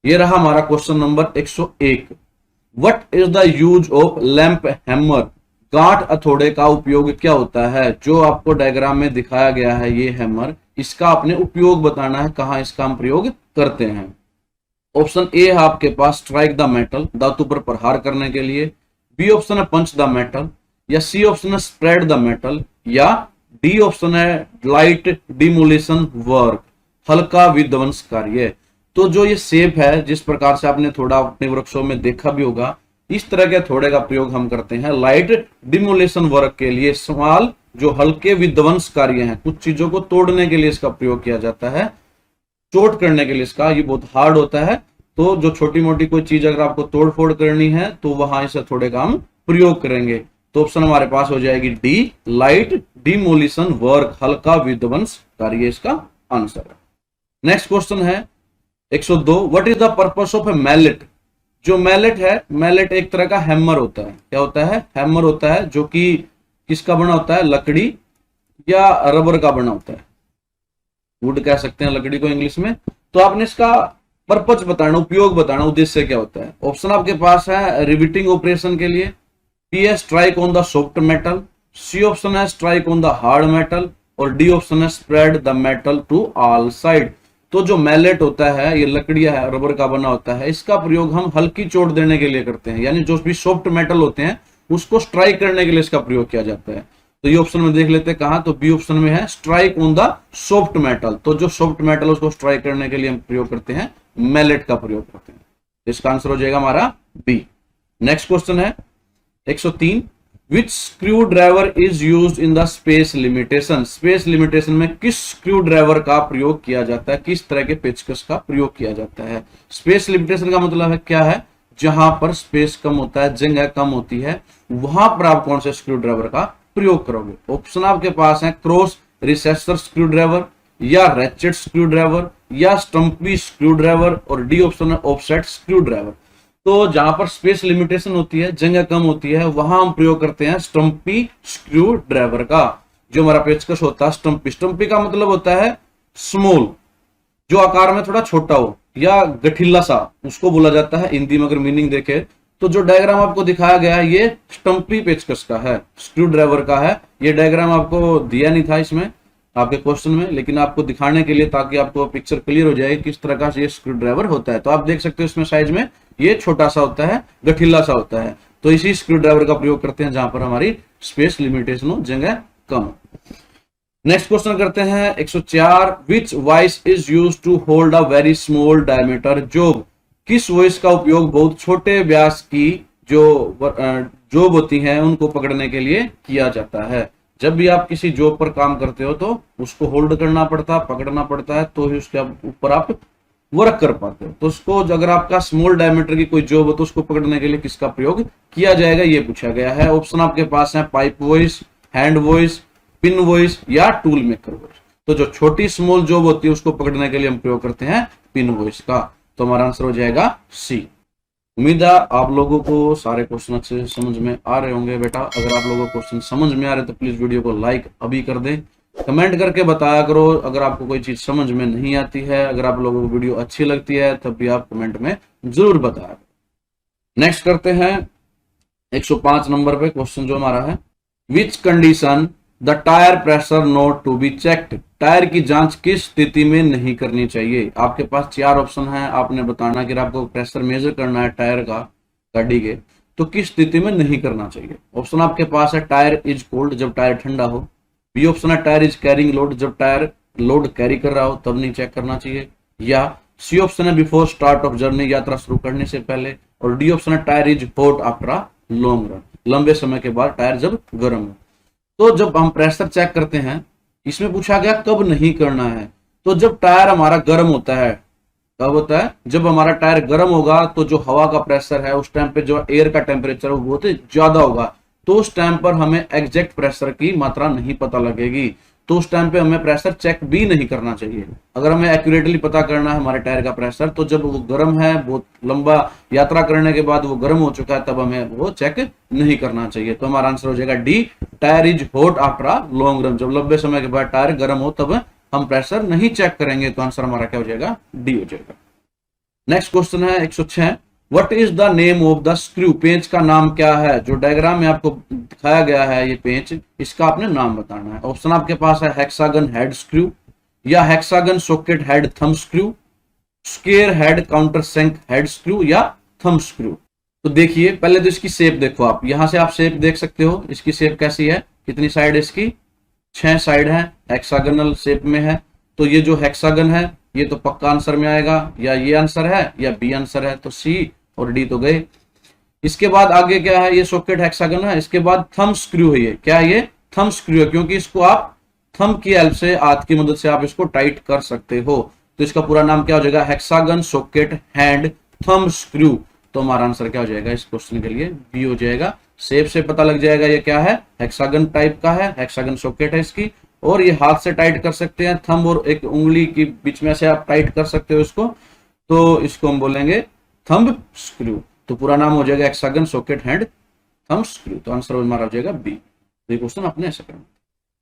ये रहा हमारा question number 101। What is the use of lamp hammer? गांठ हथौड़े का उपयोग क्या होता है? जो आपको डायग्राम में दिखाया गया है ये हैमर, इसका आपने उपयोग बताना है, कहां इसका हम प्रयोग करते हैं। ऑप्शन ए है आपके पास स्ट्राइक द मेटल, धातु पर प्रहार करने के लिए। बी ऑप्शन है पंच द मेटल, या सी ऑप्शन है स्प्रेड द मेटल, या डी ऑप्शन है लाइट डिमोलिशन वर्क, हल्का विध्वंस कार्य। तो जो ये शेप है, जिस प्रकार से आपने थोड़ा अपने वर्कशॉप में देखा भी होगा, इस तरह के थोड़े का प्रयोग हम करते हैं लाइट डिमोलिशन वर्क के लिए। सवाल जो हल्के विध्वंस कार्य हैं, कुछ चीजों को तोड़ने के लिए इसका प्रयोग किया जाता है, चोट करने के लिए इसका, ये बहुत हार्ड होता है। तो जो छोटी मोटी कोई चीज अगर आपको तोड़ फोड़ करनी है तो वहां इसे थोड़े का हम प्रयोग करेंगे। तो ऑप्शन हमारे पास हो जाएगी डी, लाइट डिमोलिशन वर्क, हल्का विध्वंस कार्य इसका आंसर है। नेक्स्ट क्वेश्चन है 102। What is the purpose of a mallet? जो मैलेट है, मैलेट एक तरह का हैमर होता है। क्या होता है? हैमर होता है, जो कि किसका बना होता है? लकड़ी या रबर का बना होता है, वुड कह सकते हैं लकड़ी को इंग्लिश में। तो आपने इसका पर्पज बताना, उपयोग बताना, उद्देश्य क्या होता है। ऑप्शन आपके पास है रिविटिंग ऑपरेशन के लिए, बी है strike on the soft metal, C option है strike on the hard metal, और डी ऑप्शन है spread the metal to all side. तो जो मैलेट होता है, ये लकड़ियां है, रबर का बना होता है, इसका प्रयोग हम हल्की चोट देने के लिए करते हैं, यानी जो भी सॉफ्ट मेटल होते हैं उसको स्ट्राइक करने के लिए इसका प्रयोग किया जाता है। तो ये ऑप्शन में देख लेते हैं कहां, तो बी ऑप्शन में है strike on the soft metal. तो जो सॉफ्ट मेटल उसको स्ट्राइक करने के लिए हम प्रयोग करते हैं, मैलेट का प्रयोग करते हैं। इसका आंसर हो जाएगा हमारा बी। नेक्स्ट क्वेश्चन है 103। Which screw driver is used in the space limitation? Space limitation में किस स्क्रू ड्राइवर का प्रयोग किया जाता है, किस तरह के पेचकस का प्रयोग किया जाता है? स्पेस लिमिटेशन का मतलब है क्या है? जहां पर स्पेस कम होता है, जगह कम होती है, वहां पर आप कौन से स्क्रू ड्राइवर का प्रयोग करोगे। ऑप्शन आपके पास है क्रॉस रिसेसर स्क्रू ड्राइवर, या रैचेट स्क्रू ड्राइवर, या स्टम्पी स्क्रू ड्राइवर, और डी ऑप्शन है ऑफसेट स्क्रू ड्राइवर। तो जहां पर स्पेस लिमिटेशन होती है, जगह कम होती है, वहां हम प्रयोग करते हैं स्टम्पी स्क्रू ड्राइवर का। जो हमारा पेचकस होता है स्टम्पी, स्टम्पी का मतलब होता है स्मॉल, जो आकार में थोड़ा छोटा हो, या गठिल्ला सा, उसको बोला जाता है हिंदी में अगर मीनिंग देखे तो। जो डायग्राम आपको दिखाया गया है ये स्टम्पी पेचकस का है, स्क्रू ड्राइवर का है। ये डायग्राम आपको दिया नहीं था इसमें आपके क्वेश्चन में, लेकिन आपको दिखाने के लिए, ताकि आपको पिक्चर क्लियर हो जाए किस तरह का ये स्क्रू ड्राइवर होता है। तो आप देख सकते हो इसमें साइज में ये छोटा सा होता है, गठिल्ला सा होता है। तो इसी स्क्रू ड्राइवर का प्रयोग करते हैं जहां पर हमारी स्पेस लिमिटेशन हो, जगह कम हो। नेक्स्ट क्वेश्चन करते हैं 104। Which vice is used to hold a very small diameter job? किस वॉइस का उपयोग बहुत छोटे व्यास की जो जॉब होती हैं उनको पकड़ने के लिए किया जाता है? जब भी आप किसी जॉब पर काम करते हो तो उसको होल्ड करना पड़ता है, पकड़ना पड़ता है, तो ही उसके ऊपर आप वर्क कर पाते हो। तो उसको अगर आपका स्मॉल डायमीटर की कोई जॉब हो तो उसको पकड़ने के लिए किसका प्रयोग किया जाएगा, ये पूछा गया है। ऑप्शन आपके पास है pipe voice, hand voice, pin voice, या टूल मेकर वॉइस। तो जो छोटी स्मॉल जॉब होती है उसको पकड़ने के लिए हम प्रयोग करते हैं पिन वॉइस का। तो हमारा आंसर हो जाएगा सी। उम्मीद है आप लोगों को सारे क्वेश्चन अच्छे से समझ में आ रहे होंगे बेटा। अगर आप लोगों को क्वेश्चन समझ में आ रहे तो प्लीज वीडियो को लाइक अभी कर दें, कमेंट करके बताया करो अगर आपको कोई चीज समझ में नहीं आती है। अगर आप लोगों को वीडियो अच्छी लगती है तब भी आप कमेंट में जरूर बताया। नेक्स्ट करते हैं 105 नंबर पे क्वेश्चन जो हमारा है। Which condition the tyre pressure note to be checked? Tyre की जांच किस स्थिति में नहीं करनी चाहिए? आपके पास 4 ऑप्शन है, आपने बताना कि आपको प्रेशर मेजर करना है टायर का, गाड़ी के, तो किस स्थिति में नहीं करना चाहिए। ऑप्शन आपके पास है टायर इज कोल्ड, जब टायर ठंडा हो। बी ऑप्शन है टायर इज कैरिंग लोड, जब टायर लोड कैरी कर रहा हो तब नहीं चेक करना चाहिए। या सी ऑप्शन है बिफोर स्टार्ट ऑफ जर्नी, यात्रा शुरू करने से पहले। और डी ऑप्शन है tyre is hot after a long run, लंबे समय के बाद टायर जब गर्म हो। तो जब हम प्रेशर चेक करते हैं, इसमें पूछा गया कब नहीं करना है। तो जब टायर हमारा गर्म होता है, कब होता है? जब हमारा टायर गर्म होगा तो जो हवा का प्रेशर है उस टाइम पे जो एयर का टेम्परेचर है वो बहुत ज्यादा होगा, तो उस टाइम पर हमें एग्जैक्ट प्रेशर की मात्रा नहीं पता लगेगी। तो उस टाइम पे हमें प्रेशर चेक भी नहीं करना चाहिए। अगर हमें एक्यूरेटली पता करना है हमारे टायर का प्रेशर, तो जब वो गर्म है, बहुत लंबा यात्रा करने के बाद वो गर्म हो चुका है, तब हमें वो चेक नहीं करना चाहिए। तो हमारा आंसर हो जाएगा D, tyre is hot after a long run, जब लंबे समय के बाद टायर गर्म हो तब हम प्रेशर नहीं चेक करेंगे। तो आंसर हमारा क्या हो जाएगा? डी हो जाएगा। नेक्स्ट क्वेश्चन है 106, what is the name of the screw, पेंच का नाम क्या है। जो डायग्राम में आपको दिखाया गया है ये पेंच, इसका आपने नाम बताना है। ऑप्शन आपके पास है हेक्सागन हेड स्क्रू, या hexagon socket head thumb screw, square head counter sink head screw, या थंब स्क्रू। तो देखिए पहले तो इसकी शेप देखो, आप यहां से आप शेप देख सकते हो, इसकी शेप कैसी है, कितनी साइड है इसकी, 6 साइड है, हेक्सागनल शेप में है। तो ये जो हेक्सागन है ये तो पक्का आंसर में आएगा, या ये आंसर है या बी आंसर है, तो सी और डी तो गए। इसके बाद आगे क्या है, ये सॉकेट हेक्सागन है। इसके बाद थंब स्क्रू है, ये क्या है, ये थंब स्क्रू है, क्योंकि इसको आप थंब की हेल्प से, हाथ की मदद से आप इसको टाइट कर सकते हो। तो इसका पूरा नाम क्या हो जाएगा, hexagon socket hand thumb screw. तो हमारा आंसर क्या हो जाएगा इस क्वेश्चन के लिए, बी हो जाएगा। शेप से पता लग जाएगा ये क्या है, हेक्सागन टाइप का है, हेक्सागन सॉकेट है इसकी, और ये हाथ से टाइट कर सकते हैं, थंब और एक उंगली के बीच में से आप टाइट कर सकते हो इसको, तो इसको हम बोलेंगे थंब स्क्रू। तो पूरा नाम हो जाएगा hexagon socket hand thumb screw. तो आंसर हमारा हो जाएगा बी। ये क्वेश्चन अपने ऐसे करना।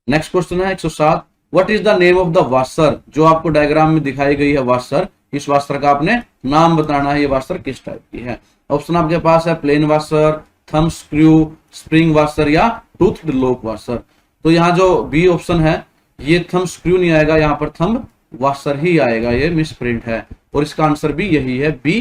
नेक्स्ट क्वेश्चन है 107, what is the name of the washer, जो आपको डायग्राम में दिखाई गई है वाशर, इस वाशर का आपने नाम बताना है, ये वाशर किस टाइप की है। ऑप्शन आपके पास है plain washer, thumb screw, spring washer, या टूथड लॉक वाशर। तो यहाँ जो बी ऑप्शन है ये थंब स्क्रू नहीं आएगा, यहाँ पर थंब वाशर ही आएगा, ये मिस प्रिंट है, और इसका आंसर भी यही है, बी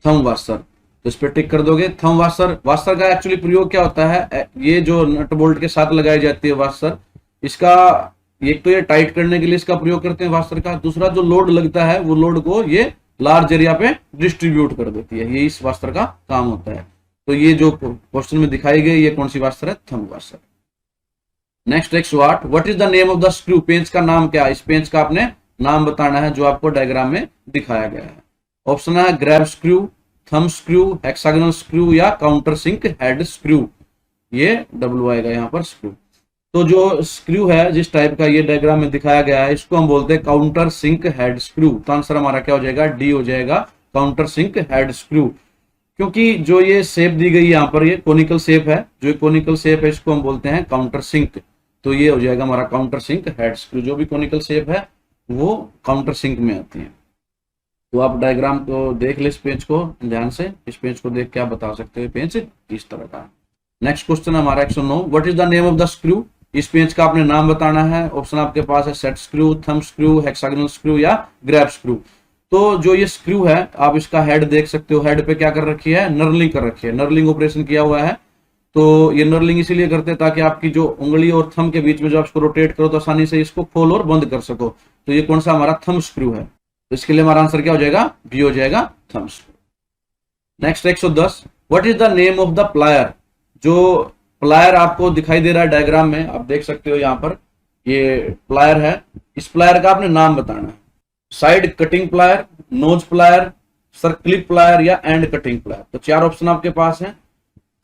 थंब वाशर। तो इस पर टिक कर दोगे। थंब वाशर, वाशर का एक्चुअली प्रयोग क्या होता है, ये जो नट बोल्ट के साथ लगाई जाती है वाशर, इसका एक तो ये टाइट करने के लिए इसका प्रयोग करते हैं वाशर का, दूसरा जो लोड लगता है वो लोड को ये लार्ज एरिया पे डिस्ट्रीब्यूट कर देती है, ये इस वाशर का काम होता है। तो ये जो क्वेश्चन में दिखाई गई ये कौन सी वाशर है, thumb washer. Next 108, what is the name of the screw, पेंच का नाम क्या है, इस पेंच का आपने नाम बताना है जो आपको डायग्राम में दिखाया गया है। ऑप्शन है grab screw, thumb screw, hexagonal screw, या काउंटर सिंक हेड स्क्रू। ये डब्ल्यू आएगा यहाँ पर स्क्रू। तो जो स्क्रू है जिस टाइप का ये डायग्राम में दिखाया गया है इसको हम बोलते हैं काउंटर सिंक हेड स्क्रू। तो आंसर हमारा क्या हो जाएगा, डी हो जाएगा, काउंटर सिंक हेड स्क्रू। क्योंकि जो ये शेप दी गई यहाँ पर ये कोनिकल शेप है, जो कोनिकल शेप है इसको हम बोलते हैं काउंटर सिंक। तो ये हो जाएगा हमारा काउंटर सिंक हेड स्क्रू। जो भी कोनिकल शेप है वो काउंटर सिंक में आती है। तो आप डायग्राम को देख ले, इस पेज को ध्यान से, इस पेज को देख के आप बता सकते हो पेज किस तरह का। नेक्स्ट क्वेश्चन हमारा 109, what is the name of the screw, इस पेज का आपने नाम बताना है। ऑप्शन आपके पास है set screw, thumb screw, hexagonal screw, या ग्रैब स्क्रू। तो जो ये स्क्रू है आप इसका हेड देख सकते हो, हेड पे क्या कर रखी है, नर्लिंग कर रखी है, नर्लिंग ऑपरेशन किया हुआ है। तो ये नर्लिंग इसीलिए करते हैं ताकि आपकी जो उंगली और थंब के बीच में जब इसको रोटेट करो तो आसानी से इसको खोल और बंद कर सको। तो ये कौन सा हमारा थंब स्क्रू है। तो इसके लिए हमारा आंसर क्या हो जाएगा, बी हो जाएगा, thumb screw. Next 110, what is the name of the plier, जो प्लायर आपको दिखाई दे रहा है डायग्राम में, आप देख सकते हो यहाँ पर ये प्लायर है, इस प्लायर का आपने नाम बताना है। Side cutting plier, nose plier, circlip plier, या एंड कटिंग प्लायर। तो 4 ऑप्शन आपके पास हैं।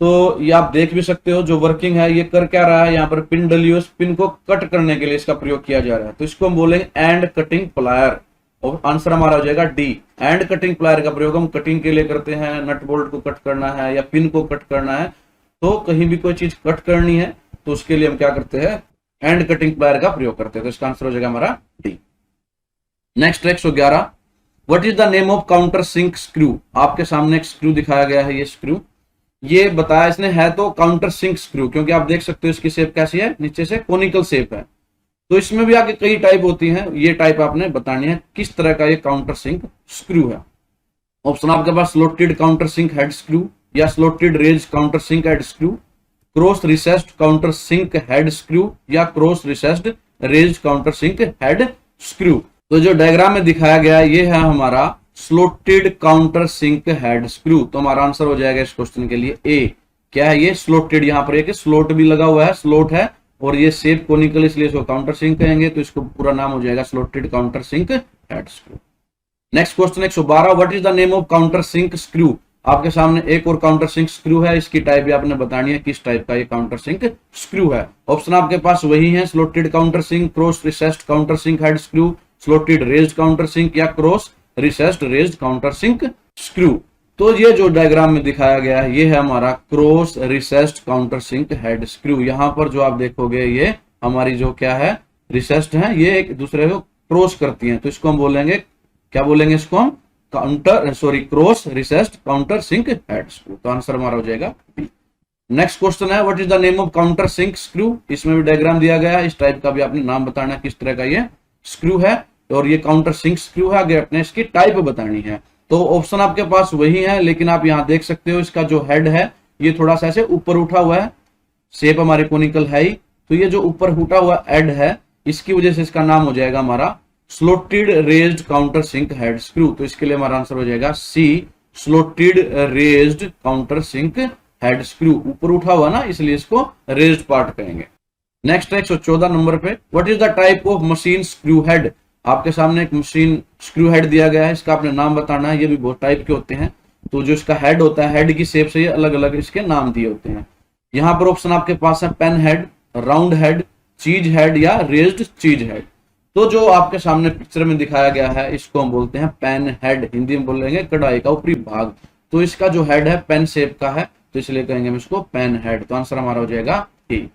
तो ये आप देख भी सकते हो जो वर्किंग है ये कर क्या रहा है, यहाँ पर पिन डली है, उस पिन को कट करने के लिए इसका प्रयोग किया जा रहा है। तो इसको हम बोलेंगे एंड कटिंग प्लायर, और आंसर हमारा हो जाएगा डी। एंड कटिंग प्लायर का प्रयोग हम कटिंग के लिए करते हैं, नट बोल्ट को कट करना है या पिन को कट करना है, तो कहीं भी कोई चीज कट करनी है तो उसके लिए हम क्या करते हैं, एंड कटिंग प्लायर का प्रयोग करते हैं। तो इसका आंसर हो जाएगा हमारा D. Next 111, what is the name of counter sink screw, आपके सामने एक स्क्रू दिखाया गया है, ये स्क्रू ये बताया इसने है तो काउंटर सिंक स्क्रू, क्योंकि आप देख सकते हो इसकी शेप कैसी है, नीचे से कोनिकल शेप है। तो इसमें भी आगे कई टाइप होती हैं, ये टाइप आपने बतानी है किस तरह का ये काउंटर सिंक स्क्रू है। ऑप्शन आपके पास slotted counter sink head screw, या slotted raised counter sink head screw, cross recessed counter sink head screw, या cross recessed raised counter sink head screw. तो जो डायग्राम में दिखाया गया है ये है हमारा slotted counter sink head screw. तो हमारा आंसर हो जाएगा इस क्वेश्चन के लिए ए। क्या है ये, स्लोटेड, यहाँ पर एक स्लोट भी लगा हुआ है, स्लोट है, और ये शेप कोनिकल इसलिए इसको काउंटर सिंक कहेंगे। तो इसको पूरा नाम हो जाएगा slotted counter sink head screw. Next question 112, what is the name of counter sink screw, आपके सामने एक और काउंटर सिंक स्क्रू है, इसकी टाइप भी आपने बतानी है किस टाइप का ये काउंटर सिंक स्क्रू है। ऑप्शन आपके पास वही है, slotted counter sink, cross recessed counter sink head screw, slotted raised counter sink, या cross recessed raised counter sink screw. तो ये जो डायग्राम में दिखाया गया है ये है हमारा cross recessed counter sink head screw. यहाँ पर जो आप देखोगे ये हमारी जो क्या है, रिसेस्ड है, ये एक दूसरे को क्रॉस करती हैं। तो इसको हम बोलेंगे, क्या बोलेंगे इसको हम, cross recessed counter sink head screw. तो आंसर हमारा हो जाएगा बी। नेक्स्ट क्वेश्चन है what is the name of counter sink screw. इसमें भी डायग्राम दिया गया है, इस टाइप का भी आपने नाम बताना है किस तरह का ये स्क्रू है, और ये काउंटर सिंक स्क्रू है, आगे अपने इसकी टाइप बतानी है। तो ऑप्शन आपके पास वही है, लेकिन आप यहाँ देख सकते हो इसका जो हेड है ये थोड़ा सा ऐसे ऊपर उठा हुआ है, शेप हमारी कोनिकल है ही, तो ये जो ऊपर उठा हुआ हेड है इसकी वजह से इसका नाम हो जाएगा हमारा slotted raised counter sink head screw. तो इसके लिए हमारा आंसर हो जाएगा C, slotted raised counter sink head screw. ऊपर उठा हुआ ना, इसलिए इसको रेज्ड पार्ट कहेंगे। नेक्स्ट है 114 नंबर पे, what is the type of machine screw head. आपके सामने एक मशीन स्क्रू हेड दिया गया है, इसका आपने नाम बताना है। ये भी बहुत टाइप के होते हैं, तो जो इसका हेड होता है, हेड की शेप से ये अलग अलग इसके नाम दिए होते हैं। यहाँ पर ऑप्शन आपके पास है पेन हेड, राउंड हेड, चीज हेड या रेज्ड चीज हेड। तो जो आपके सामने पिक्चर में दिखाया गया है इसको हम बोलते हैं पेन हेड, हिंदी में बोलेंगे कढ़ाई का ऊपरी भाग। तो इसका जो हेड है पेन शेप का है, तो इसलिए कहेंगे हम इसको पेन हेड। तो आंसर हमारा हो जाएगा ए।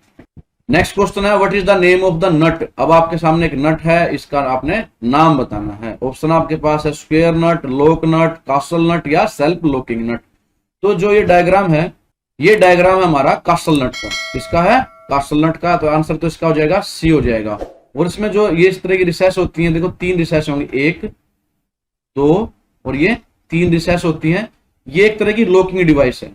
नेक्स्ट क्वेश्चन है what is the name of the nut. अब आपके सामने एक नट है, इसका आपने नाम बताना है। ऑप्शन आपके पास है स्क्वायर नट, लॉक नट, कासल नट या सेल्फ लॉकिंग नट। तो जो ये डायग्राम है, ये डायग्राम है हमारा कासल नट का, इसका है कासल नट का। तो आंसर तो इसका हो जाएगा सी हो जाएगा। और इसमें जो ये इस तरह की रिसेस होती हैं, देखो 3 रिसेस होंगी, 1 2 और ये 3 रिसेस होती हैं। ये एक तरह की लॉकिंग डिवाइस है,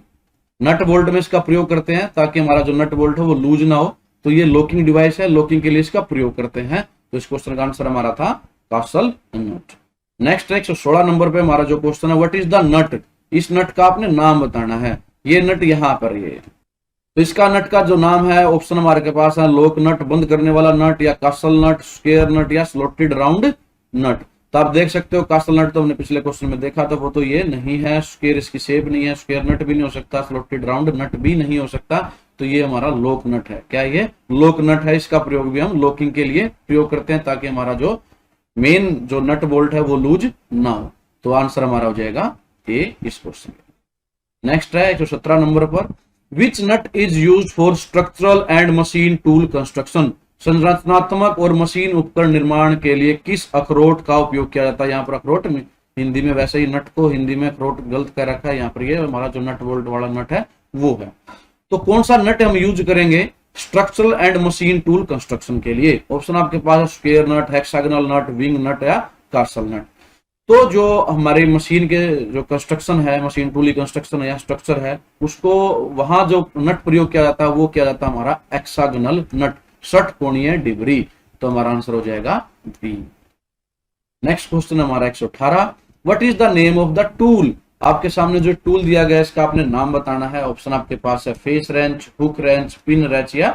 नट बोल्ट में इसका प्रयोग करते हैं ताकि हमारा जो नट बोल्ट है वो लूज ना हो। तो ये लॉकिंग डिवाइस है, लॉकिंग के लिए इसका प्रयोग करते हैं। तो इस क्वेश्चन का आंसर हमारा था कासल नट। नेक्स्ट है 116 नंबर पे हमारा जो क्वेश्चन है व्हाट इज द नट। इस नट का आपने नाम बताना है। ये नट यहाँ पर ये, तो इसका नट का जो नाम है ऑप्शन हमारे के पास है लॉक नट, बंद करने वाला नट, या कासल नट, स्क्वायर नट या स्लोटेड राउंड नट। तो आप देख सकते हो कासल नट तो हमने पिछले क्वेश्चन में देखा था, वो तो ये नहीं है, स्क्वायर इसकी शेप नहीं है, स्क्वायर नट भी नहीं हो सकता, स्लोटेड राउंड नट भी नहीं हो सकता। तो ये हमारा लॉक नट है। क्या ये लॉक नट है, इसका प्रयोग भी हम लॉकिंग के लिए प्रयोग करते हैं ताकि हमारा जो मेन जो नट बोल्ट है वो लूज ना हो। तो आंसर हमारा हो जाएगा ए इस क्वेश्चन में। नेक्स्ट है 117 नंबर पर which nut is used for structural and machine tool construction. संरचनात्मक और मशीन उपकरण निर्माण के लिए किस अखरोट का उपयोग किया जाता है। यहाँ पर अखरोट में हिंदी में, वैसे ही नट को हिंदी में अखरोट गलत कर रखा है, यहाँ पर ये हमारा जो नट बोल्ट वाला नट है वो है। तो कौन सा नट हम यूज करेंगे structural and machine tool construction के लिए। ऑप्शन आपके पास है स्क्वायर नट, हेक्सागोनल नट, विंग नट या कासल नट। तो जो हमारे मशीन के जो कंस्ट्रक्शन है, मशीन टूल कंस्ट्रक्शन है या स्ट्रक्चर है, उसको वहां जो नट प्रयोग किया जाता है वो किया जाता है हमारा हेक्सागोनल नट, षटकोणीय डिबरी। तो हमारा आंसर हो जाएगा बी। नेक्स्ट क्वेश्चन हमारा 118 what is the name of the tool. आपके सामने जो टूल दिया गया है इसका आपने नाम बताना है। ऑप्शन आपके पास है face wrench, hook wrench, pin wrench या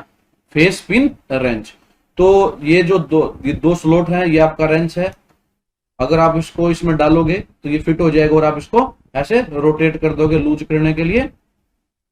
फेस पिन रेंच। तो ये जो दो स्लॉट है, ये आपका रेंच है। अगर आप इसको इसमें डालोगे तो ये फिट हो जाएगा और आप इसको ऐसे रोटेट कर दोगे लूज करने के लिए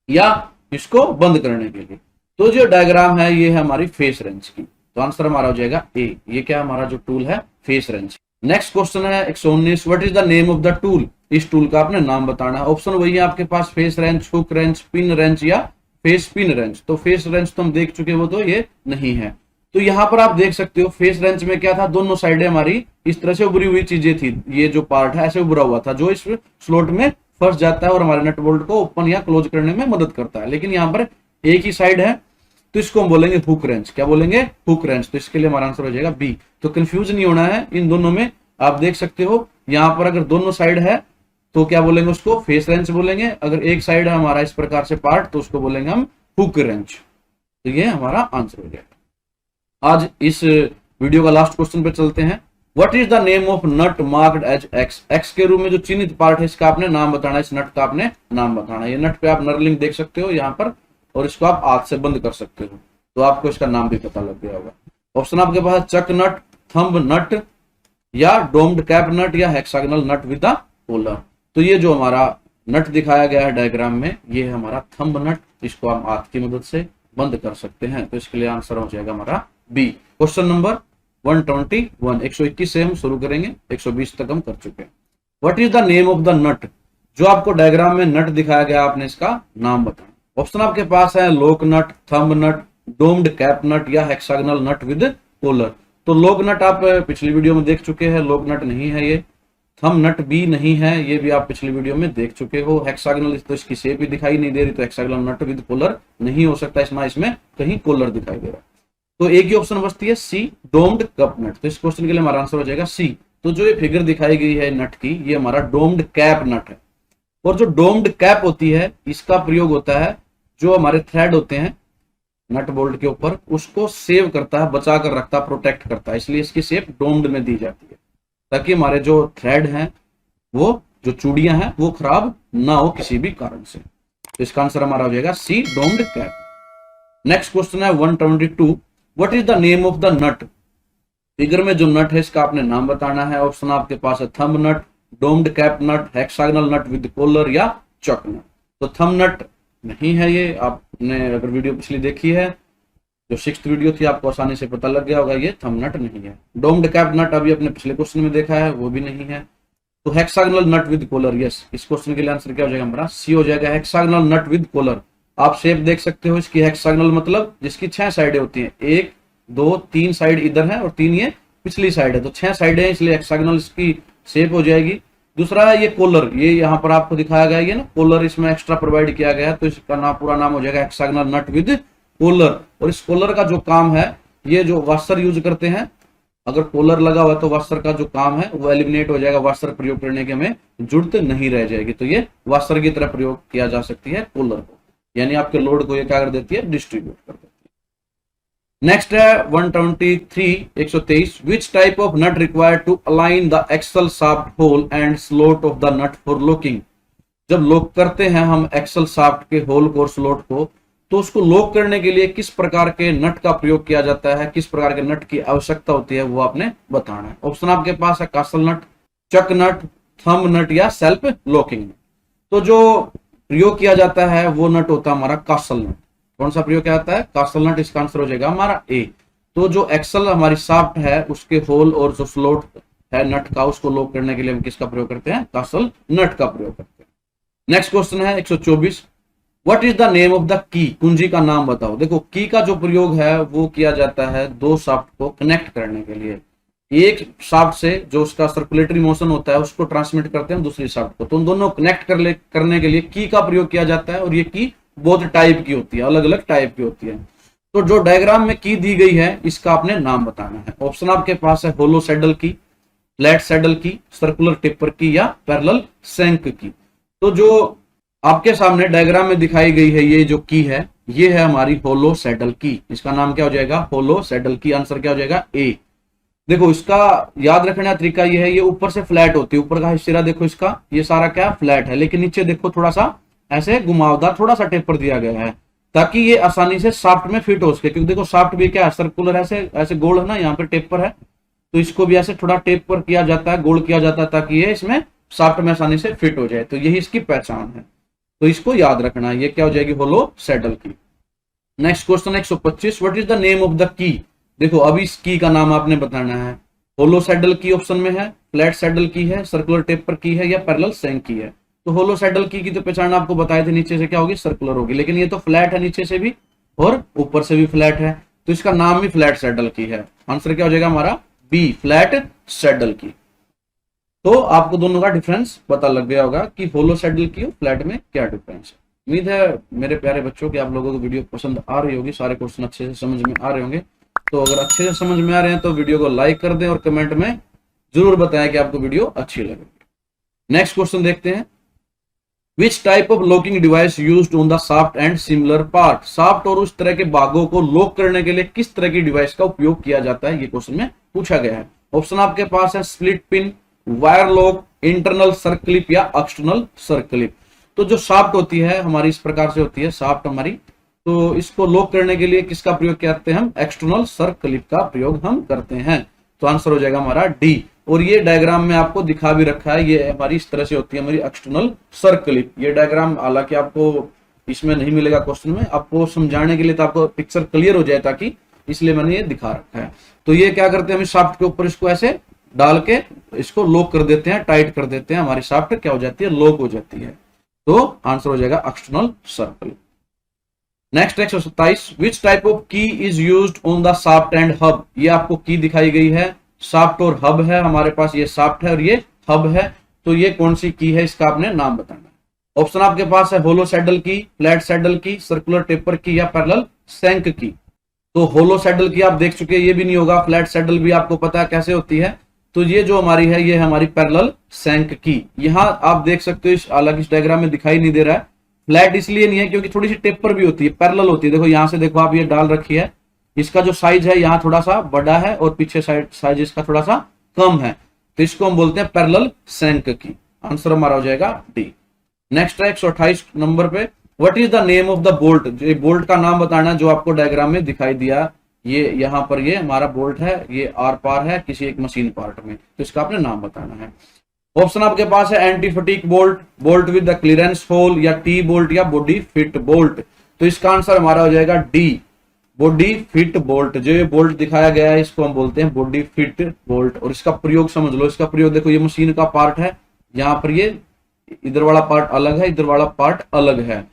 या इसको बंद करने के लिए। तो जो डायग्राम है ये है हमारी फेस रेंच की। तो आंसर हमारा हो जाएगा ए। ये क्या हमारा जो टूल है फेस रेंच। नेक्स्ट क्वेश्चन है 119 what is the name of the tool. इस टूल का आपने नाम बताना है। ऑप्शन वही है आपके पास face wrench, hook wrench, pin wrench या फेस पिन रेंच। तो फेस रेंच तो हम देख चुके, वो तो ये नहीं है। तो यहाँ पर आप देख सकते हो फेस रेंच में क्या था, दोनों साइडें हमारी इस तरह से उभरी हुई चीजें थी। ये जो पार्ट है ऐसे उभरा हुआ था जो इस स्लॉट में फंस जाता है और हमारे नट बोल्ट को ओपन या क्लोज करने में मदद करता है। लेकिन यहाँ पर एक ही साइड है तो इसको हम बोलेंगे हुक रेंच। क्या बोलेंगे? Hook wrench. तो इसके लिए हमारा आंसर हो जाएगा बी। तो कंफ्यूज नहीं होना है इन दोनों में। आप देख सकते हो यहाँ पर अगर दोनों साइड है तो क्या बोलेंगे, उसको फेस रेंच बोलेंगे। अगर एक साइड है हमारा इस प्रकार से पार्ट तो उसको बोलेंगे हम हुक रेंच। तो ये हमारा आंसर हो जाएगा। आज इस वीडियो का लास्ट क्वेश्चन पे चलते हैं। What is the name of nut marked as X. X के रूप में जो चिन्हित पार्ट है इसका आपने नाम बताना है। इस नट का आपने नाम बताना है। ये नट पे आप नर्लिंग देख सकते हो यहाँ पर, और इसको आप हाथ से बंद कर सकते हो तो आपको इसका नाम भी पता लग गया होगा। ऑप्शन आपके पास चक नट, थंब नट या डोम्ड कैप नट या hexagonal nut with the polar. तो ये जो हमारा नट दिखाया गया है डायग्राम में, ये है हमारा थंब नट। इसको हम हाथ की मदद से बंद कर सकते हैं। तो इसके लिए आंसर हो जाएगा हमारा बी। क्वेश्चन नंबर 121, 121 से हम शुरू करेंगे, 120 तक हम कर चुके हैं। What is the name of the nut. जो आपको डायग्राम में नट दिखाया गया आपने इसका नाम बताना। ऑप्शन आपके पास है lock nut, thumb nut, domed cap nut या हेक्सागोनल नट विद पोलर। तो लॉक नट आप पिछली वीडियो में देख चुके हैं, लॉक नट नहीं है ये। थंब नट भी नहीं है, ये भी आप पिछली वीडियो में देख चुके हो। हेक्सागोनल तो इसकी शेप भी दिखाई नहीं दे रही, तो हेक्सागोनल नट विद कॉलर नहीं हो सकता, इसमें कहीं कॉलर दिखाई दे रहा है। तो एक ही ऑप्शन बचती है सी, डोम्ड कप नट। तो इस क्वेश्चन के लिए हमारा आंसर हो जाएगा सी। तो जो ये फिगर दिखाई गई है नट की, ये हमारा डोम्ड कैप नट है। और जो डोम्ड कैप होती है, इसका प्रयोग होता है जो हमारे थ्रेड होते हैं नट बोल्ट के ऊपर, उसको सेव करता है, बचा कर रखता है, प्रोटेक्ट करता है, इसलिए इसकी शेप डोम्ड में दी जाती है, ताकि हमारे जो थ्रेड हैं, वो जो चूड़ियां हैं, वो खराब ना हो किसी भी कारण से। तो इसका आंसर हमारा हो जाएगा C, domed cap. Next question है 122, what is the name of the nut. Figure में जो नट है इसका आपने नाम बताना है। ऑप्शन आपके पास है thumb nut, domed cap nut, hexagonal nut with collar या चक नट। तो थंब नट नहीं है ये, आपने अगर वीडियो पिछली देखी है, जो 6th वीडियो थी, आपको आसानी से पता लग गया होगा, ये थंब नट नहीं है। डोम्ड कैप नट अभी अपने पिछले क्वेश्चन में देखा है, वो भी नहीं है। तो hexagonal nut with collar, yes, इस क्वेश्चन के लिए आंसर क्या हो जाएगा हमारा, सी हो जाएगा, हेक्सागोनल नट विद कॉलर। आप शेप देख सकते हो इसकी, हेक्सागोनल मतलब जिसकी 6 साइडें होती हैं, 1 2 3 साइड इधर है और 3 ये पिछली साइड है, तो 6 साइडें हैं, इसलिए हेक्सागोनल इसकी शेप हो जाएगी। दूसरा है ये कॉलर, ये यहाँ पर आपको दिखाया गया है ना, कॉलर इसमें एक्स्ट्रा प्रोवाइड किया गया है, तो इसका नाम, पूरा नाम हो जाएगा हेक्सागोनल नट विद कॉलर। और इस कॉलर का जो काम है, ये जो वाशर यूज करते हैं, अगर कॉलर लगा हुआ है तो वाशर का जो काम है वो एलिमिनेट हो जाएगा, वाशर प्रयोग करने की हमें जरूरत नहीं रह जाएगी। तो ये वाशर की तरह प्रयोग किया जा सकती है कॉलर को, यानी आपके लोड को ये क्या कर देती है, डिस्ट्रीब्यूट कर देती है। नेक्स्ट है 123, which type of nut required to align the axle shaft hole and slot of the nut for locking. जब लॉक करते हैं हम एक्सल शाफ्ट के होल को और स्लॉट को, तो उसको लॉक करने के लिए किस प्रकार के नट का प्रयोग किया जाता है, किस प्रकार के नट की आवश्यकता होती है, वो आपने बताना है। ऑप्शन आपके पास है कासल नट, चक नट, थंब नट या सेल्फ लॉकिंग नट। तो जो प्रयोग किया जाता है वो नट होता है हमारा कासल नट। कौन सा प्रयोग किया जाता है, कासल नट। इसका आंसर हो जाएगा हमारा ए। तो जो एक्सल हमारी शाफ्ट है, उसके होल और जो स्लॉट है नट का, उसको लॉक करने के लिए हम किसका प्रयोग करते हैं, कासल नट का प्रयोग करते हैं। नेक्स्ट क्वेश्चन है 124, what is the name of the key, कुंजी का नाम बताओ। देखो, की का जो प्रयोग है वो किया जाता है दो शाफ्ट को कनेक्ट करने के लिए। एक शाफ्ट से जो उसका सर्कुलेटरी मोशन होता है उसको ट्रांसमिट करते हैं दूसरी शाफ्ट को, तो उन दोनों कनेक्ट करने के लिए की का प्रयोग किया जाता है। और ये की बहुत टाइप की होती है, अलग अलग टाइप की होती है। तो जो डायग्राम में की दी गई है, इसका आपने नाम बताना है। ऑप्शन आपके पास है होलो सैडल की, फ्लैट सैडल की, सर्कुलर टेपर की या पैरेलल शैंक की। तो जो आपके सामने डायग्राम में दिखाई गई है, ये जो की है, ये है हमारी होलो सैडल की। इसका नाम क्या हो जाएगा, होलो सैडल की। आंसर क्या हो जाएगा, ए। देखो, इसका याद रखने का तरीका ये है, ये ऊपर से फ्लैट होती है, ऊपर का हिस्सा देखो इसका, ये सारा क्या फ्लैट है, लेकिन नीचे देखो थोड़ा सा ऐसे घुमावदार, थोड़ा सा टेपर दिया गया है, ताकि ये आसानी से शाफ्ट में फिट हो सके। क्योंकि देखो शाफ्ट भी क्या है, सर्कुलर ऐसे ऐसे गोल है ना, यहाँ पे टेपर है, तो इसको भी ऐसे थोड़ा टेपर किया जाता है, गोल किया जाता है, ताकि ये इसमें शाफ्ट में आसानी से फिट हो जाए। तो यही इसकी पहचान है, तो इसको याद रखना। ये क्या हो जाएगी, होलो सैडल की। Next question 125, what is the name of the key. देखो, अभी इस की का नाम आपने बताना है। होलो सैडल की ऑप्शन में है, फ्लैट सैडल की है, सर्कुलर टेपर की है या पैरेलल शैंक की है। तो होलो सैडल की तो पहचान आपको बताए थे, नीचे से क्या होगी, सर्कुलर होगी, लेकिन ये तो फ्लैट है, नीचे से भी और ऊपर से भी फ्लैट है, तो इसका नाम भी फ्लैट सैडल की है। आंसर क्या हो जाएगा हमारा, बी, फ्लैट सैडल की। तो आपको दोनों का डिफरेंस पता लग गया होगा कि होलो सैडल की और फ्लैट में क्या डिफरेंस है। उम्मीद है मेरे प्यारे बच्चों कि आप लोगों को वीडियो पसंद आ रही होगी, सारे क्वेश्चन अच्छे से समझ में आ रहे होंगे। तो अगर अच्छे से समझ में आ रहे हैं तो वीडियो को लाइक कर दें और कमेंट में जरूर बताएं कि आपको वीडियो अच्छी लगे। नेक्स्ट क्वेश्चन देखते हैं, विच type of locking device used on the shaft and similar part. Shaft और उस तरह के भागों को लॉक करने के लिए किस तरह की डिवाइस का उपयोग किया जाता है, ये क्वेश्चन में पूछा गया है। ऑप्शन आपके पास है split pin, wire lock, internal circlip या एक्सटर्नल सर्कलिप। तो जो शाफ्ट होती है हमारी इस प्रकार से होती है शाफ्ट हमारी, तो इसको लॉक करने के लिए किसका प्रयोग करते हैं हम, एक्सटर्नल सर्कलिप का प्रयोग हम करते हैं। तो आंसर हो जाएगा हमारा डी। और ये डायग्राम में आपको दिखा भी रखा है, ये हमारी इस तरह से होती है हमारी एक्सटर्नल सर्कलिप। ये डायग्राम हालांकि आपको इसमें नहीं मिलेगा क्वेश्चन में, आपको समझाने के लिए, तो आपको पिक्चर क्लियर हो जाए ताकि, इसलिए मैंने ये दिखा रखा है। तो ये क्या करते हैं, हम शाफ्ट के ऊपर इसको ऐसे डाल के इसको लॉक कर देते हैं, टाइट कर देते हैं, हमारी शाफ्ट क्या हो जाती है, लॉक हो जाती है। तो आंसर हो जाएगा external circle. Next 127, which type of key is used on the shaft and hub. ये आपको की दिखाई गई है, शाफ्ट और हब है हमारे पास, ये शाफ्ट है और ये हब है। तो ये कौन सी की है, इसका आपने नाम बताना है। ऑप्शन आपके पास है होलो सैडल की, फ्लैट सैडल की, सर्कुलर टेपर की या पैरेलल शैंक की। तो होलो सैडल की आप देख चुके हैं, ये भी नहीं होगा। फ्लैट सैडल भी आपको पता है कैसे होती है। तो ये जो हमारी है ये हमारी पैरेलल शैंक की। यहां आप देख सकते हो, हालांकि इस डायग्राम में दिखाई नहीं दे रहा है, फ्लैट इसलिए नहीं है क्योंकि थोड़ी सी टेपर भी होती है, पैरेलल होती है। देखो यहां से देखो आप, ये डाल रखी है, इसका जो साइज है यहाँ थोड़ा सा बड़ा है और पीछे साइड साइज इसका थोड़ा सा कम है, तो इसको हम बोलते हैं पैरेलल शैंक की। आंसर हमारा हो जाएगा डी। नेक्स्ट है 128 नंबर पे, what is the name of the bolt. जो बोल्ट का नाम बताना जो आपको डायग्राम में दिखाई दिया, ये यहाँ पर ये हमारा बोल्ट है, ये आर पार है किसी एक मशीन पार्ट में, तो इसका आपने नाम बताना है। ऑप्शन आपके पास है anti fatigue bolt, bolt with the clearance hole, या टी बोल्ट, या बॉडी फिट बोल्ट। तो इसका आंसर हमारा हो जाएगा डी, बॉडी फिट बोल्ट। जो ये बोल्ट दिखाया गया है इसको हम बोलते हैं बॉडी फिट बोल्ट। और इसका प्रयोग समझ लो, इसका प्रयोग देखो, ये मशीन का पार्ट है, यहाँ पर ये इधर वाला पार्ट अलग है, इधर वाला पार्ट अलग है,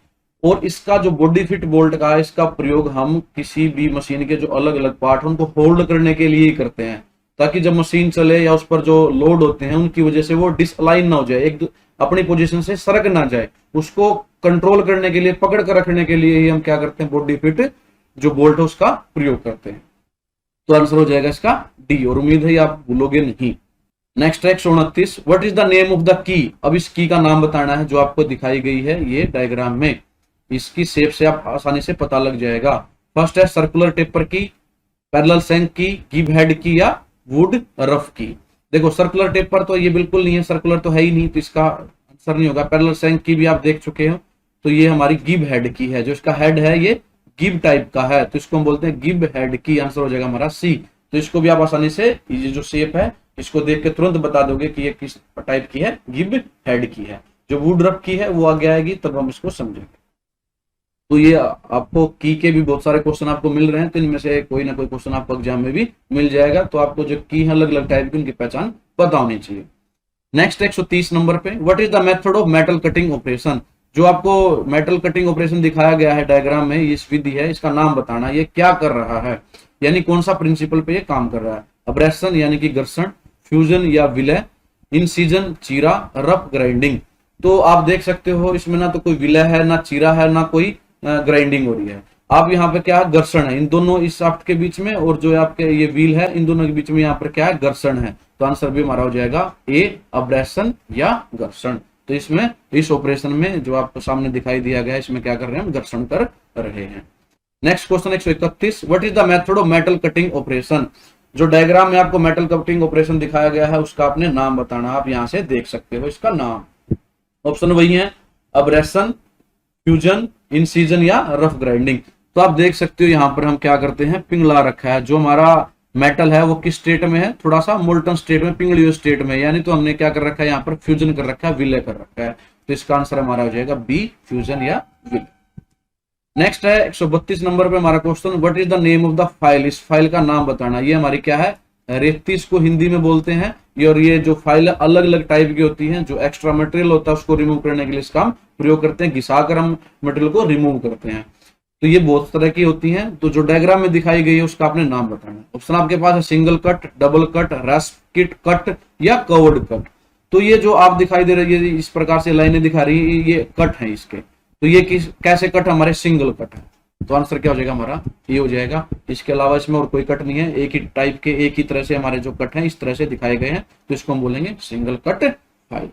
और इसका जो बॉडी फिट बोल्ट का है, इसका प्रयोग हम किसी भी मशीन के जो अलग अलग पार्ट है उनको होल्ड करने के लिए ही करते हैं, ताकि जब मशीन चले या उस पर जो लोड होते हैं उनकी वजह से वो डिसअलाइन ना हो जाए, एक अपनी पोजीशन से सरक ना जाए, उसको कंट्रोल करने के लिए, पकड़ कर रखने के लिए ही हम क्या करते हैं, बॉडी फिट जो बोल्ट है उसका प्रयोग करते हैं। तो आंसर हो जाएगा इसका डी, और उम्मीद है आप भूलोगे नहीं। नेक्स्ट है 129, what is the name of the key. अब इस की का नाम बताना है जो आपको दिखाई गई है ये डायग्राम में, इसकी शेप से आप आसानी से पता लग जाएगा। फर्स्ट है सर्कुलर टेपर की, पैरेलल शैंक की, गिव हेड की, या वुड रफ की। देखो सर्कुलर टेपर तो ये बिल्कुल नहीं है, सर्कुलर तो है ही नहीं, तो इसका आंसर नहीं होगा। पैरेलल शैंक की भी आप देख चुके हो, तो ये हमारी गिव हेड की है, जो इसका हेड है ये गिव टाइप का है, तो इसको हम बोलते हैं गिव हेड की। आंसर हो जाएगा हमारा सी। तो इसको भी आप आसानी से ये जो शेप है इसको देख के तुरंत बता दोगे कि ये किस टाइप की है, गिव हेड की है। जो वुड रफ की है वो आगे आएगी तब हम इसको समझेंगे। तो ये आपको की के भी बहुत सारे क्वेश्चन आपको मिल रहे हैं, तो इनमें से कोई ना कोई क्वेश्चन आपको एग्जाम में भी मिल जाएगा। तो आपको जो की है अलग अलग टाइप की, उनकी पहचान पता होनी चाहिए। नेक्स्ट 130 नंबर पे, what is the method of metal cutting operation. जो आपको मेटल कटिंग ऑपरेशन दिखाया गया है डायग्राम में, इस विधि है, इसका नाम बताना, ये क्या कर रहा है, यानी कौन सा प्रिंसिपल पे ये काम कर रहा है। अब्रेशन यानी कि घर्षण, फ्यूजन या विलय, इनसीजन चीरा, रफ ग्राइंडिंग। तो आप देख सकते हो इसमें ना तो कोई विलय है, ना चीरा है, ना कोई ग्राइंडिंग हो रही है। आप यहाँ पे क्या है, घर्षण है इन दोनों, इस शाफ्ट के बीच में, और जो आपके ये व्हील है इन दोनों के बीच में यहाँ पर क्या है, घर्षण है। तो आंसर भी हमारा हो जाएगा ए, अब्रेशन या घर्षण। तो इसमें इस ऑपरेशन में जो आपको सामने दिखाई दिया गया है, इसमें क्या कर रहे हैं, हम घर्षण कर रहे हैं। Next question 131, what is the method of metal cutting operation. जो डायग्राम में आपको मेटल कटिंग ऑपरेशन दिखाया गया है उसका आपने नाम बताना, आप यहां से देख सकते हो इसका नाम। ऑप्शन वही है, अब्रेशन, फ्यूजन, इनसीजन या रफ ग्राइंडिंग। तो आप देख सकते हो यहाँ पर हम क्या करते हैं, पिंगला रखा है। जो हमारा मेटल है वो किस स्टेट में है, थोड़ा सा मोल्टन स्टेट में, पिंगली हुई स्टेट में, यानी तो हमने क्या कर रखा है, यहाँ पर फ्यूजन कर रखा है, विलय कर रखा है। तो इसका आंसर हमारा हो जाएगा बी, फ्यूजन या विलय। नेक्स्ट है 132 नंबर पे हमारा question, what is the name of the file. इस फाइल का नाम बताना। ये हमारी क्या है, रेती इसको हिंदी में बोलते हैं। और ये जो फाइल अलग अलग टाइप की होती हैं, जो एक्स्ट्रा मटेरियल होता है उसको रिमूव करने के लिए इसका हम प्रयोग करते हैं, घिसाकर हम मटेरियल को रिमूव करते हैं। तो ये बहुत तरह की होती हैं। तो जो डायग्राम में दिखाई गई है उसका आपने नाम बताना। ऑप्शन आपके पास है single cut, double cut, rasp cut या कर्व्ड कट। तो ये जो आप दिखाई दे रही है इस प्रकार से लाइनें दिखा रही है, ये कट है इसके। तो ये कैसे कट, हमारे सिंगल कट है। तो आंसर क्या हो जाएगा हमारा, ये हो जाएगा। इसके अलावा इसमें और कोई कट नहीं है, एक ही टाइप के, एक ही तरह से हमारे जो कट हैं इस तरह से दिखाए गए हैं, तो इसको हम बोलेंगे सिंगल कट फाइल।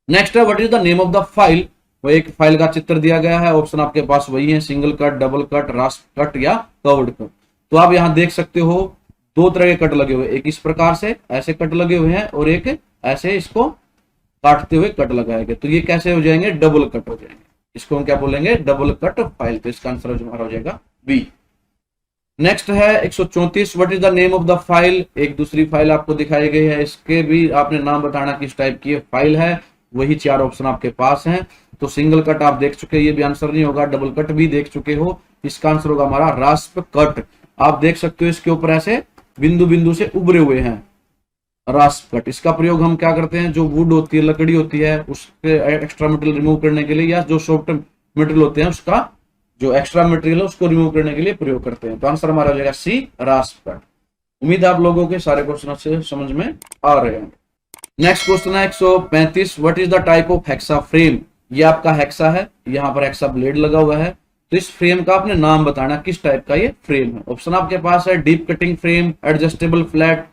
नेक्स्ट है what is the name of the file. वो एक फाइल का चित्र दिया गया है, ऑप्शन आपके पास वही है, single cut, double cut, रास्प cut या कर्व्ड कट। तो आप यहाँ देख सकते हो दो तरह के कट लगे हुए, एक इस प्रकार से ऐसे कट लगे हुए हैं, और एक ऐसे इसको काटते हुए कट लगाए गए। तो ये कैसे हो जाएंगे, डबल कट हो जाएंगे। इसको हम क्या बोलेंगे, डबल कट फाइल। तो इसका आंसर हमारा हो जाएगा बी। नेक्स्ट है 134, what is the name of the file. एक दूसरी फाइल आपको दिखाई गई है, इसके भी आपने नाम बताना किस टाइप की फाइल है। वही चार ऑप्शन आपके पास हैं। तो सिंगल कट आप देख चुके, ये भी आंसर नहीं होगा। डबल कट भी देख चुके हो, इसका आंसर होगा हमारा रास्प कट। आप देख सकते हो इसके ऊपर ऐसे बिंदु बिंदु से उभरे हुए हैं, रास्प कट। इसका प्रयोग हम क्या करते हैं, जो वुड होती है, लकड़ी होती है, उसके एक्स्ट्रा मटेरियल रिमूव करने के लिए, या जो सॉफ्ट मटेरियल होते हैं उसका जो एक्स्ट्रा मटेरियल है उसको रिमूव करने के लिए प्रयोग करते हैं। तो आंसर हमारा हो जाएगा सी, रास्प कट। उम्मीद है आप लोगों के सारे क्वेश्चन अच्छे समझ में आ रहे हैं। नेक्स्ट क्वेश्चन है 135, what is the type of hexa frame. ये आपका हेक्सा है, यहाँ पर हेक्सा ब्लेड लगा हुआ है, तो इस फ्रेम का आपने नाम बताना किस टाइप का ये फ्रेम है। ऑप्शन आपके पास है deep cutting frame, adjustable flat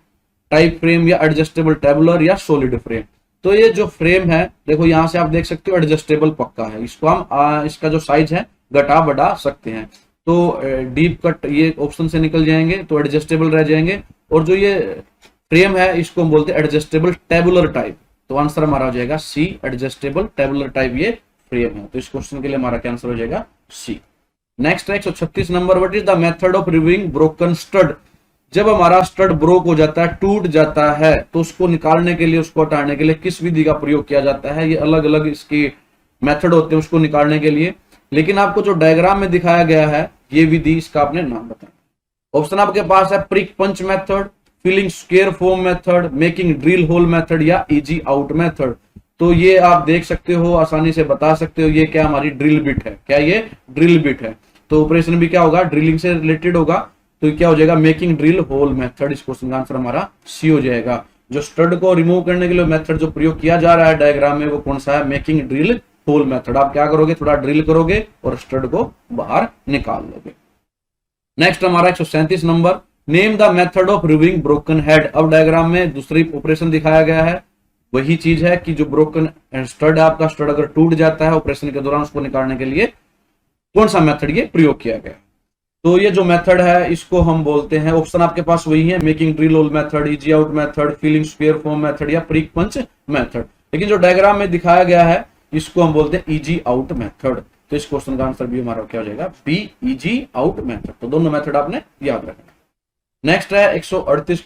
type frame, या एडजस्टेबल टेबुलर, या सॉलिड फ्रेम। तो ये जो फ्रेम है देखो यहाँ से आप देख सकते हो एडजस्टेबल पक्का है, इसको हम इसका जो साइज है घटा बढ़ा सकते हैं। तो डीप कट ये ऑप्शन से निकल जाएंगे, तो एडजस्टेबल रह जाएंगे। और जो ये फ्रेम है इसको हम बोलते हैं एडजस्टेबल टेबुलर टाइप। तो आंसर हमारा हो जाएगा सी, एडजस्टेबल टेबुलर टाइप ये फ्रेम है। तो इस क्वेश्चन के लिए हमारा क्या आंसर हो जाएगा सी। नेक्स्ट है 136 number, what is the method of removing broken stud. जब हमारा स्टड ब्रोक हो जाता है, टूट जाता है, तो उसको निकालने के लिए, उसको हटाने के लिए किस विधि का प्रयोग किया जाता है। ये अलग अलग इसकी मेथड होते हैं उसको निकालने के लिए, लेकिन आपको जो डायग्राम में दिखाया गया है ये विधि, इसका आपने नाम बताना। ऑप्शन आपके पास है prick punch method, filling square foam method, making drill hole method, या इजी आउट मेथड। तो ये आप देख सकते हो, आसानी से बता सकते हो, ये क्या हमारी ड्रिल बिट है। क्या ये ड्रिल बिट है, तो ऑपरेशन भी क्या होगा ड्रिलिंग से रिलेटेड होगा। तो क्या हो जाएगा मेकिंग ड्रिल होल मेथड। इस क्वेश्चन का आंसर हमारा सी हो जाएगा। जो स्टड को रिमूव करने के लिए मेथड जो प्रयोग किया जा रहा है डायग्राम में, वो कौन सा है, मेकिंग ड्रिल होल मेथड। आप क्या करोगे, थोड़ा ड्रिल करोगे और स्टड को बाहर निकाल लोगे। नेक्स्ट हमारा 137 number, name the method of removing broken head. अब डायग्राम में दूसरी ऑपरेशन दिखाया गया है, वही चीज है कि जो ब्रोकन स्टड है आपका, स्टड अगर टूट जाता है ऑपरेशन के दौरान, उसको निकालने के लिए कौन सा मेथड ये प्रयोग किया गया। तो ये जो मेथड है इसको हम बोलते हैं, ऑप्शन आपके पास वही है, making drill hole method, easy out method, filling square foam method, या प्रिक पंच मेथड। लेकिन जो डायग्राम में दिखाया गया है इसको हम बोलते हैं इजी आउट मेथड। तो इस क्वेश्चन का आंसर भी हमारा क्या हो जाएगा बी, इजी आउट मेथड। तो दोनों मेथड आपने याद रखना। नेक्स्ट है 138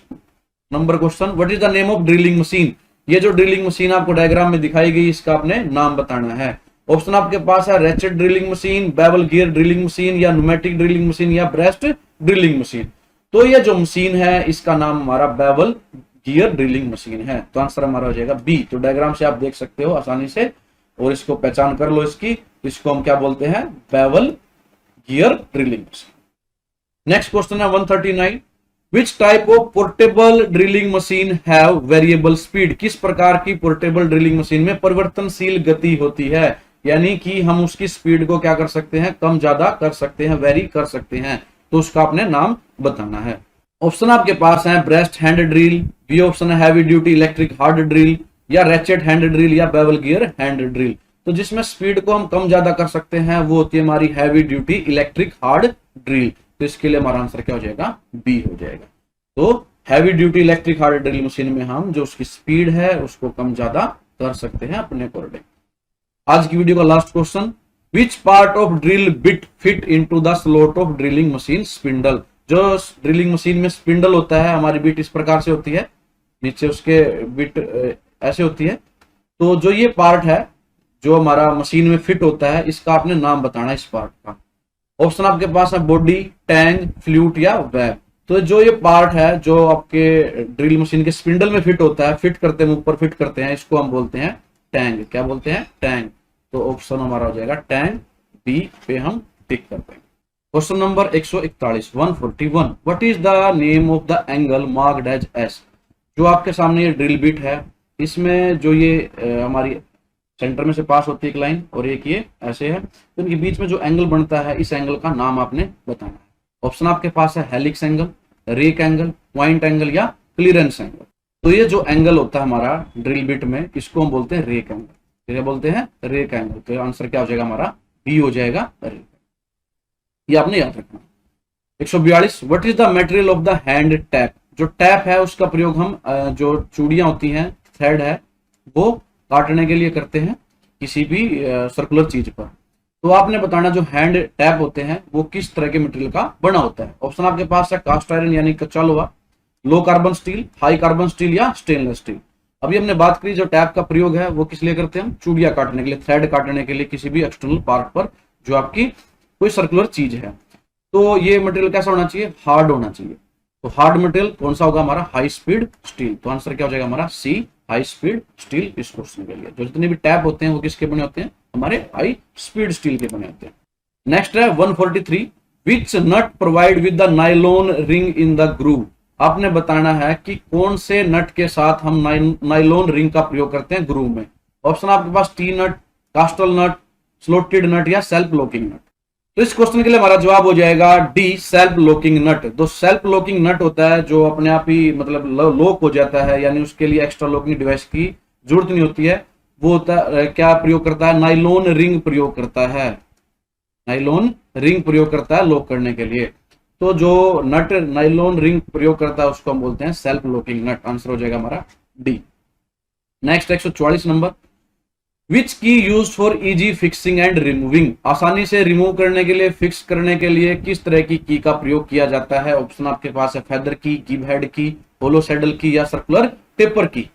number question, what is the name of drilling machine. ये जो ड्रिलिंग मशीन आपको डायग्राम में दिखाई गई, इसका आपने नाम बताना है। ऑप्शन आपके पास है ratchet drilling machine, bevel gear drilling machine, या न्यूमेटिक ड्रिलिंग मशीन, या ब्रेस्ट ड्रिलिंग मशीन। तो ये जो मशीन है इसका नाम हमारा बेवल गियर ड्रिलिंग मशीन है। तो आंसर हमारा हो जाएगा बी। तो डायग्राम से आप देख सकते हो आसानी से, और इसको पहचान कर लो इसकी। इसको हम क्या बोलते हैं, bevel gear drilling machine. Next question है 139, विच type of portable drilling machine have variable speed. किस प्रकार की पोर्टेबल ड्रिलिंग मशीन में परिवर्तनशील गति होती है, यानी कि हम उसकी स्पीड को क्या कर सकते हैं, कम ज्यादा कर सकते हैं, वेरी कर सकते हैं। तो उसका आपने नाम बताना है। ऑप्शन आपके पास है breast hand drill, B option है heavy duty electric hard drill, या रेचेट हैंड ड्रिल, या बेवल गियर हैंड ड्रिल। तो जिसमें स्पीड को हम कम ज्यादा कर सकते हैं वो होती है हमारी heavy duty electric hard drill. तो इसके लिए हमारा आंसर क्या हो जाएगा, बी हो जाएगा। तो heavy duty electric hard drill machine में हम जो उसकी स्पीड है उसको कम ज्यादा कर सकते हैं अपने अकॉर्डिंग। आज की वीडियो का last question, which part of drill bit fit into the slot of drilling machine spindle. जो ड्रिलिंग मशीन में स्पिंडल होता है, हमारी बिट इस प्रकार से होती है, नीचे उसके बिट ऐसे होती है। तो जो ये पार्ट है जो हमारा मशीन में फिट होता है, इसका आपने नाम बताना है इस पार्ट का। ऑप्शन आपके पास है बॉडी, टैंग, फ्लूट, या वेब। तो जो ये पार्ट है जो आपके ड्रिल मशीन के स्पिंडल में फिट होता है, फिट करते हैं ऊपर फिट करते हैं, इसको हम बोलते हैं टैंग। क्या बोलते हैं, टैंग। तो ऑप्शन हमारा हो जाएगा टैंग, बी पे हम टिक करते हैं। Question number 141 141, what is the name of the angle marked as S. जो आपके सामने ये ड्रिल बिट है, इसमें जो ये हमारी सेंटर में से पास होती है एक लाइन, और एक ये ऐसे है, तो इनके बीच में जो एंगल बनता है, इस एंगल का नाम आपने बताना है। ऑप्शन आपके पास है helix angle, rake angle, point angle, या क्लियरेंस एंगल। तो ये जो एंगल होता है हमारा ड्रिल बिट में, इसको हम बोलते हैं रेक एंगल। क्या बोलते हैं, रेक एंगल। तो आंसर क्या हो जाएगा हमारा, बी हो जाएगा, रेक। ये आपने याद रखना। 142, what is the material of the hand tap. जो टैप है उसका प्रयोग हम जो चूड़ियां होती हैं, थ्रेड है, वो काटने के लिए करते हैं किसी भी सर्कुलर चीज पर। तो आपने बताना जो हैंड टैप होते हैं वो किस तरह के मटेरियल का बना होता है। ऑप्शन आपके पास है कास्ट आयरन यानी कच्चा लोहा, low carbon steel, high carbon steel, या स्टेनलेस स्टील। अभी हमने बात करी जो टैप का प्रयोग है वो किस लिए करते हैं, हम चूड़ियां काटने के लिए, थ्रेड काटने के लिए, किसी भी एक्सटर्नल पार्ट पर जो आपकी कोई सर्कुलर चीज है। तो ये मटेरियल कैसा होना चाहिए, हार्ड होना चाहिए। तो हार्ड मटेरियल कौन सा होगा हमारा, हाई स्पीड स्टील। तो आंसर क्या हो जाएगा हमारा सी, हाई स्पीड स्टील। इस क्वेश्चन के लिए जो जितने भी टैप होते हैं वो किसके बने होते हैं, हमारे हाई स्पीड स्टील के बने होते हैं। नेक्स्ट है 143, which nut provide with the nylon ring in the groove. आपने बताना है कि कौन से नट के साथ हम नाइलॉन रिंग का प्रयोग करते हैं ग्रूव में। ऑप्शन आपके पास टी नट, कास्टल नट, स्लोटेड नट या सेल्फ लॉकिंग नट। तो इस क्वेश्चन के लिए हमारा जवाब हो जाएगा डी, सेल्फ लॉकिंग नट। तो सेल्फ लॉकिंग नट होता है जो अपने आप ही मतलब लॉक हो जाता है, यानी उसके लिए एक्स्ट्रा लॉकिंग डिवाइस की जरूरत नहीं होती है। वो होता है क्या प्रयोग करता है, नाइलॉन रिंग प्रयोग करता है, नाइलॉन रिंग प्रयोग करता है लॉक करने के लिए। तो जो नट नाइलॉन रिंग प्रयोग करता है उसको हम बोलते हैं सेल्फ लॉकिंग नट। आंसर हो जाएगा हमारा डी। नेक्स्ट 144 नंबर, विच की use for easy fixing and removing. आसानी से रिमूव करने के लिए, फिक्स करने के लिए किस तरह की का प्रयोग किया जाता है। ऑप्शन आपके पास है फेदर की, गिब हेड की, होलो सैडल की या सर्कुलर टेपर की।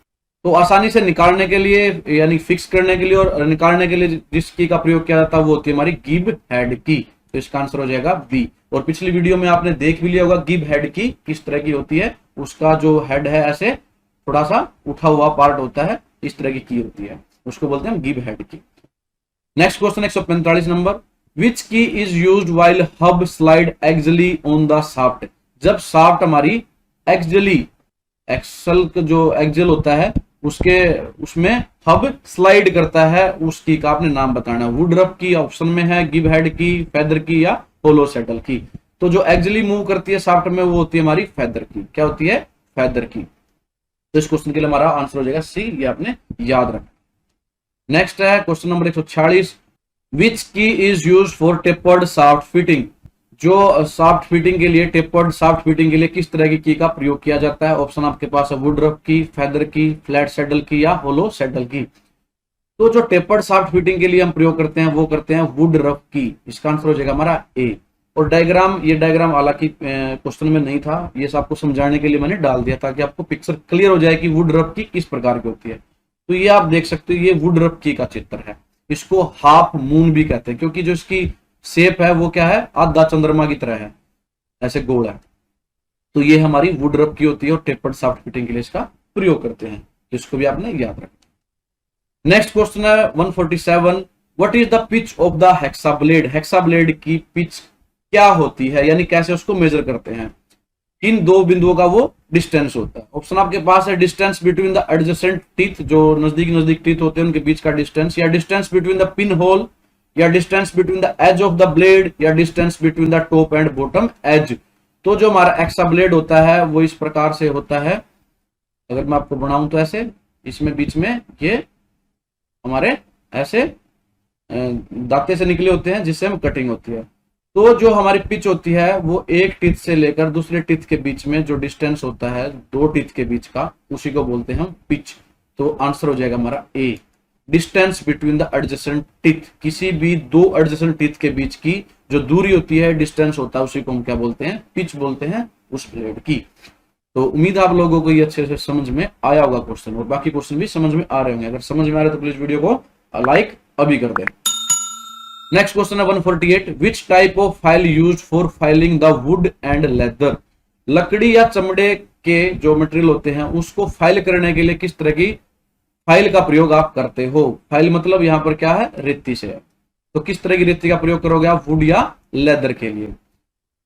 तो आसानी से निकालने के लिए यानी फिक्स करने के लिए और निकालने के लिए जिस की का प्रयोग किया जाता है वो होती है हमारी गिब हेड की। तो इसका आंसर हो जाएगा बी। और पिछली वीडियो में आपने देख भी लिया होगा गिब हेड की किस तरह की होती है। उसका जो हेड है ऐसे थोड़ा सा उठा हुआ पार्ट होता है, इस तरह की होती है, उसको बोलते हैं गिब हेड की। नेक्स्ट क्वेश्चन 145 नंबर, विच की is used while hub slide axially on the shaft. जब शाफ्ट हमारी एक्सियली, एक्सल जो एक्सियल होता है उसमें हब स्लाइड करता है, उस की का आपने नाम बताना। वुड रफ की ऑप्शन में है, गिब हेड की, फेदर की या होलो सैडल की। तो जो एक्सियली मूव करती है शाफ्ट में वो होती है हमारी फेदर की। क्या होती है, फेदर की। तो इस क्वेश्चन के लिए हमारा आंसर हो जाएगा सी, ये आपने याद रखना। नेक्स्ट है क्वेश्चन नंबर 146, विच की is used for tapered shaft fitting. जो शाफ्ट फिटिंग के लिए, टेपर्ड शाफ्ट फिटिंग के लिए किस तरह की का प्रयोग किया जाता है। ऑप्शन आपके पास है वुड रफ की, फेदर की, फ्लैट सैडल की या होलो सैडल की। तो जो टेपर्ड शाफ्ट फिटिंग के लिए हम प्रयोग करते हैं वो करते हैं वुड रफ की। इसका आंसर हो जाएगा हमारा ए। और डायग्राम, ये डायग्राम हालांकि क्वेश्चन में नहीं था, ये आपको समझाने के लिए मैंने डाल दिया ताकि आपको पिक्चर क्लियर हो जाए कि वुड रफ की किस प्रकार की होती है। तो ये आप देख सकते हो, ये वुड रफ की का चित्र है। इसको हाफ मून भी कहते हैं क्योंकि जो इसकी शेप है वो क्या है, आधा चंद्रमा की तरह है, ऐसे गोल है। तो ये हमारी वुड रफ की होती है और टेपर्ड शाफ्ट फिटिंग के लिए इसका प्रयोग करते हैं। तो इसको भी आपने याद रखना। नेक्स्ट क्वेश्चन है 147, what is the pitch of the hacksaw blade. Hexa blade की पिच क्या होती है, यानी कैसे उसको मेजर करते हैं। इन दो बिंदुओं का वो डिस्टेंस होता है। ऑप्शन आपके पास है distance between the adjacent teeth, जो नजदीक टीथ होते हैं उनके बीच का डिस्टेंस, या distance between the pin hole, या distance between the edge of the blade, या distance between the top and bottom edge. तो जो हमारा एक्सा ब्लेड होता है वो इस प्रकार से होता है, अगर मैं आपको बनाऊं तो ऐसे, इसमें बीच में ये हमारे ऐसे दांते से निकले होते हैं जिससे हम कटिंग होती है। तो जो हमारी पिच होती है वो एक टीथ से लेकर दूसरे टीथ के बीच में जो डिस्टेंस होता है दो टीथ के बीच का, उसी को बोलते हैं हम पिच। तो आंसर हो जाएगा हमारा A, distance between the adjacent teeth. किसी भी दो एडजेसेंट टीथ के बीच की जो दूरी होती है, डिस्टेंस होता है, उसी को हम क्या बोलते हैं, पिच बोलते हैं उस ब्लेड की। तो उम्मीद आप लोगों को ये अच्छे से समझ में आया होगा क्वेश्चन, और बाकी क्वेश्चन भी समझ में आ रहे होंगे। अगर समझ में आ रहे तो प्लीज वीडियो को लाइक अभी कर दें। नेक्स्ट क्वेश्चन है 148, विच type of file used for filing the wood and leather. लकड़ी या चमड़े के जो मटेरियल होते हैं उसको फाइल करने के लिए किस तरह की फाइल का प्रयोग आप करते हो। फाइल मतलब यहाँ पर क्या है, रेती से। तो किस तरह की रेती का प्रयोग करोगे आप वुड या लेदर के लिए।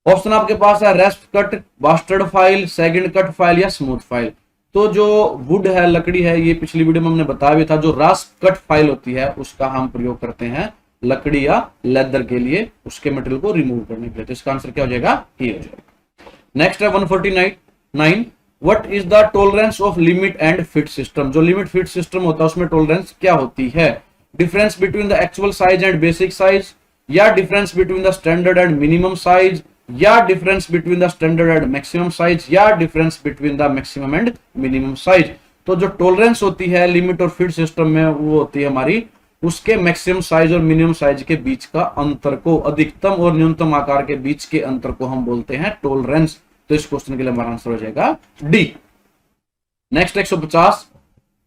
ऑप्शन आपके पास है rest cut, bastard file, second cut file या स्मूथ फाइल। तो जो वुड है, लकड़ी है, ये पिछली वीडियो में हमने बताया भी था, जो रास्ट कट फाइल होती है उसका हम प्रयोग करते हैं लकड़ी या लेदर के लिए, उसके मटेरियल को रिमूव करने के लिए। तो इसका आंसर क्या हो जाएगा, ये हो जाएगा। नेक्स्ट है 149, what is the tolerance of limit and fit system. जो लिमिट फिट सिस्टम होता है उसमें टॉलरेंस क्या होती है। Difference between the actual size and basic size, या difference between the standard and minimum size, या difference between the standard and maximum size, या difference between the maximum and minimum size. तो जो टॉलरेंस होती है लिमिट और fit system में, वो होती है हमारी उसके मैक्सिमम साइज और मिनिमम साइज के बीच का अंतर को, अधिकतम और न्यूनतम आकार के बीच के अंतर को हम बोलते हैं टॉलरेंस। तो इस क्वेश्चन के लिए हमारा आंसर हो जाएगा D. Next 150,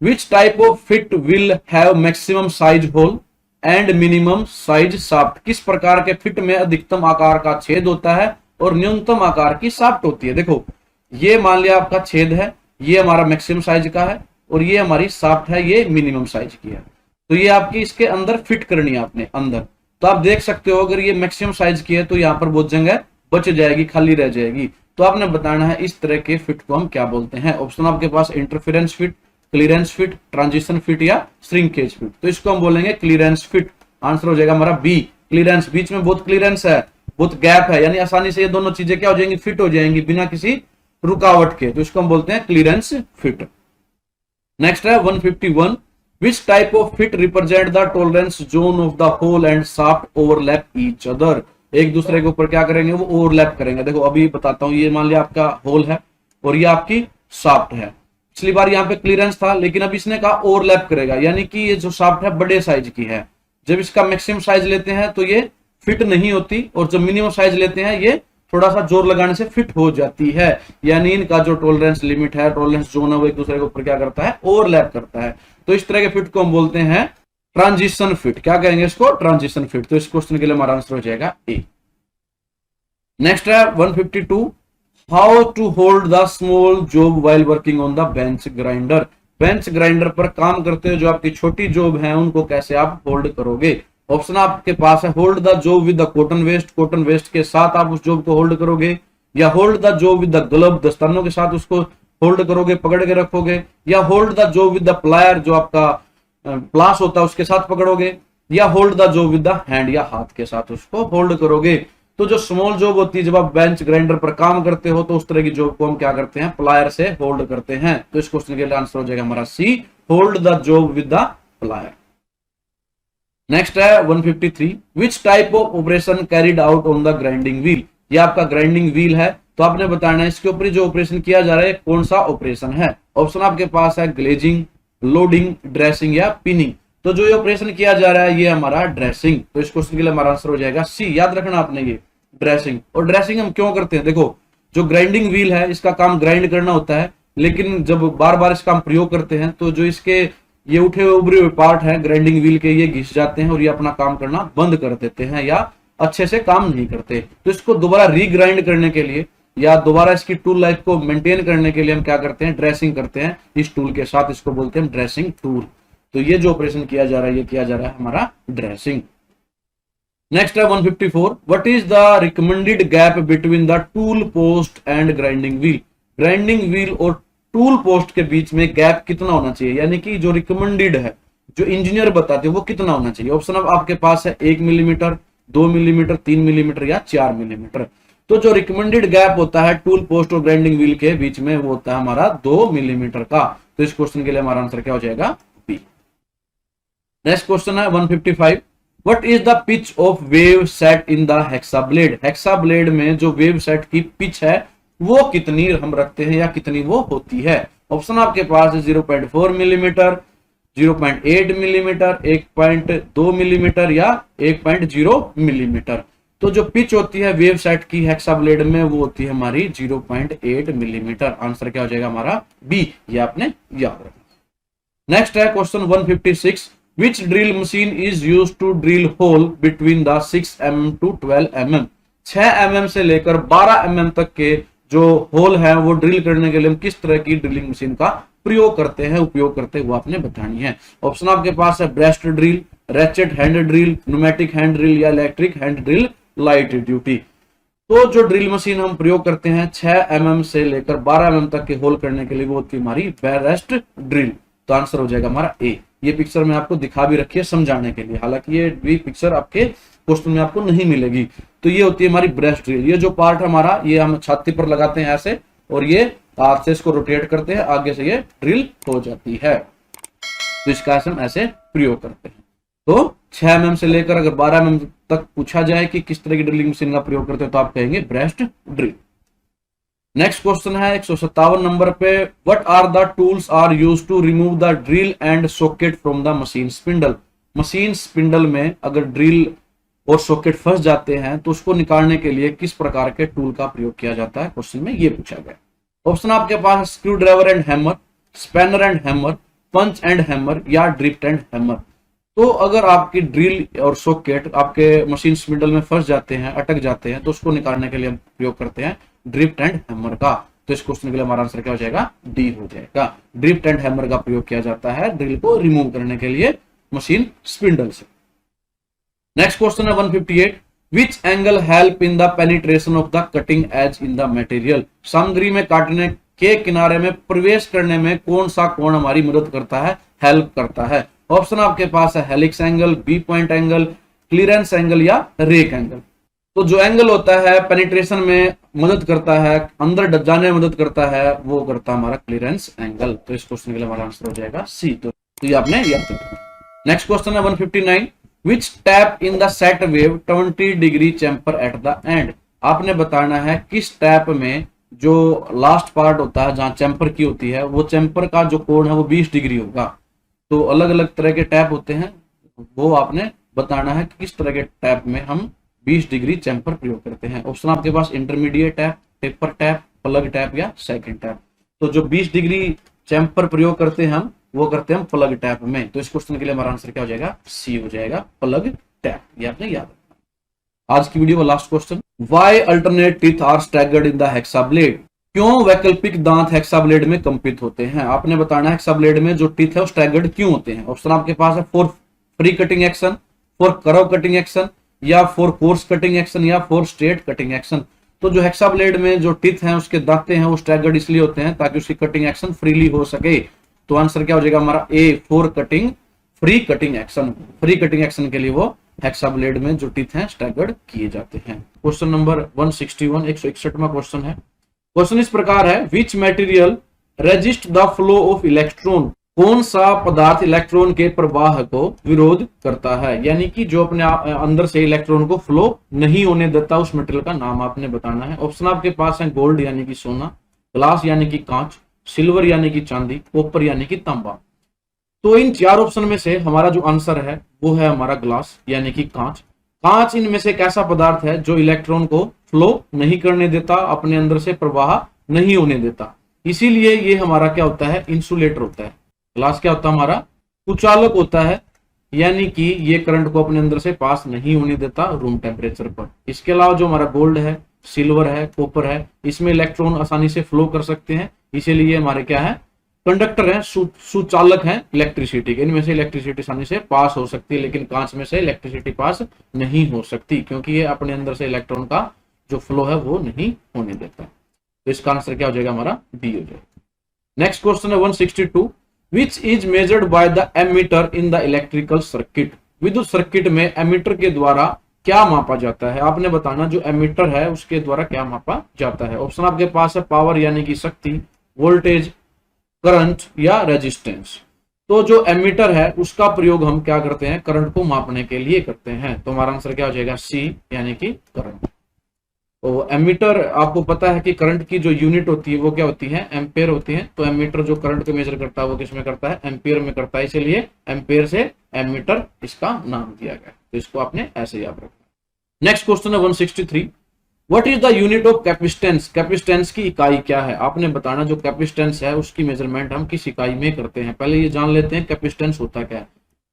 which type of fit will have maximum size hole and minimum size shaft. किस प्रकार के फिट में अधिकतम आकार का छेद होता है और न्यूनतम आकार की शाफ्ट होती है। देखो ये मान लिया आपका छेद है, ये हमारा मैक्सिमम साइज का है, और ये हमारी शाफ्ट है, ये मिनिमम साइज की है। तो ये आपकी इसके अंदर फिट करनी है आपने अंदर। तो आप देख सकते हो अगर ये मैक्सिमम साइज की है तो यहाँ पर बहुत जगह बच जाएगी, खाली रह जाएगी। तो आपने बताना है इस तरह के फिट को हम क्या बोलते हैं। ऑप्शन आपके पास interference fit, clearance fit, transition fit या श्रिंकेज फिट। तो इसको हम बोलेंगे क्लियरेंस फिट। आंसर हो जाएगा हमारा बी, क्लियरेंस। बीच में बहुत क्लियरेंस है, बहुत गैप है, यानी आसानी से ये दोनों चीजें क्या हो जाएंगी, फिट हो जाएंगी बिना किसी रुकावट के। तो इसको हम बोलते हैं क्लियरेंस फिट। नेक्स्ट है 151, which type of fit represent the tolerance zone of the hole and shaft overlap each other. एक दूसरे के ऊपर क्या करेंगे, वो ओवरलैप करेंगे। देखो अभी बताता हूं, ये मान लिया आपका होल है और ये आपकी शाफ्ट है। पिछली बार यहाँ पे क्लियरेंस था, लेकिन अब इसने कहा ओवरलैप करेगा, यानी कि ये जो शाफ्ट है बड़े साइज की है। जब इसका मैक्सिमम साइज लेते हैं तो ये फिट नहीं होती, और जब मिनिमम साइज लेते हैं ये थोड़ा सा जोर लगाने से फिट हो जाती है। यानी इनका जो टॉलरेंस लिमिट है, टॉलरेंस जोन है, वो एक दूसरे के ऊपर क्या करता है, ओवरलैप करता है। तो इस तरह के फिट को हम बोलते हैं ट्रांजिशन फिट। क्या कहेंगे इसको, ट्रांजिशन फिट। तो इस क्वेश्चन के लिए हमारा आंसर हो जाएगा ए। नेक्स्ट है 152, how to hold the small job while working on the bench grinder. Bench grinder पर काम करते हुए जो आपकी छोटी जॉब है उनको कैसे आप होल्ड करोगे। ऑप्शन आपके पास है hold the job with the cotton waste, cotton waste के साथ आप उस जॉब को होल्ड करोगे, या hold the job with the glove, दस्तानों के साथ उसको होल्ड करोगे, पकड़ के रखोगे, या hold the job with the plier, जो आपका प्लास होता है उसके साथ पकड़ोगे, या hold the job with the hand, या हाथ के साथ उसको होल्ड करोगे। तो जो स्मॉल जॉब होती है, जब आप बेंच ग्राइंडर पर काम करते हो तो उस तरह की जॉब को हम क्या करते हैं, प्लायर से होल्ड करते हैं। तो इस क्वेश्चन के लिए आंसर हो जाएगा हमारा C, hold the job with the plier. Next है 153, which type of operation carried out on the grinding wheel. ये आपका ग्राइंडिंग व्हील है, तो आपने बताना है इसके ऊपर जो ऑपरेशन किया जा रहा है कौन सा ऑपरेशन है। ऑप्शन आपके पास है ग्लेजिंग, लोडिंग, ड्रेसिंग या पिनिंग। तो जो ये ऑपरेशन किया जा रहा है ये हमारा ड्रेसिंग। तो इस क्वेश्चन के लिए हमारा आंसर हो जाएगा सी। याद रखना आपने ये ड्रेसिंग। और ड्रेसिंग हम क्यों करते हैं, देखो जो ग्राइंडिंग व्हील है इसका काम ग्राइंड करना होता है, लेकिन जब बार बार इसका हम प्रयोग करते हैं तो जो इसके ये उठे हुए उभरे हुए पार्ट हैं ग्राइंडिंग व्हील के, ये घिस जाते हैं और ये अपना काम करना बंद कर देते हैं या अच्छे से काम नहीं करते। तो इसको दोबारा रीग्राइंड करने के लिए या दोबारा इसकी टूल लाइफ को मेंटेन करने के लिए हम क्या करते हैं, ड्रेसिंग करते हैं इस टूल के साथ। इसको बोलते हैं ड्रेसिंग टूल। तो ये जो ऑपरेशन किया जा रहा है ये किया जा रहा है हमारा ड्रेसिंग। नेक्स्ट है 154, what is the recommended gap between the tool post and grinding wheel. Grinding wheel और टूल पोस्ट के बीच में गैप कितना होना चाहिए, यानी कि जो रिकमेंडेड है, जो इंजीनियर बताते हैं वो कितना होना चाहिए। ऑप्शन अब आपके पास है 1 मिलीमीटर, 2 मिलीमीटर, 3 मिलीमीटर या 4 मिलीमीटर। तो जो रिकमेंडेड गैप होता है टूल पोस्ट और ग्राइंडिंग व्हील के बीच में वो होता है हमारा 2 मिलीमीटर का। तो इस क्वेश्चन के लिए हमारा आंसर क्या हो जाएगा, बी। नेक्स्ट क्वेश्चन है 155, what is the pitch of wave set in the hacksaw blade. Hexa blade में जो वेव सेट की पिच है वो कितनी हम रखते हैं या कितनी वो होती है। ऑप्शन आपके पास है 0.4 मिलीमीटर, 0.8 मिलीमीटर, 1.2 मिलीमीटर या 1.0 मिलीमीटर। तो जो पिच होती है वेव सेट की हेक्सा ब्लेड में वो होती है हमारी 0.8 मिलीमीटर। आंसर क्या हो जाएगा हमारा बी, ये आपने याद रखना। नेक्स्ट है question 156, which drill machine is used to drill hole between the 6 mm to 12 mm। 6 mm से लेकर 12 mm तक के जो होल है वो ड्रिल करने के लिए हम किस तरह की ड्रिलिंग मशीन का प्रयोग करते हैं, उपयोग करते हैं, वो आपने बतानी है। ऑप्शन आपके पास है breast drill, ratchet hand drill, pneumatic hand drill या electric hand drill light duty. तो जो ड्रिल मशीन हम प्रयोग करते हैं 6 mm से लेकर 12 mm तक के होल करने के लिए वो होती है हमारी ब्रेस्ट ड्रिल। तो आंसर हो जाएगा हमारा ए। ये पिक्चर में आपको दिखा भी रखी है समझाने के लिए, हालांकि ये भी पिक्चर आपके क्वेश्चन में आपको नहीं मिलेगी। तो ये होती है हमारी ब्रेस्ट ड्रिल। ये जो पार्ट हमारा ये हम छाती पर लगाते हैं ऐसे, और ये हाथ से इसको रोटेट करते हैं, आगे से ये ड्रिल हो जाती है। तो इसका हम ऐसे प्रयोग करते हैं। तो 6 mm से लेकर अगर 12 mm तक पूछा जाए कि किस तरह की ड्रिलिंग मशीन का प्रयोग करते हैं तो आप कहेंगे ब्रेस्ट ड्रिल। नेक्स्ट क्वेश्चन है 157 नंबर पे, what are the tools are used to remove the drill and socket from the machine spindle. Machine spindle में अगर ड्रिल और सॉकेट फंस जाते हैं तो उसको निकालने के लिए किस प्रकार के टूल का प्रयोग किया जाता है, क्वेश्चन में ये पूछा गया। ऑप्शन आपके पास screw driver and hammer, spanner and hammer, punch and hammer या ड्रिफ्ट एंड हैमर। तो अगर आपकी ड्रिल और सॉकेट आपके मशीन स्पिंडल में फंस जाते हैं, अटक जाते हैं, तो उसको निकालने के लिए हम प्रयोग करते हैं ड्रिफ्ट एंड हैमर का। तो इस क्वेश्चन के लिए हमारा आंसर क्या हो जाएगा, डी हो जाएगा। ड्रिफ्ट एंड हैमर का प्रयोग किया जाता है ड्रिल को रिमूव करने के लिए मशीन स्पिंडल से। नेक्स्ट क्वेश्चन है 158, which angle help in the penetration of the cutting edge in the material, सामग्री में काटने के किनारे में प्रवेश करने में कौन सा कोण हमारी मदद करता है, हेल्प करता है। ऑप्शन आपके पास है helix angle, B point angle, clearance angle या रेक एंगल। तो जो एंगल होता है पेनिट्रेशन में मदद करता है, अंदर जाने में मदद करता है, वो करता है हमारा क्लियरेंस एंगल। तो इस क्वेश्चन के लिए हमारा आंसर हो जाएगा सी। तो ये आपने याद रखना। नेक्स्ट क्वेश्चन है 159, which tap in the set have 20 degree chamfer at the end. आपने बताना है किस टैप में जो लास्ट पार्ट होता है जहां चैम्पर की होती है, वो चैम्पर का जो कोण है वो 20 डिग्री होगा। तो अलग अलग तरह के टैप होते हैं, वो आपने बताना है कि किस तरह के टैप में हम 20 डिग्री चैम्पर प्रयोग करते हैं। ऑप्शन आपके पास intermediate tap, taper tap, plug tap या सेकंड टैप। तो जो 20 डिग्री चैम्पर प्रयोग करते हैं हम, वो करते हैं हम प्लग टैप में। तो इस क्वेश्चन के लिए हमारा आंसर क्या हो जाएगा, सी हो जाएगा, प्लग टैप। ये आपने याद रखना। आज की वीडियो का last question, why alternate teeth are staggered in the hacksaw blade. क्यों वैकल्पिक दांत हेक्सा ब्लेड में कंपित होते हैं। आपने बताना है हेक्सा ब्लेड में जो टीथ है वो स्टैगर्ड क्यों होते हैं। ऑप्शन आपके पास है for free cutting action, for curve cutting action, या फॉर कोर्स कटिंग एक्शन, या फॉर स्ट्रेट कटिंग एक्शन। तो जो हेक्सा ब्लेड में जो टीथ हैं उसके दांते हैं वो स्टैगर्ड इसलिए होते हैं ताकि उसकी कटिंग एक्शन फ्रीली हो सके। तो आंसर क्या हो जाएगा हमारा A, for cutting free cutting action. Free cutting action के लिए वो हेक्सा ब्लेड में जो टीथ हैं स्टैगर्ड किए जाते हैं। क्वेश्चन नंबर 161, 161वां क्वेश्चन है। क्वेश्चन इस प्रकार है, which material resist the flow of electron. कौन सा पदार्थ इलेक्ट्रॉन के प्रवाह को विरोध करता है, यानी कि जो अपने अंदर से इलेक्ट्रॉन को फ्लो नहीं होने देता, उस मटेरियल का नाम आपने बताना है। ऑप्शन आपके पास है गोल्ड यानी कि सोना, ग्लास यानी कि कांच, सिल्वर यानी कि चांदी, कॉपर यानी कि तांबा। तो इन चार ऑप्शन में से हमारा जो आंसर है वो है हमारा ग्लास यानी कि कांच। कांच इनमें से एक ऐसा पदार्थ है जो इलेक्ट्रॉन को फ्लो नहीं करने देता, अपने अंदर से प्रवाह नहीं होने देता, इसीलिए ये हमारा क्या होता है, इंसुलेटर होता है। ग्लास क्या होता है हमारा, कुचालक होता है, यानी कि ये करंट को अपने अंदर से पास नहीं होने देता रूम टेम्परेचर पर। इसके अलावा जो हमारा गोल्ड है, सिल्वर है, कॉपर है, इसमें इलेक्ट्रॉन आसानी से फ्लो कर सकते हैं, इसीलिए हमारे क्या है, कंडक्टर है, सुचालक है इलेक्ट्रिसिटी के। इनमें से इलेक्ट्रिसिटी आसानी से पास हो सकती है, लेकिन कांच में से इलेक्ट्रिसिटी पास नहीं हो सकती, क्योंकि ये अपने अंदर से इलेक्ट्रॉन का जो फ्लो है वो नहीं होने देता। तो इसका आंसर क्या हो जाएगा हमारा, बी हो जाएगा। नेक्स्ट क्वेश्चन है 162, which is measured by the ammeter in the electrical circuit. विद्युत सर्किट में एमीटर के द्वारा क्या मापा जाता है। आपने बताना जो एमीटर है उसके द्वारा क्या मापा जाता है। ऑप्शन आपके पास है पावर यानी कि शक्ति, वोल्टेज, करंट या रेजिस्टेंस। तो जो एमीटर है उसका प्रयोग हम क्या करते हैं, करंट को मापने के लिए करते हैं। तो हमारा आंसर क्या हो जाएगा, सी यानी कि करंट। तो एमीटर, आपको पता है कि करंट की जो यूनिट होती है वो क्या होती है, एम्पेयर होती है। तो एमीटर जो करंट को मेजर करता है वो किस में करता है, एम्पेयर में करता है, इसीलिए एम्पेयर से एमीटर इसका नाम दिया गया। तो इसको आपने ऐसे याद रखना। नेक्स्ट क्वेश्चन है 163, what is the unit of capacitance. Capacitance की इकाई क्या है। आपने बताना जो कैपेसिटेंस है उसकी मेजरमेंट हम किस इकाई में करते हैं। पहले ये जान लेते हैं कैपेसिटेंस होता क्या है।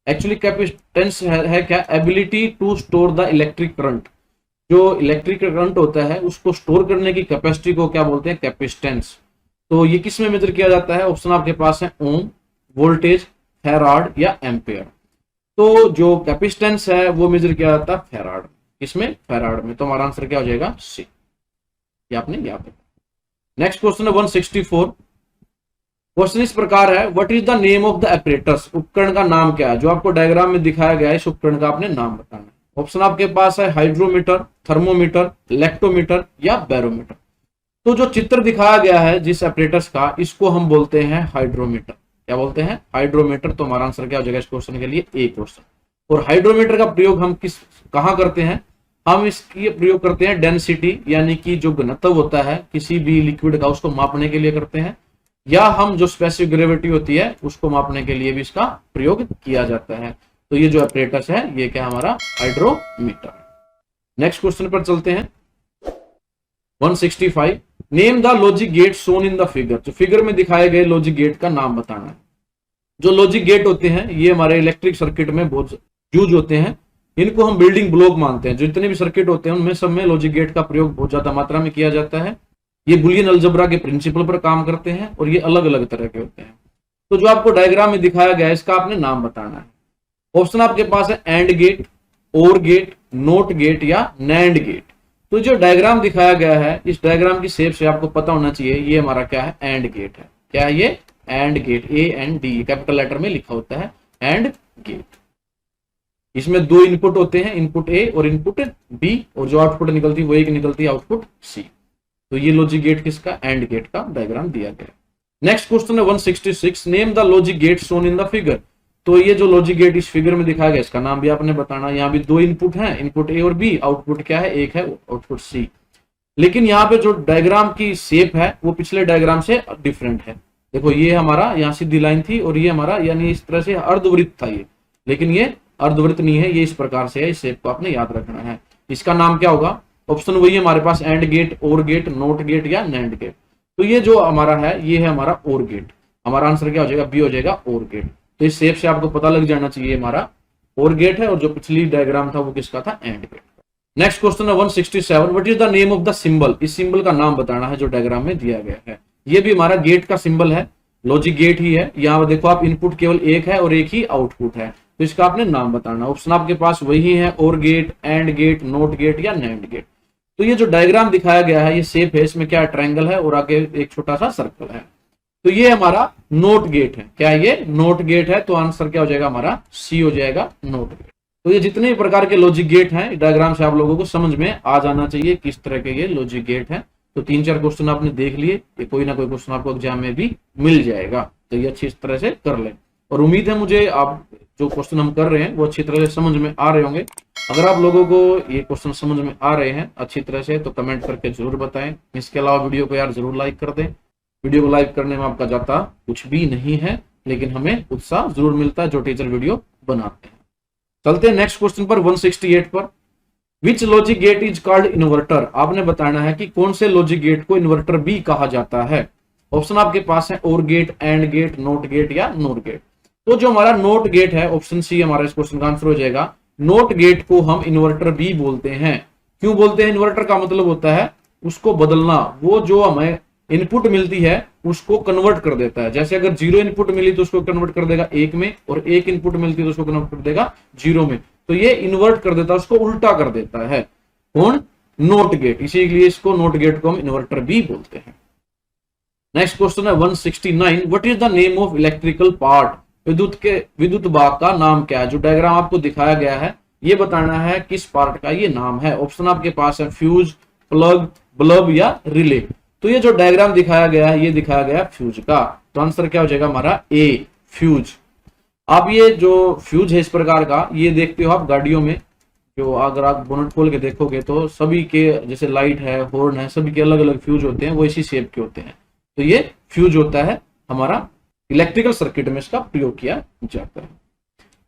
एक्चुअली कैपेसिटेंस है क्या, ability to store the electric current. जो इलेक्ट्रिक करंट होता है उसको स्टोर करने की कैपेसिटी को क्या बोलते हैं, कैपेसिटेंस। तो ये किस में मेजर किया जाता है। ऑप्शन आपके पास है ओम, वोल्टेज, फैराड या एम्पेयर। तो जो कैपेसिटेंस है वो मेजर किया जाता है फैराड, इसमें फैराड में। तो हमारा आंसर क्या हो जाएगा, सी। ये आपने याद रखा। नेक्स्ट क्वेश्चन है 164, क्वेश्चन इस प्रकार है, what is the name of the apparatus. उपकरण का नाम क्या है। जो आपको डायग्राम में दिखाया गया है इस उपकरण का आपने नाम बताना है। ऑप्शन आपके पास है हाइड्रोमीटर, थर्मोमीटर, लेक्टोमीटर या बैरोमीटर। तो जो चित्र दिखाया गया है जिस एपरेटस का, इसको हम बोलते हैं हाइड्रोमीटर। क्या बोलते हैं, हाइड्रोमीटर। तो हमारा आंसर क्या हो जाएगा इस क्वेश्चन के लिए, ए क्वेश्चन। और हाइड्रोमीटर का प्रयोग हम कहां करते हैं, हम इसकी प्रयोग करते हैं डेंसिटी यानी कि जो घनत्व होता है किसी भी लिक्विड का उसको मापने के लिए करते हैं, या हम जो स्पेसिफिक ग्रेविटी होती है उसको मापने के लिए भी इसका प्रयोग किया जाता है। तो ये जो एपरेटस है ये क्या हमारा हाइड्रोमीटर। नेक्स्ट क्वेश्चन पर चलते हैं 165, name the logic gate shown in the figure. जो फिगर में दिखाए गए लॉजिक गेट का नाम बताना है। जो लॉजिक गेट होते हैं ये हमारे इलेक्ट्रिक सर्किट में बहुत यूज होते हैं, इनको हम बिल्डिंग ब्लॉक मानते हैं। जितने भी सर्किट होते हैं उनमें सब में लॉजिक गेट का प्रयोग बहुत ज्यादा मात्रा में किया जाता है। ये बुलियन अलजेब्रा के प्रिंसिपल पर काम करते हैं और ये अलग अलग तरह के होते हैं। तो जो आपको डायग्राम में दिखाया गया है इसका आपने नाम बताना है। ऑप्शन आपके पास है एंड गेट, और गेट, नोट गेट या नैंड गेट। तो जो डायग्राम दिखाया गया है, इस डायग्राम की शेप से आपको पता होना चाहिए ये हमारा क्या है, एंड गेट है। क्या है ये? And gate, A and D capital letter में लिखा होता है, एंड गेट। इसमें दो इनपुट होते हैं, इनपुट ए और इनपुट बी, और जो आउटपुट निकलती है वो एक निकलती है आउटपुट सी। तो ये लॉजिक गेट किसका? एंड गेट का डायग्राम दिया गया। नेक्स्ट क्वेश्चन है 166, name the logic gate shown in the figure. तो ये जो लॉजिक गेट इस फिगर में दिखाया गया, इसका नाम भी आपने बताना। यहाँ भी दो इनपुट हैं, इनपुट ए और बी, आउटपुट क्या है? एक है आउटपुट सी। लेकिन यहाँ पे जो डायग्राम की शेप है वो पिछले डायग्राम से डिफरेंट है। देखो ये हमारा यहाँ सीधी लाइन थी और ये हमारा यानी इस तरह से अर्धवृत्त था ये, लेकिन ये अर्धवृत्त नहीं है, ये इस प्रकार से है। इस शेप को आपने याद रखना है। इसका नाम क्या होगा? ऑप्शन वही है हमारे पास, एंड गेट, और गेट, नोट गेट या नैंड गेट। तो ये जो हमारा है ये है हमारा और गेट। हमारा आंसर क्या हो जाएगा? बी हो जाएगा, और गेट। तो इस शेप से आपको पता लग जाना चाहिए हमारा और गेट है, और जो पिछली डायग्राम था वो किसका था? And gate. नेक्स्ट क्वेश्चन है 167, what is the name of the symbol. इस सिंबल का नाम बताना है जो डायग्राम में दिया गया है। ये भी हमारा गेट का सिंबल है, लॉजिक गेट ही है। यहाँ देखो आप, इनपुट केवल एक है और एक ही आउटपुट है, तो इसका आपने नाम बताना। ऑप्शन आपके पास वही है, or gate, and gate, not gate या नैंड गेट। तो ये जो डायग्राम दिखाया गया है, ये शेप है, इसमें क्या ट्रायंगल है और आगे एक छोटा सा सर्कल है। तो ये हमारा नोट गेट है। क्या ये? नोट गेट है। तो आंसर क्या हो जाएगा हमारा? सी हो जाएगा, नोट गेट। तो ये जितने भी प्रकार के लॉजिक गेट हैं, डायग्राम से आप लोगों को समझ में आ जाना चाहिए किस तरह के ये लॉजिक गेट हैं। तो 3-4 क्वेश्चन आपने देख लिए, ये कोई ना कोई क्वेश्चन आपको एग्जाम में भी मिल जाएगा, तो ये अच्छी तरह से कर लें। और उम्मीद है मुझे आप जो क्वेश्चन हम कर रहे हैं वो अच्छी तरह से समझ में आ रहे होंगे। अगर आप लोगों को ये क्वेश्चन समझ में आ रहे हैं अच्छी तरह से तो कमेंट करके जरूर बताएं। इसके अलावा वीडियो को यार जरूर लाइक कर दें। वीडियो को लाइक करने में आपका जाता कुछ भी नहीं है, लेकिन हमें उत्साह जरूर मिलता है जो टीचर वीडियो बनाते हैं। चलते हैं नेक्स्ट क्वेश्चन पर 168 पर। Which logic gate is called inverter. आपने बताना है कि कौन से लॉजिक गेट को इन्वर्टर भी कहा जाता है। ऑप्शन आपके पास है or gate, and gate, not gate या नोर गेट। तो जो हमारा नोट गेट है, ऑप्शन सी हमारा इस क्वेश्चन का आंसर हो जाएगा। नोट गेट को हम इन्वर्टर भी बोलते हैं। क्यों बोलते हैं? इन्वर्टर का मतलब होता है उसको बदलना। वो जो हमें इनपुट मिलती है उसको कन्वर्ट कर देता है। जैसे अगर 0 इनपुट मिली तो उसको कन्वर्ट कर देगा 1 में, और 1 इनपुट मिलती है तो उसको कन्वर्ट कर देगा 0 में। तो ये इन्वर्ट कर देता है, उसको उल्टा कर देता है। कौन? Not gate. इसीलिए इसको नोट गेट को हम इन्वर्टर भी बोलते हैं। नेक्स्ट क्वेश्चन है 169, what is the name of electrical part. विद्युत भाग का नाम क्या है। जो डायग्राम आपको दिखाया गया है ये बताना है किस पार्ट का ये नाम है। ऑप्शन आपके पास है फ्यूज, प्लग, बल्ब या रिले। तो ये जो डायग्राम दिखाया गया है ये दिखाया गया फ्यूज का। तो आंसर क्या हो जाएगा हमारा? ए, फ्यूज। अब ये जो फ्यूज है इस प्रकार का, ये देखते हो आप गाड़ियों में, जो अगर आप बोनट खोल के देखोगे तो सभी के जैसे लाइट है, हॉर्न है, सभी के अलग अलग फ्यूज होते हैं, वो इसी शेप के होते हैं। तो ये फ्यूज होता है हमारा, इलेक्ट्रिकल सर्किट में इसका प्रयोग किया जाता है।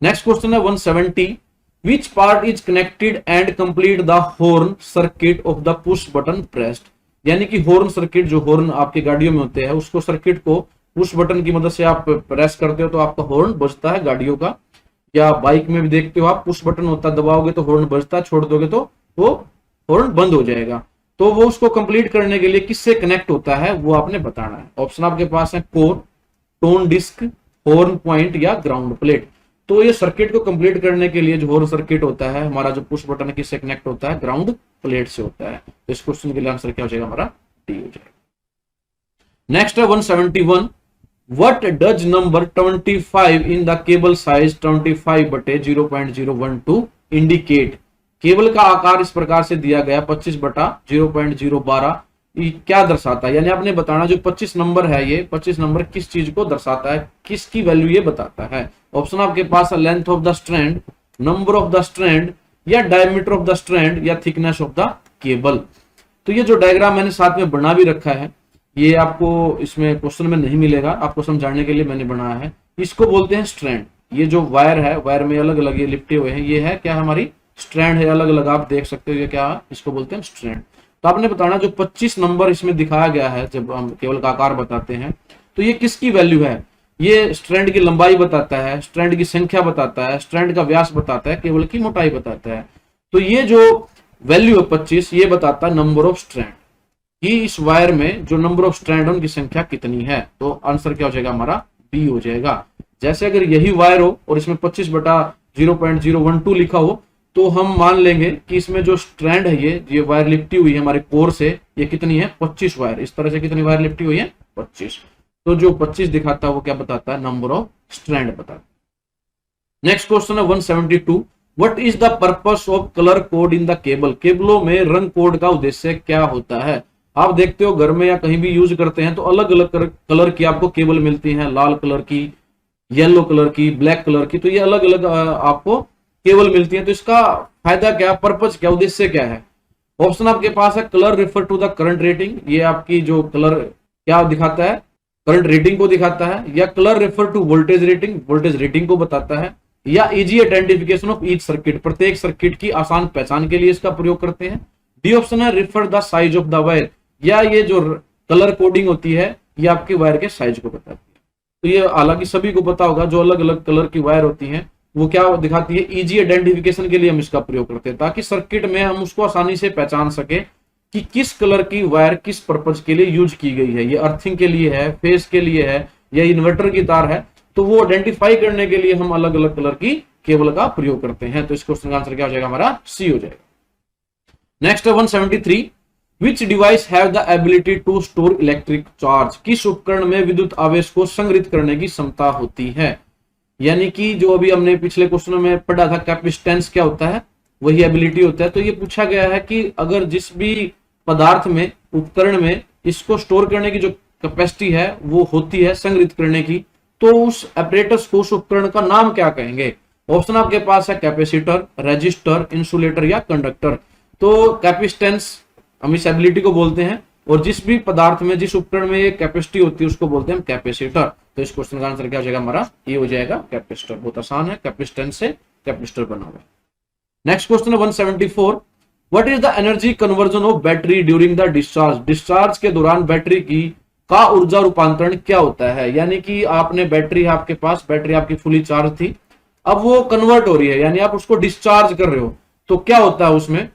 नेक्स्ट क्वेश्चन है 170, which part is connected and complete the horn circuit of the push button pressed. यानी कि हॉर्न सर्किट, जो हॉर्न आपके गाड़ियों में होते हैं, उसको सर्किट को पुश बटन की मदद से आप प्रेस करते हो तो आपका हॉर्न बजता है गाड़ियों का। या बाइक में भी देखते हो आप, पुश बटन होता है, दबाओगे तो हॉर्न बजता है, छोड़ दोगे तो वो हॉर्न बंद हो जाएगा। तो वो उसको कंप्लीट करने के लिए किससे कनेक्ट होता है वो आपने बताना है। ऑप्शन आपके पास है core, tone disc, horn point या ग्राउंड प्लेट। तो ये सर्किट को कंप्लीट करने के लिए जो हॉर्न सर्किट होता है हमारा, जो पुश बटन है, किससे कनेक्ट होता है? ग्राउंड प्लेट से होता है। तो इस क्वेश्चन के लिए आंसर क्या हो जाएगा हमारा? डी हो जाएगा। नेक्स्ट है 171, what does number 25 in the cable size 25/0.012 indicate. Cable का आकार इस प्रकार से दिया गया 25/0.012 क्या दर्शाता है। यानी आपने बताना जो 25 नंबर है, ये 25 नंबर किस चीज को दर्शाता है, किसकी वैल्यू ये बताता है। ऑप्शन आपके पास है length of the strand, number of the strand या डायमीटर ऑफ द स्ट्रैंड या थिकनेस ऑफ द केबल। तो ये जो डायग्राम मैंने साथ में बना भी रखा है, ये आपको इसमें क्वेश्चन में नहीं मिलेगा, आपको समझाने के लिए मैंने बनाया है। इसको बोलते हैं स्ट्रैंड। ये जो वायर है, वायर में अलग अलग ये लिपटे हुए हैं, ये है क्या? हमारी स्ट्रैंड है, अलग अलग आप देख सकते हो, ये क्या? इसको बोलते हैं स्ट्रैंड। तो आपने बताना जो 25 नंबर इसमें दिखाया गया है, जब हम केबल का आकार बताते हैं तो ये किसकी वैल्यू है। ये स्ट्रैंड की लंबाई बताता है, स्ट्रैंड की संख्या बताता है, स्ट्रैंड का व्यास बताता है, केबल की मोटाई बताता है। तो ये जो वैल्यू है 25, ये बताता है नंबर ऑफ स्ट्रैंड, कि इस वायर में जो नंबर ऑफ स्ट्रैंड उनकी संख्या कितनी है। तो आंसर क्या हो जाएगा हमारा? बी हो जाएगा। जैसे अगर यही वायर हो और इसमें 25/0.012 लिखा हो तो हम मान लेंगे कि इसमें जो स्ट्रैंड है ये वायर लिपटी हुई है हमारे कोर से, ये कितनी है 25 वायर, इस तरह से कितनी वायर लिपटी हुई है 25। तो जो 25 दिखाता है वो क्या बताता है, नंबर ऑफ स्ट्रैंड बताता है। नेक्स्ट क्वेश्चन है 172, what is the purpose of colour code in the cable, केबलों में रंग कोड का उद्देश्य क्या होता है। आप देखते हो घर में या कहीं भी यूज करते हैं तो अलग अलग कलर की आपको केबल मिलती है, लाल कलर की, येलो कलर की, ब्लैक कलर की, तो ये अलग अलग आपको केबल मिलती है। तो इसका फायदा क्या, पर्पज क्या, उद्देश्य क्या है। ऑप्शन आपके पास है colour refer to the current rating, ये आपकी जो कलर क्या दिखाता है, करंट रेटिंग को दिखाता है, या colour refer to voltage rating, voltage rating को बताता है, या easy identification of each circuit, प्रत्येक सर्किट की आसान पहचान के लिए इसका प्रयोग करते हैं। डी ऑप्शन है refer the size of the wire, या ये जो कलर कोडिंग होती है ये आपके वायर के साइज को बताती है। तो ये हालांकि सभी को पता होगा, जो अलग अलग कलर की वायर होती हैं वो क्या दिखाती है, इजी आइडेंटिफिकेशन के लिए हम इसका प्रयोग करते हैं, ताकि सर्किट में हम उसको आसानी से पहचान सके कि किस कलर की वायर किस पर्पज के लिए यूज की गई है, ये अर्थिंग के लिए है, फेस के लिए है, या इन्वर्टर की तार है। तो वो आइडेंटिफाई करने के लिए हम अलग अलग कलर की केबल का प्रयोग करते हैं। तो इस क्वेश्चन का आंसर क्या हो जाएगा, हमारा सी हो जाएगा। नेक्स्ट है 173, which device have the ability to store electric charge, किस उपकरण में विद्युत आवेश को संग्रहित करने की क्षमता होती है। यानी कि जो अभी हमने पिछले क्वेश्चन में पढ़ा था कैपेसिटेंस क्या होता है, वही एबिलिटी होता है। तो ये पूछा गया है कि अगर जिस भी पदार्थ में, उपकरण में इसको स्टोर करने की जो कैपेसिटी है वो होती है संग्रहित करने की, तो उस ऑपरेटर्स को, उस उपकरण का नाम क्या कहेंगे। ऑप्शन आपके पास है कैपेसिटर, रेजिस्टर, इंसुलेटर या कंडक्टर। तो कैपेसिटेंस हम इस एबिलिटी को बोलते हैं, और जिस भी पदार्थ में, जिस उपकरण में ये कैपेसिटी होती है उसको बोलते हैं हम कैपेसिटर। तो इस क्वेश्चन का आंसर क्या हो जाएगा, हमारा ये हो जाएगा कैपेसिटर। बहुत आसान है, कैपेसिटेंस से कैपेसिटर बना हुआ है। नेक्स्ट क्वेश्चन है 174, what is the energy conversion of battery during the discharge, discharge के दौरान बैटरी की का ऊर्जा रूपांतरण क्या होता है। यानी कि आपने बैटरी है आपके पास, बैटरी आपकी फुली चार्ज थी, अब वो कन्वर्ट हो रही है, यानी आप उसको डिस्चार्ज कर रहे हो, तो क्या होता है उसमें।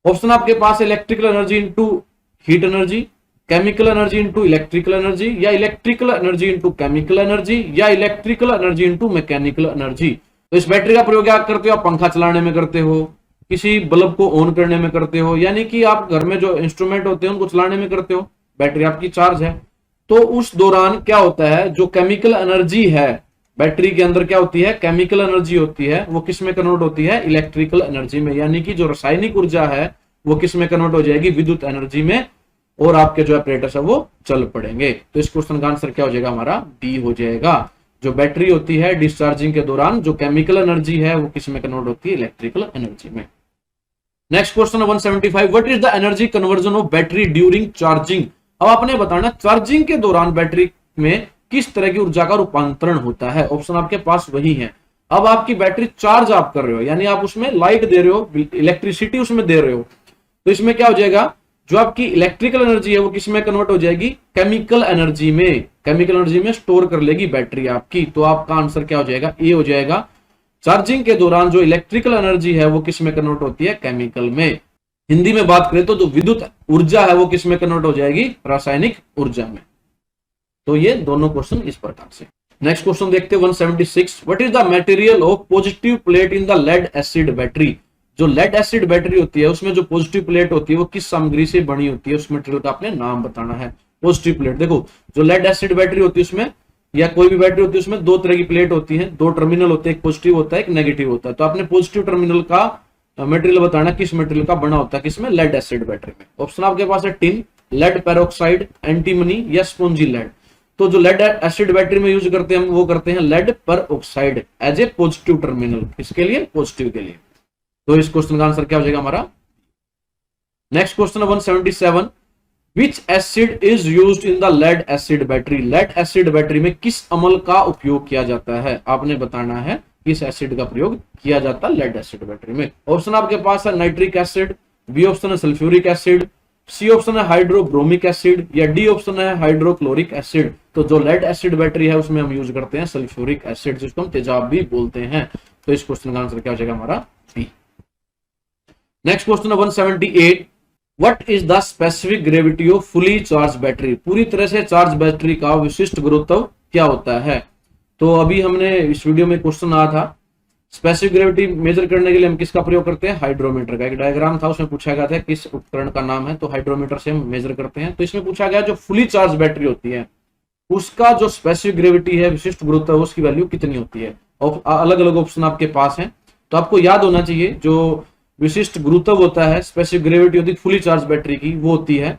ऑप्शन आपके पास electrical energy into heat energy, chemical energy into electrical energy, या electrical energy into chemical energy, या electrical energy into mechanical energy. तो इस बैटरी का प्रयोग क्या करते हो, आप पंखा चलाने में करते हो, किसी बल्ब को ऑन करने में करते हो, यानी कि आप घर में जो इंस्ट्रूमेंट होते हैं उनको चलाने में करते हो, बैटरी आपकी चार्ज है। तो उस दौरान क्या होता है, जो केमिकल एनर्जी है बैटरी के अंदर क्या होती है, केमिकल एनर्जी होती है, वो किस में कन्वर्ट होती है, इलेक्ट्रिकल एनर्जी में। यानी कि जो रासायनिक ऊर्जा है वो किस में कन्वर्ट हो जाएगी, विद्युत एनर्जी में, और आपके जो ऑपरेटर्स है वो चल पड़ेंगे। तो इस क्वेश्चन का आंसर क्या हो जाएगा, हमारा डी हो जाएगा। जो बैटरी होती है डिस्चार्जिंग के दौरान जो केमिकल एनर्जी है वो किस में कन्वर्ट होती है, इलेक्ट्रिकल एनर्जी में। Next question 175, what is the energy conversion of battery during charging. अब आपने बताना चार्जिंग के दौरान बैटरी में किस तरह की ऊर्जा का रूपांतरण होता है। ऑप्शन आपके पास वही है। अब आपकी बैटरी चार्ज आप कर रहे हो, यानी आप उसमें लाइट दे रहे हो, इलेक्ट्रिसिटी उसमें दे रहे हो, तो इसमें क्या हो जाएगा, जो आपकी इलेक्ट्रिकल एनर्जी है वो किस में कन्वर्ट हो जाएगी, केमिकल एनर्जी में, केमिकल एनर्जी में स्टोर कर लेगी बैटरी आपकी। तो आपका आंसर क्या हो जाएगा, ए हो जाएगा। चार्जिंग के दौरान जो इलेक्ट्रिकल एनर्जी है वो किस में कन्वर्ट होती है, केमिकल में। हिंदी में बात करें तो जो विद्युत ऊर्जा है वो किस में कन्वर्ट हो जाएगी, रासायनिक ऊर्जा में। तो ये दोनों क्वेश्चन इस प्रकार से। नेक्स्ट क्वेश्चन देखते हैं 176, what is the material of positive plate in the lead acid battery. जो लेड एसिड बैटरी होती है उसमें जो पॉजिटिव प्लेट होती है वो किस सामग्री से बनी होती है, उस मटेरियल का आपने नाम बताना है। पॉजिटिव प्लेट, देखो जो लेड एसिड बैटरी होती है उसमें, या कोई भी बैटरी होती है उसमें दो तरह की प्लेट होती है, दो टर्मिनल होते हैं, एक पॉजिटिव होता है एक नेगेटिव होता है। तो आपने पॉजिटिव टर्मिनल का मटेरियल बताना किस मटेरियल का बना होता है, किसमें, लेड एसिड बैटरी में। ऑप्शन आपके पास है टिन, लेड पेरोक्साइड, एंटीमनी या स्पॉन्जी लेड। तो जो लेड एसिड बैटरी में यूज करते हैं वो करते हैं lead peroxide as a positive terminal, किसके लिए, पॉजिटिव के लिए। तो इस क्वेश्चन का आंसर क्या हो जाएगा हमारा। Next question 177, which acid is used in the lead acid battery. Lead acid battery में किस अम्ल का उपयोग किया जाता है, आपने बताना है किस एसिड का प्रयोग किया जाता है लेड एसिड बैटरी में। ऑप्शन आपके पास है नाइट्रिक एसिड, बी ऑप्शन है सल्फ्यूरिक एसिड, सी ऑप्शन है हाइड्रोब्रोमिक एसिड, या डी ऑप्शन है हाइड्रोक्लोरिक एसिड। तो जो लेड एसिड बैटरी है उसमें हम यूज करते हैं सल्फ्यूरिक एसिड, जिसको हम तेजाब भी बोलते हैं। तो इस क्वेश्चन का आंसर क्या हो जाएगा हमारा, B. Next question 178, what is the specific gravity of fully charge battery. पूरी तरह से चार्ज बैटरी का विशिष्ट गुरुत्व क्या होता है। तो अभी हमने इस वीडियो में क्वेश्चन आया था स्पेसिफिक ग्रेविटी मेजर करने के लिए हम किसका प्रयोग करते हैं? हाइड्रोमीटर का। एक डायग्राम था, उसमें पूछा गया था किस उपकरण का नाम है, तो हाइड्रोमीटर से हम मेजर करते हैं। तो इसमें पूछा गया जो फुली चार्ज बैटरी होती है उसका जो स्पेसिफिक ग्रेविटी है, विशिष्ट गुरुत्व, उसकी वैल्यू कितनी होती है। और अलग अलग ऑप्शन आपके पास हैं, तो आपको याद होना चाहिए जो विशिष्ट गुरुत्व होता है, स्पेसिफिक ग्रेविटी होती है फुली चार्ज बैटरी की, वो होती है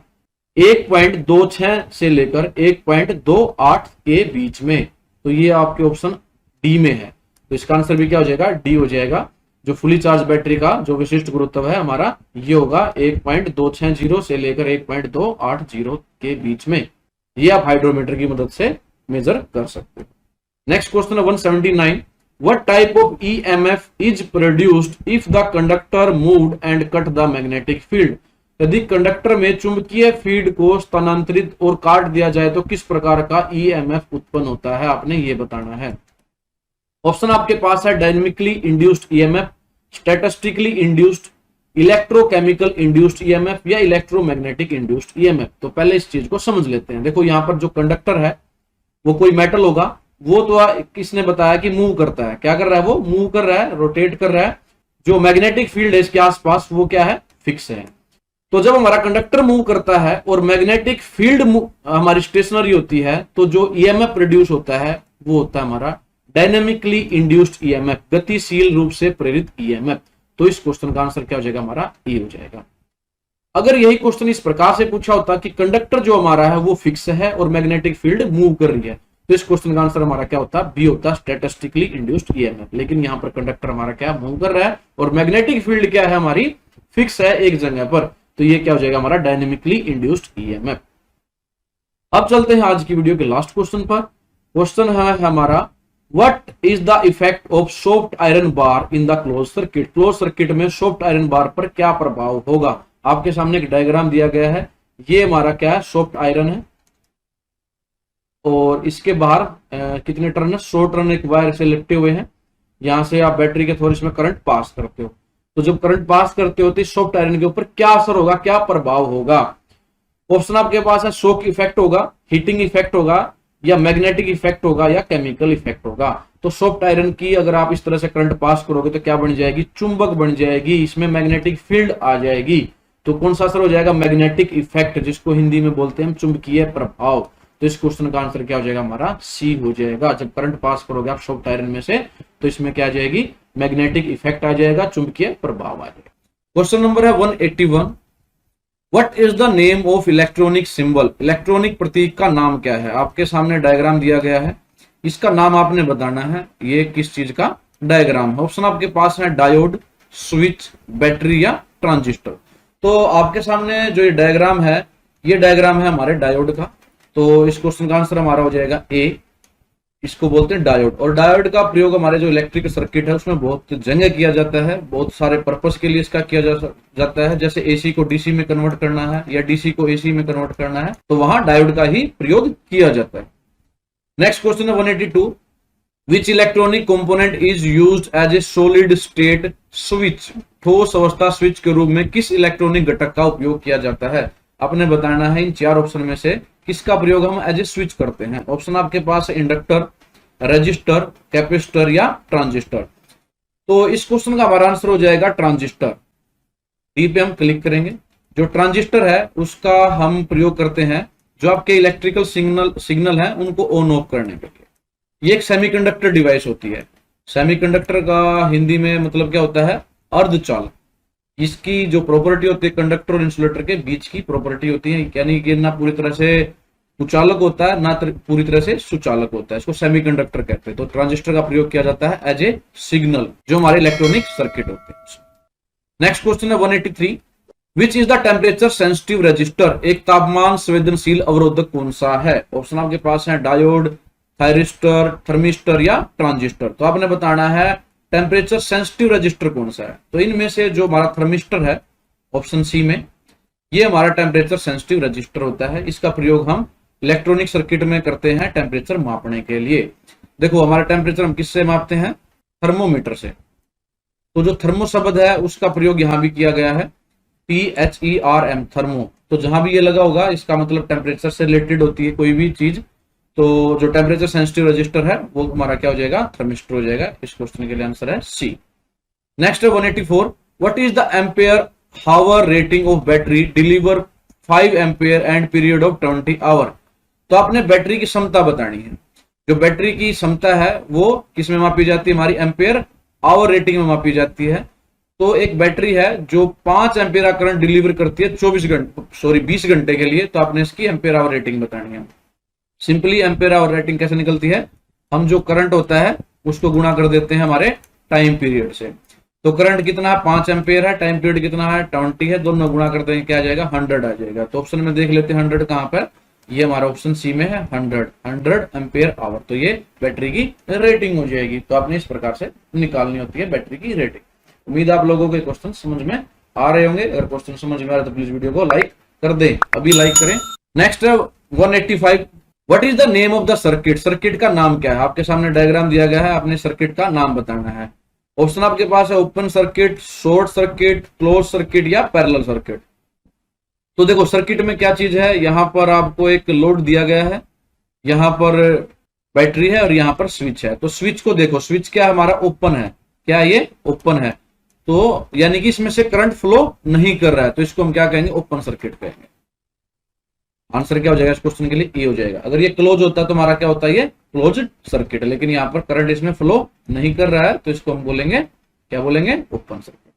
1.26 से लेकर 1.28 के बीच में। तो ये आपके ऑप्शन डी में है, तो इसका आंसर भी क्या हो जाएगा? डी हो जाएगा। जो फुली चार्ज बैटरी का जो विशिष्ट गुरुत्व है हमारा, ये होगा 1.260 से लेकर 1.280 के बीच में। ये आप हाइड्रोमीटर की मदद से मेजर कर सकते हो। नेक्स्ट क्वेश्चन है 179। What type of EMF is produced if the conductor moved and cut the magnetic field? यदि कंडक्टर में चुंबकीय फील्ड को स्थानांतरित और काट दिया जाए तो किस प्रकार का EMF उत्पन्न होता है, आपने ये बताना है। ऑप्शन आपके पास है dynamically induced EMF, statistically induced, electrochemical induced EMF या इलेक्ट्रोमैग्नेटिक इंड्यूस्ड EMF। तो पहले इस चीज को समझ लेते हैं। देखो यहाँ पर जो कंडक्टर है वो कोई मेटल होगा, वो तो किसने बताया कि मूव करता है। क्या कर रहा है? वो मूव कर रहा है, रोटेट कर रहा है। जो मैग्नेटिक फील्ड है इसके आसपास वो क्या है? फिक्स है। तो जब हमारा कंडक्टर मूव करता है और मैग्नेटिक फील्ड हमारी स्टेशनरी होती है, तो जो EMF प्रोड्यूस होता है वो होता है हमारा डायनेमिकली इंड्यूस्ड EMF, गतिशील रूप से प्रेरित EMF। तो इस क्वेश्चन का आंसर क्या हो जाएगा? हमारा ए हो जाएगा। अगर यही क्वेश्चन इस प्रकार से पूछा होता कि कंडक्टर जो हमारा है वो फिक्स है और मैग्नेटिक फील्ड मूव कर रही है, तो इस क्वेश्चन का आंसर हमारा क्या होता? बी होता, स्टैटिस्टिकली इंड्यूस्ड EMF। लेकिन यहाँ पर कंडक्टर हमारा क्या मूव कर रहा है और मैग्नेटिक फील्ड क्या है हमारी? फिक्स है एक जगह पर, तो ये क्या हो जाएगा? हमारा डायनेमिकली इंड्यूस्ड EMF। अब चलते हैं आज की वीडियो के लास्ट क्वेश्चन पर। क्वेश्चन है हमारा what is the effect of soft iron bar in the close circuit? Close circuit में सॉफ्ट आयरन बार पर क्या प्रभाव होगा? आपके सामने एक डायग्राम दिया गया है। ये हमारा क्या है? सॉफ्ट आयरन है और इसके बाहर कितने टर्न है? 100 टर्न एक वायर से लिपटे हुए हैं। यहां से आप बैटरी के थ्रू इसमें करंट पास करते हो। तो जब करंट पास करते हो तो सॉफ्ट आयरन के ऊपर क्या असर होगा, क्या प्रभाव होगा? ऑप्शन आपके पास है शॉक इफेक्ट होगा, हीटिंग इफेक्ट होगा, या मैग्नेटिक इफेक्ट होगा, या केमिकल इफेक्ट होगा। तो सॉफ्ट आयरन की अगर आप इस तरह से करंट पास करोगे तो क्या बन जाएगी? चुंबक बन जाएगी, इसमें मैग्नेटिक फील्ड आ जाएगी। तो कौन सा असर हो जाएगा? मैग्नेटिक इफेक्ट, जिसको हिंदी में बोलते हैं चुंबकीय प्रभाव। तो इस क्वेश्चन का आंसर क्या हो जाएगा? हमारा सी हो जाएगा। जब करंट पास करोगे आप सॉफ्ट आयरन में से, तो इसमें क्या आ जाएगी? मैग्नेटिक इफेक्ट आ जाएगा, चुंबकीय प्रभाव आ जाएगा। क्वेश्चन नंबर है 181। What is the name of electronic symbol? Electronic प्रतीक का नाम क्या है? आपके सामने डायग्राम दिया गया है, इसका नाम आपने बताना है। ये किस चीज का डायग्राम है? ऑप्शन आपके पास है डायोड, स्विच, बैटरी या ट्रांजिस्टर। तो आपके सामने जो ये डायग्राम है, ये डायग्राम है हमारे डायोड का। तो इस क्वेश्चन का आंसर हमारा हो जाएगा ए। इसको बोलते हैं डायोड। और डायोड का प्रयोग हमारे जो इलेक्ट्रिक सर्किट है उसमें बहुत जगह किया जाता है, बहुत सारे पर्पस के लिए इसका किया जाता है। जैसे एसी को डीसी में कन्वर्ट करना है या डीसी को एसी में कन्वर्ट करना है, तो वहां डायोड का ही प्रयोग किया जाता है। नेक्स्ट क्वेश्चन है 182। Which electronic component is used as a solid state switch? ठोस अवस्था स्विच के रूप में किस इलेक्ट्रॉनिक घटक का उपयोग किया जाता है? आपने बताना है इन चार ऑप्शन में से किसका प्रयोग हम एज ए स्विच करते हैं। ऑप्शन आपके पास है इंडक्टर, रजिस्टर, कैपेसिटर या ट्रांजिस्टर। तो इस क्वेश्चन का हमारा आंसर हो जाएगा ट्रांजिस्टर। डी पे हम क्लिक करेंगे। जो ट्रांजिस्टर है उसका हम प्रयोग करते हैं जो आपके इलेक्ट्रिकल सिग्नल है उनको ऑन ऑफ करने के लिए। ये एक सेमीकंडक्टर डिवाइस होती है। सेमीकंडक्टर का हिंदी में मतलब क्या होता है? अर्धचालक। इसकी जो प्रॉपर्टी होती है कंडक्टर और इंसुलेटर के बीच की प्रॉपर्टी होती है, यानी कि ना पूरी तरह से कुचालक होता है ना पूरी तरह से सुचालक होता है। इसको सेमीकंडक्टर कहते हैं। तो ट्रांजिस्टर का प्रयोग किया जाता है एज ए सिग्नल जो हमारे इलेक्ट्रॉनिक सर्किट होते हैं। नेक्स्ट क्वेश्चन है 183। Which is the temperature sensitive register? एक तापमान संवेदनशील अवरोधक कौन सा है? ऑप्शन आपके पास है डायोड, थायरिस्टर, थर्मिस्टर या ट्रांजिस्टर। तो आपने बताना है टेम्परेचर सेंसिटिव रजिस्टर कौन सा है। तो इनमें से जो हमारा थर्मिस्टर है ऑप्शन सी में, ये हमारा टेम्परेचर सेंसिटिव रजिस्टर होता है। इसका प्रयोग हम इलेक्ट्रॉनिक सर्किट में करते हैं टेम्परेचर मापने के लिए। देखो हमारा टेम्परेचर हम किससे मापते हैं? थर्मोमीटर से। तो जो थर्मो शब्द है उसका प्रयोग यहां भी किया गया है, THERM, थर्मो। तो जहां भी ये लगा होगा इसका मतलब टेम्परेचर से रिलेटेड होती है कोई भी चीज, तो जो टेम्परेचर सेंसिटिव रजिस्टर है वो हमारा क्या हो जाएगा, थर्मिस्टर हो जाएगा। इस क्वेश्चन के लिए आंसर है सी। नेक्स्ट है 184, what is the ampere hour rating of battery deliver 5 ampere and period of 20 hour. तो आपने बैटरी की क्षमता बतानी है। जो बैटरी की क्षमता है वो किस में मापी जाती है, हमारी एम्पेयर आवर रेटिंग में मापी जाती है। तो एक बैटरी है जो 5 एम्पेयर करंट डिलीवर करती है 20 घंटे के लिए, तो आपने इसकी एम्पेयर आवर रेटिंग बतानी है। सिंपली एम्पेयर आवर रेटिंग कैसे निकलती है, हम जो करंट होता है उसको गुणा कर देते हैं हमारे टाइम पीरियड से। तो करंट कितना है, 5 एम्पेयर है, टाइम पीरियड कितना है, 20 है, दोनों गुणा कर देंगे क्या आ जाएगा, 100 आ जाएगा। तो ऑप्शन में देख लेते हैं 100 कहां पर, ये हमारा ऑप्शन सी में है, 100 एम्पेयर आवर। तो ये बैटरी की रेटिंग हो जाएगी। तो आपने इस प्रकार से निकालनी होती है बैटरी की रेटिंग। उम्मीद आप लोगों को क्वेश्चन समझ में आ रहे होंगे। अगर क्वेश्चन समझ में आ रहा है तो प्लीज वीडियो को लाइक कर दें, अभी लाइक करें। नेक्स्ट है 185, what is the name of the circuit. Circuit का नाम क्या है, आपके सामने डायग्राम दिया गया है, आपने सर्किट का नाम बताना है। ऑप्शन आपके पास है open circuit, short circuit, close circuit या पैरेलल सर्किट। तो देखो सर्किट में क्या चीज है, यहां पर आपको एक लोड दिया गया है, यहां पर बैटरी है और यहां पर स्विच है। तो स्विच को देखो, स्विच क्या हमारा ओपन है, क्या ये ओपन है, तो यानी कि इसमें से करंट फ्लो नहीं कर रहा है, तो इसको हम क्या कहेंगे, ओपन सर्किट कहेंगे। आंसर क्या हो जाएगा इस क्वेश्चन के लिए, ए हो जाएगा। अगर ये क्लोज होता है तो हमारा क्या होता है, ये क्लोज सर्किट है, लेकिन यहाँ पर करंट इसमें फ्लो नहीं कर रहा है, तो इसको हम बोलेंगे, क्या बोलेंगे, ओपन सर्किट।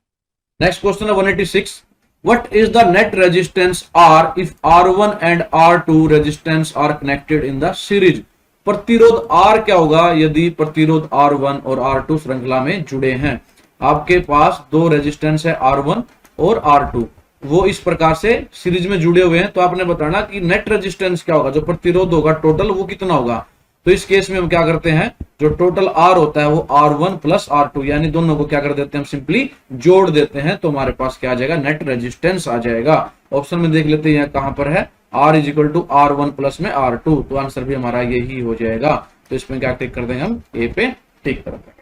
नेक्स्ट क्वेश्चन है 186, what is the net resistance R if R1 and R2 resistance R connected in the series. प्रतिरोध R क्या होगा यदि प्रतिरोध R1 और R2 श्रृंखला में जुड़े हैं। आपके पास दो रेजिस्टेंस है R1 और R2, वो इस प्रकार से सीरीज में जुड़े हुए हैं। तो आपने बताना कि नेट रेजिस्टेंस क्या होगा, जो प्रतिरोध होगा टोटल वो कितना होगा। तो इस केस में हम क्या करते हैं, जो टोटल R होता है वो R1 प्लस R2, यानी दोनों को क्या कर देते हैं, हम सिंपली जोड़ देते हैं। तो हमारे पास क्या आ जाएगा, नेट रेजिस्टेंस आ जाएगा। ऑप्शन में देख लेते हैं कहां पर है, R is equal to R1 plus में R2। तो आंसर भी हमारा यही हो जाएगा। तो इसमें क्या टिक कर देंगे, हम ए पे टिक कर देंगे।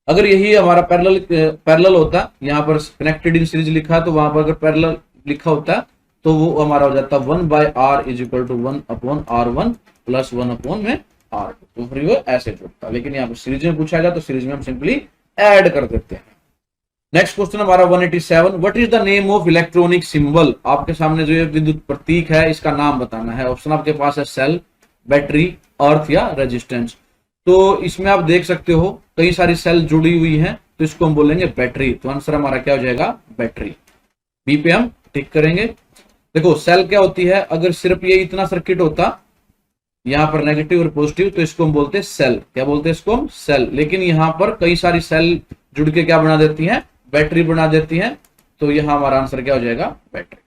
अगर यही हमारा पैरेलल होता, यहाँ पर कनेक्टेड इन सीरीज लिखा है, तो वहां पर अगर पैरेलल लिखा होता तो वो हमारा हो जाता 1/R is equal to 1/R1 plus 1/में R2। तो फिर वो ऐसे जुड़ता, लेकिन यहाँ पर सीरीज में पूछा गया तो सीरीज में हम सिंपली ऐड कर देते हैं। नेक्स्ट क्वेश्चन हमारा 187, what is the name of electronic symbol. आपके सामने जो ये विद्युत प्रतीक है इसका नाम बताना है। ऑप्शन आपके पास है सेल, बैटरी, अर्थ या रेजिस्टेंस। तो इसमें आप देख सकते हो कई सारी सेल जुड़ी हुई हैं, तो इसको हम बोलेंगे बैटरी। तो आंसर हमारा क्या हो जाएगा, बैटरी। बी पे हम टिक करेंगे। देखो सेल क्या होती है, अगर सिर्फ ये इतना सर्किट होता, यहाँ पर नेगेटिव और पॉजिटिव, तो इसको हम बोलते हैं सेल। क्या बोलते हैं इसको हम, सेल। लेकिन यहाँ पर कई सारी सेल जुड़ के क्या बना देती हैं, बैटरी बना देती हैं। तो यहाँ हमारा आंसर क्या हो जाएगा, बैटरी।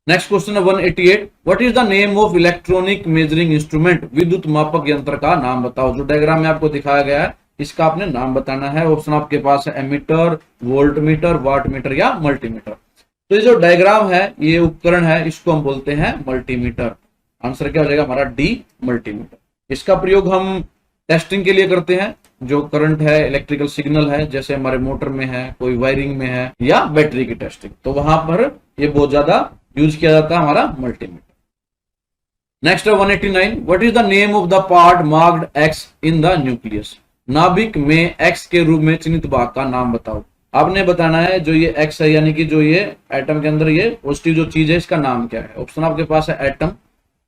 नेक्स्ट क्वेश्चन है 188, what is the name of electronic measuring instrument. विद्युत मापक यंत्र का नाम बताओ। जो डायग्राम में आपको दिखाया गया है इसका आपने नाम बताना है। ऑप्शन आपके पास है एमीटर, वोल्टमीटर, वाटमीटर या मल्टीमीटर। तो ये जो डायग्राम है, ये उपकरण है, इसको हम बोलते हैं मल्टीमीटर। आंसर क्या हो जाएगा हमारा, डी, मल्टीमीटर। इसका प्रयोग हम टेस्टिंग के लिए करते हैं। जो करंट है, इलेक्ट्रिकल सिग्नल है, जैसे हमारे मोटर में है, कोई वायरिंग में है, या बैटरी की टेस्टिंग, तो वहां पर ये बहुत ज्यादा यूज किया जाता है हमारा मल्टीमीटर। नेक्स्ट है 189, what is the name of the part marked x in the nucleus. नाभिक में एक्स के रूप में चिन्हित भाग का नाम बताओ। आपने बताना है जो ये एक्स है, यानी कि जो ये एटम के अंदर ये पॉजिटिव जो चीज है, इसका नाम क्या है। ऑप्शन आपके पास है एटम,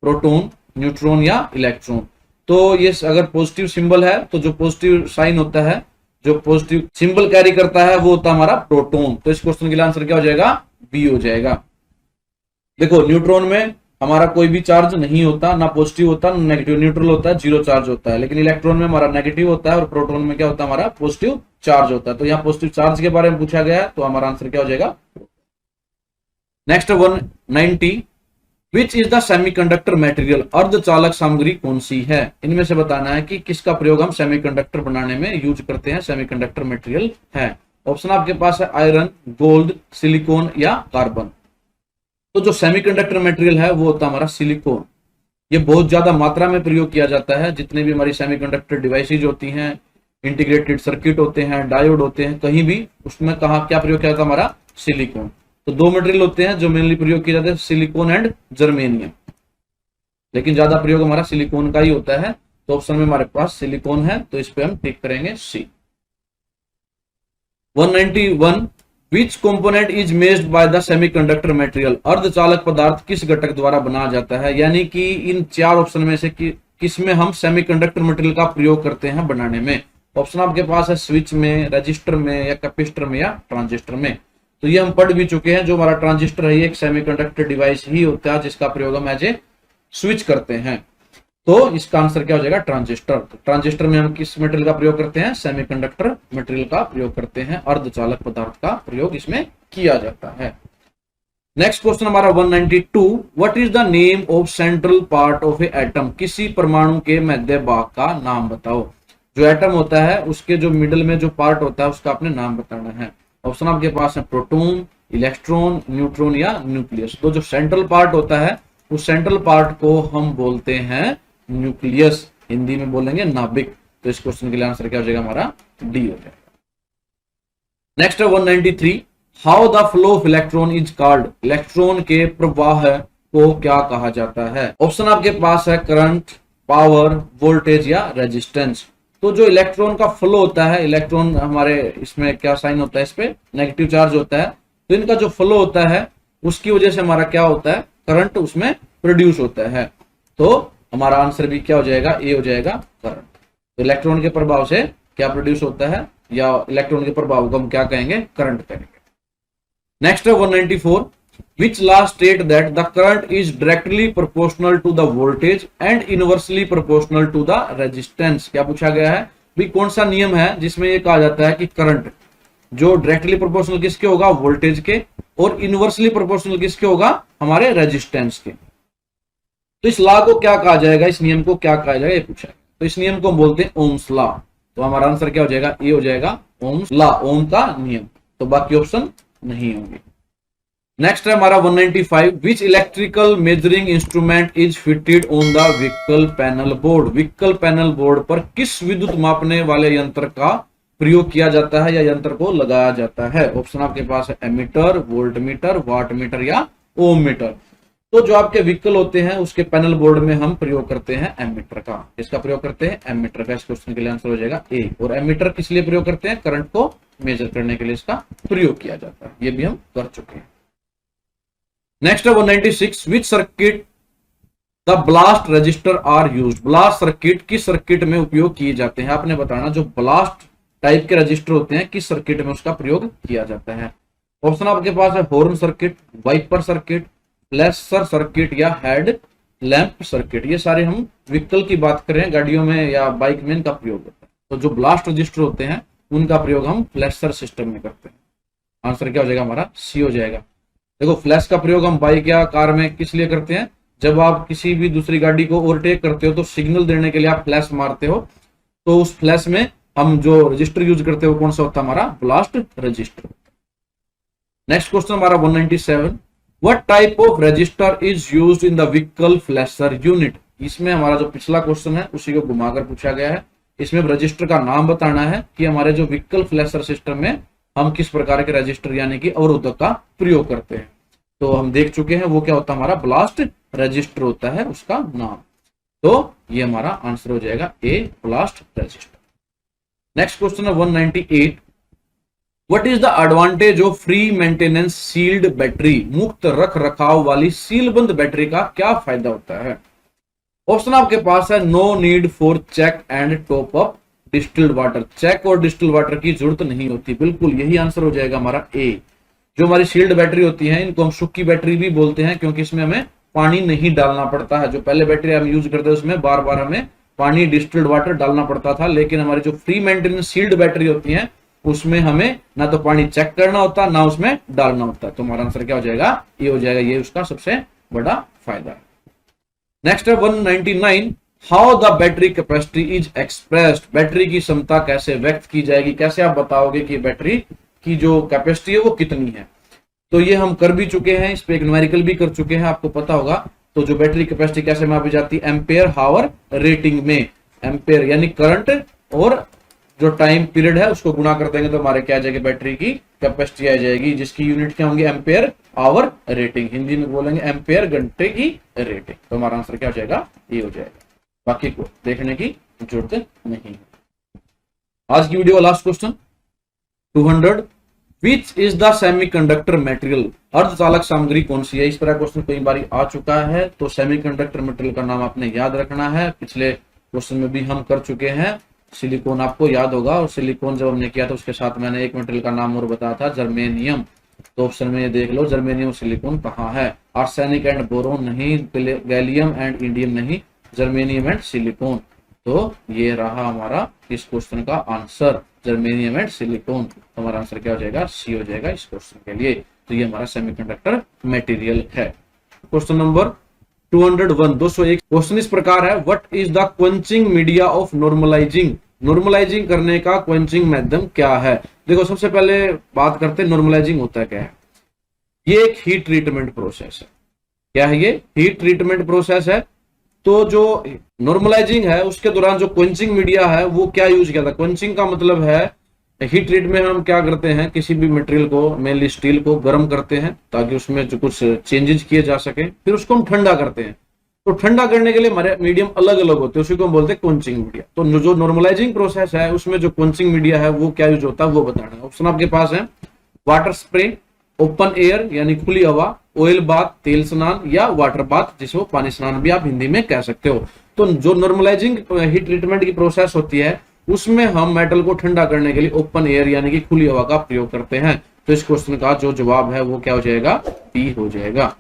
प्रोटॉन, न्यूट्रॉन या इलेक्ट्रॉन। तो ये अगर पॉजिटिव सिंबल है तो जो पॉजिटिव साइन होता है, जो पॉजिटिव सिंबल कैरी करता है, वो होता है हमारा प्रोटॉन। तो इस क्वेश्चन के लिए आंसर क्या हो जाएगा, बी हो जाएगा। देखो न्यूट्रॉन में हमारा कोई भी चार्ज नहीं होता, ना पॉजिटिव होता ना नेगेटिव, न्यूट्रल होता है, जीरो चार्ज होता है। लेकिन इलेक्ट्रॉन में हमारा नेगेटिव होता है और प्रोटॉन में क्या होता है, हमारा पॉजिटिव चार्ज होता है। तो यहाँ पॉजिटिव चार्ज के बारे में पूछा गया है, तो हमारा आंसर क्या हो जाएगा। Next 190, which is the semiconductor material. अर्धचालक सामग्री कौन सी है। इनमें से बताना है कि किसका प्रयोग हम सेमीकंडक्टर बनाने में यूज करते हैं, सेमीकंडक्टर मटेरियल है। ऑप्शन आपके पास है आयरन, गोल्ड, सिलिकॉन या कार्बन। तो जो सेमीकंडक्टर मटेरियल है वो होता है हमारा सिलिकॉन। ये बहुत ज्यादा मात्रा में प्रयोग किया जाता है। जितने भी हमारी सेमीकंडक्टर डिवाइसेज होती हैं, इंटीग्रेटेड सर्किट होते हैं, डायोड होते हैं, कहीं भी उसमें कहा क्या प्रयोग किया जाता है, हमारा सिलिकॉन। तो दो मटेरियल होते हैं जो मेनली प्रयोग किए जाते हैं, सिलिकॉन एंड जर्मेनियम। लेकिन ज्यादा प्रयोग हमारा सिलिकॉन का ही होता है, तो ऑप्शन में हमारे पास सिलिकॉन है, तो इस पे हम टिक करेंगे सी। 191 विच component is made by the semiconductor material, अर्धचालक पदार्थ किस घटक द्वारा बनाया जाता है, यानी कि इन चार ऑप्शन में से किसमें हम सेमीकंडक्टर मटेरियल का प्रयोग करते हैं बनाने में। ऑप्शन आपके पास है स्विच में, रजिस्टर में, या कैपेसिटर में, या ट्रांजिस्टर में। तो ये हम पढ़ भी चुके हैं, जो हमारा ट्रांजिस्टर है ये एक सेमीकंडक्टर डिवाइस ही होता है जिसका प्रयोग हम एज ए स्विच करते हैं। तो इसका आंसर क्या हो जाएगा, ट्रांजिस्टर। तो ट्रांजिस्टर में हम किस मटेरियल का प्रयोग करते हैं, सेमीकंडक्टर मटेरियल का प्रयोग करते हैं, अर्धचालक पदार्थ का प्रयोग इसमें किया जाता है। नेक्स्ट क्वेश्चन हमारा 192 what is the name of central part of A atom, किसी परमाणु के मध्य भाग का नाम बताओ। जो एटम होता है उसके जो मिडल में जो पार्ट होता है उसका अपने नाम बताना है। ऑप्शन आपके पास है प्रोटॉन, इलेक्ट्रॉन, न्यूट्रॉन या न्यूक्लियस। तो जो सेंट्रल पार्ट होता है उस सेंट्रल पार्ट को हम बोलते हैं न्यूक्लियस, हिंदी में बोलेंगे नाभिक। तो इस क्वेश्चन के लिए आंसर क्या हो जाएगा हमारा, डी हो जाएगा। नेक्स्ट है 193 how the flow of electron is called, electron के प्रवाह को क्या कहा जाता है। ऑप्शन आपके पास है करंट, पावर, वोल्टेज या रेजिस्टेंस। तो जो इलेक्ट्रॉन का फ्लो होता है, इलेक्ट्रॉन हमारे इसमें क्या साइन होता है, इस पे नेगेटिव चार्ज होता है, तो इनका जो फ्लो होता है उसकी वजह से हमारा क्या होता है, करंट उसमें प्रोड्यूस होता है। तो हमारा आंसर भी क्या हो जाएगा, ए हो जाएगा करंट। तो इलेक्ट्रॉन के प्रभाव से क्या प्रोड्यूस होता है, या इलेक्ट्रॉन के प्रभाव को हम क्या कहेंगे, करंट कहेंगे। नेक्स्ट है 194 which law state that the current is directly proportional to the voltage and inversely proportional to the resistance। क्या पूछा गया है भी, कौन सा नियम है जिसमें ये कहा जाता है कि करंट जो डायरेक्टली प्रोपोर्शनल किसके होगा, वोल्टेज के, और इनवर्सली प्रोपोर्शनल किसके होगा, हमारे रेजिस्टेंस के। तो इस लॉ को क्या कहा जाएगा, इस नियम को क्या कहा जाएगा, ये पूछा है। तो इस नियम को हम बोलते हैं ओम्स लॉ। तो हमारा आंसर क्या हो जाएगा, ये हो जाएगा ओम्स लॉ, ओम का नियम। तो बाकी ऑप्शन नहीं होंगे। नेक्स्ट है हमारा 195 which electrical measuring instrument is fitted on the vehicle panel board, vehicle panel board पर किस विद्युत मापने वाले यंत्र का प्रयोग किया जाता है या यंत्र को लगाया जाता है। ऑप्शन आपके पास है ammeter, volt meter, watt meter या ओम मीटर। तो जो आपके व्हीकल होते हैं उसके पैनल बोर्ड में हम प्रयोग करते हैं एमीटर का। इसका प्रयोग करते हैं एमीटर का। इस क्वेश्चन के लिए आंसर हो जाएगा ए। और एमीटर किस लिए प्रयोग करते हैं, करंट को मेजर करने के लिए इसका प्रयोग किया जाता है। ये भी हम कर चुके हैं। नेक्स्ट है 196 which circuit the ballast resistor are used, ballast circuit किस सर्किट में उपयोग किए जाते हैं। आपने बताना जो ब्लास्ट टाइप के रजिस्टर होते हैं किस सर्किट में उसका प्रयोग किया जाता है। ऑप्शन आपके पास है horn circuit, wiper circuit, flasher circuit या हेड लैंप सर्किट। ये सारे हम व्हीकल की बात करें, गाड़ियों में या बाइक में इनका प्रयोग होता है। तो जो ब्लास्ट रजिस्टर होते हैं उनका प्रयोग हम फ्लैशर सिस्टम में करते हैं। आंसर क्या हो जाएगा हमारा, सी हो जाएगा। देखो फ्लैश का प्रयोग हम बाइक या कार में किस लिए करते हैं, जब आप किसी भी दूसरी गाड़ी को ओवरटेक करते हो तो सिग्नल देने के लिए आप फ्लैश मारते हो। तो उस फ्लैश में हम जो रजिस्टर यूज करते हो कौन सा होता है, हमारा ब्लास्ट रजिस्टर। नेक्स्ट क्वेश्चन हमारा 197 what type of register is used in the vehicle flasher unit. इसमें हमारा जो पिछला क्वेश्चन है उसी को घुमाकर पूछा गया है। इसमें रजिस्टर का नाम बताना है कि हमारे जो व्हीकल फ्लैशर सिस्टम में हम किस प्रकार के रजिस्टर यानी कि अवरोधक का प्रयोग करते हैं। तो हम देख चुके हैं वो क्या होता है, हमारा ब्लास्ट रजिस्टर होता है उसका नाम। तो ये हमारा आंसर हो जाएगा A, ballast resistor. Next question है 198 what is the advantage of free maintenance sealed battery, मुक्त रख रखाव वाली सीलबंद बैटरी का क्या फायदा होता है। ऑप्शन आपके पास है no need for check and top up distilled water, check और डिस्टिल्ड वाटर की जरूरत नहीं होती। बिल्कुल यही आंसर हो जाएगा हमारा ए। जो हमारी शील्ड बैटरी होती है इनको हम सूखी बैटरी भी बोलते हैं क्योंकि इसमें हमें पानी नहीं डालना पड़ता है। जो पहले बैटरी हम यूज करते हैं उसमें बार बार हमें पानी डिस्टिल्ड वाटर डालना पड़ता था, लेकिन हमारी जो फ्री मेंटेनेंस सील्ड बैटरी होती है उसमें हमें ना तो पानी चेक करना होता ना उसमें डालना होता। तो हमारा आंसर क्या हो जाएगा, ये हो जाएगा। ये उसका सबसे बड़ा फायदा है। नेक्स्ट है 199 how the battery capacity is expressed, battery की क्षमता कैसे व्यक्त की जाएगी, कैसे आप बताओगे कि बैटरी की जो कैपेसिटी है वो कितनी है। तो ये हम कर भी चुके हैं, इस पे एक न्यूमेरिकल भी कर चुके हैं, आपको पता होगा। तो जो बैटरी कैपेसिटी कैसे मापी जाती है, एम्पेयर हावर रेटिंग में। एम्पेयर यानी करंट और जो टाइम पीरियड है उसको गुणा कर देंगे तो हमारे क्या आ जाएगी, बैटरी की कैपेसिटी आ जाएगी, जिसकी यूनिट क्या होंगे, एम्पेयर आवर रेटिंग, हिंदी में बोलेंगे एम्पेयर घंटे की रेटिंग। तो हमारा आंसर क्या हो जाएगा, ये हो जाएगा। बाकी को देखने की जरूरत नहीं है। आज की वीडियो का last question 200, which is the semiconductor material, अर्धचालक सामग्री कौन सी है। इस तरह क्वेश्चन कई बार आ चुका है, तो सेमीकंडक्टर मटेरियल का नाम आपने याद रखना है। पिछले क्वेश्चन में भी हम कर चुके हैं। सिलिकॉन आपको याद होगा, और सिलिकॉन जब हमने किया था उसके साथ मैंने एक मटेरियल का नाम और बताया था, जर्मेनियम। तो ऑप्शन में ये देख लो, जर्मेनियम सिलिकॉन कहाँ है। आर्सेनिक एंड बोरोन नहीं, गैलियम एंड इंडियम नहीं, जर्मेनियम एंड सिलिकॉन। तो ये रहा हमारा इस क्वेश्चन का आंसर, जर्मेनियम एंड सिलिकॉन। तो हमारा आंसर क्या हो जाएगा, सी हो जाएगा इस क्वेश्चन के लिए। तो ये हमारा सेमीकंडक्टर मटेरियल है। क्वेश्चन नंबर 201, 201 क्वेश्चन इस प्रकार है, what is the quenching media of normalising. Normalising करने का क्वेंचिंग माध्यम क्या है। देखो सबसे पहले बात करते हैं नॉर्मलाइजिंग होता क्या है। ये एक हीट ट्रीटमेंट प्रोसेस है। क्या है ये, हीट ट्रीटमेंट प्रोसेस है। तो जो नॉर्मलाइजिंग है उसके दौरान जो क्वेंचिंग मीडिया है वो क्या यूज किया था। क्वेंचिंग का मतलब है हीट ट्रीट में हम क्या करते हैं, किसी भी मटेरियल को, मेनली स्टील को गर्म करते हैं ताकि उसमें जो कुछ चेंजेस किए जा सके, फिर उसको हम ठंडा करते हैं। तो ठंडा करने के लिए हमारे मीडियम अलग अलग होते हैं, उसी को हम बोलते हैं क्वेंचिंग मीडिया। तो जो नॉर्मलाइजिंग प्रोसेस है उसमें जो क्वेंचिंग मीडिया है वो क्या यूज होता है वो बताना है। ऑप्शन आपके पास है, वाटर स्प्रे, ओपन एयर यानी खुली हवा, ऑयल बाथ तेल स्नान, या वाटर बाथ जिसको पानी स्नान भी आप हिंदी में कह सकते हो। तो जो नॉर्मलाइजिंग हीट ट्रीटमेंट की प्रोसेस होती है उसमें हम मेटल को ठंडा करने के लिए ओपन एयर यानी कि खुली हवा का प्रयोग करते हैं। तो इस क्वेश्चन का जो जवाब है वो क्या हो जाएगा, बी हो जाएगा।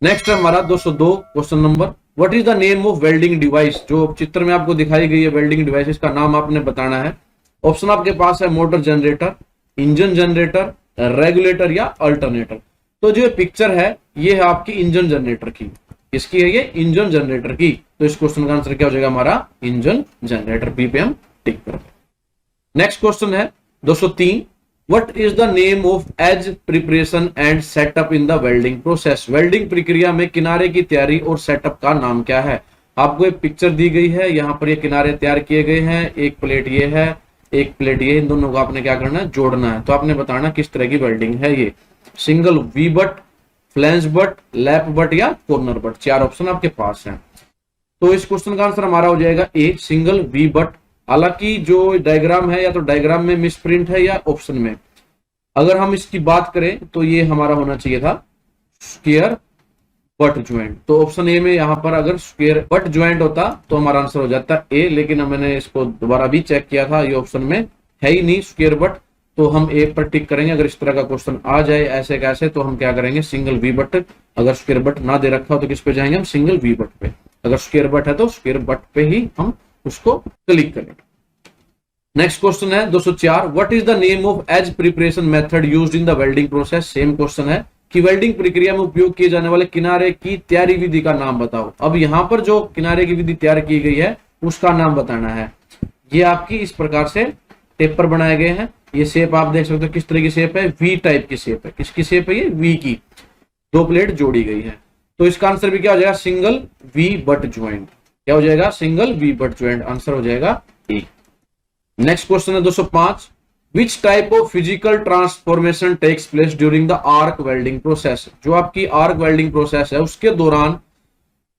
नेक्स्ट है हमारा 202 question number, what is the name of welding device. जो चित्र में आपको दिखाई गई है वेल्डिंग डिवाइस, इसका नाम आपने बताना है। ऑप्शन आपके पास है, motor generator, engine generator, regulator या अल्टरनेटर। तो जो पिक्चर है ये है आपकी इंजन जनरेटर की। किसकी है ये, इंजन जनरेटर की। तो इस क्वेश्चन का आंसर क्या हो जाएगा हमारा, इंजन जनरेटर। बी पे हम टिक करते हैं। नेक्स्ट क्वेश्चन है 203, what is the name of edge preparation and setup in the welding process. Welding प्रक्रिया में किनारे की तैयारी और सेटअप का नाम क्या है। आपको एक पिक्चर दी गई है, यहाँ पर ये किनारे तैयार किए गए हैं, एक प्लेट ये है, एक प्लेट ये, इन दोनों को आपने क्या करना है, जोड़ना है। तो आपने बताना किस तरह की वेल्डिंग है ये, single V butt, flange butt, lap butt या कॉर्नर बट। चार ऑप्शन आपके पास हैं। तो इस क्वेश्चन का आंसर हमारा हो जाएगा ए, सिंगल वी बट। हालांकि जो डायग्राम है या तो डायग्राम में मिसप्रिंट है या ऑप्शन में। अगर हम इसकी बात करें तो ये हमारा होना चाहिए था स्क्वायर बट ज्वाइंट। तो ऑप्शन ए में यहाँ पर अगर स्क्वायर बट ज्वाइंट होता तो हमारा आंसर हो जाता ए, लेकिन मैंने इसको दोबारा भी चेक किया था, ये ऑप्शन में है ही नहीं स्क्वायर बट। तो हम ए पर टिक करेंगे। अगर इस तरह का क्वेश्चन आ जाए ऐसे कैसे, तो हम क्या करेंगे, सिंगल वी बट। अगर स्क्वायर बट ना दे रखा हो तो किस पे जाएंगे हम, सिंगल वी बट पे। अगर स्क्वायर बट है तो स्क्वायर बट पे ही हम उसको क्लिक करेंगे। नेक्स्ट क्वेश्चन है 204, what is the name of edge preparation method used in the welding process. Same question है कि वेल्डिंग प्रक्रिया में उपयोग किए जाने वाले किनारे की तैयारी विधि का नाम बताओ। अब यहाँ पर जो किनारे की विधि तैयार की गई है उसका नाम बताना है। ये आपकी इस प्रकार से टेपर बनाए गए हैं। ये शेप आप देख सकते हो किस तरह की शेप है, वी टाइप की शेप है। किसकी शेप है ये, वी की। दो प्लेट जोड़ी गई है। तो इसका आंसर भी क्या हो जाएगा, सिंगल वी बट ज्वाइंट। क्या हो जाएगा, single V butt joint. Answer हो जाएगा ए। नेक्स्ट क्वेश्चन है 205, which type of physical transformation takes place during the arc welding process. जो आपकी आर्क वेल्डिंग प्रोसेस है उसके दौरान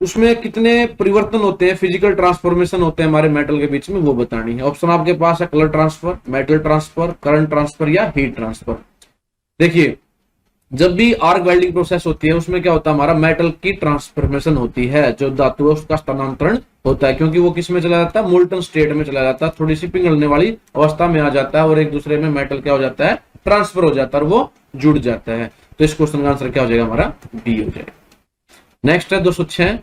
उसमें कितने परिवर्तन होते हैं, फिजिकल ट्रांसफॉर्मेशन होते हैं हमारे मेटल के बीच में, वो बतानी है। ऑप्शन आपके पास है, colour transfer, metal transfer, current transfer या हीट ट्रांसफर। देखिए जब भी आर्क वेल्डिंग प्रोसेस होती है उसमें क्या होता है, हमारा मेटल की ट्रांसफॉर्मेशन होती है। जो धातु है उसका स्थानांतरण होता है, क्योंकि वो किस में चला जाता है, मोल्टन स्टेट में चला जाता है, थोड़ी सी पिघलने वाली अवस्था में आ जाता है और एक दूसरे में मेटल क्या हो जाता है, ट्रांसफर हो जाता है और वो जुड़ जाता है। तो इस क्वेश्चन का आंसर क्या हो जाएगा हमारा, डी हो जाएगा। नेक्स्ट है 206,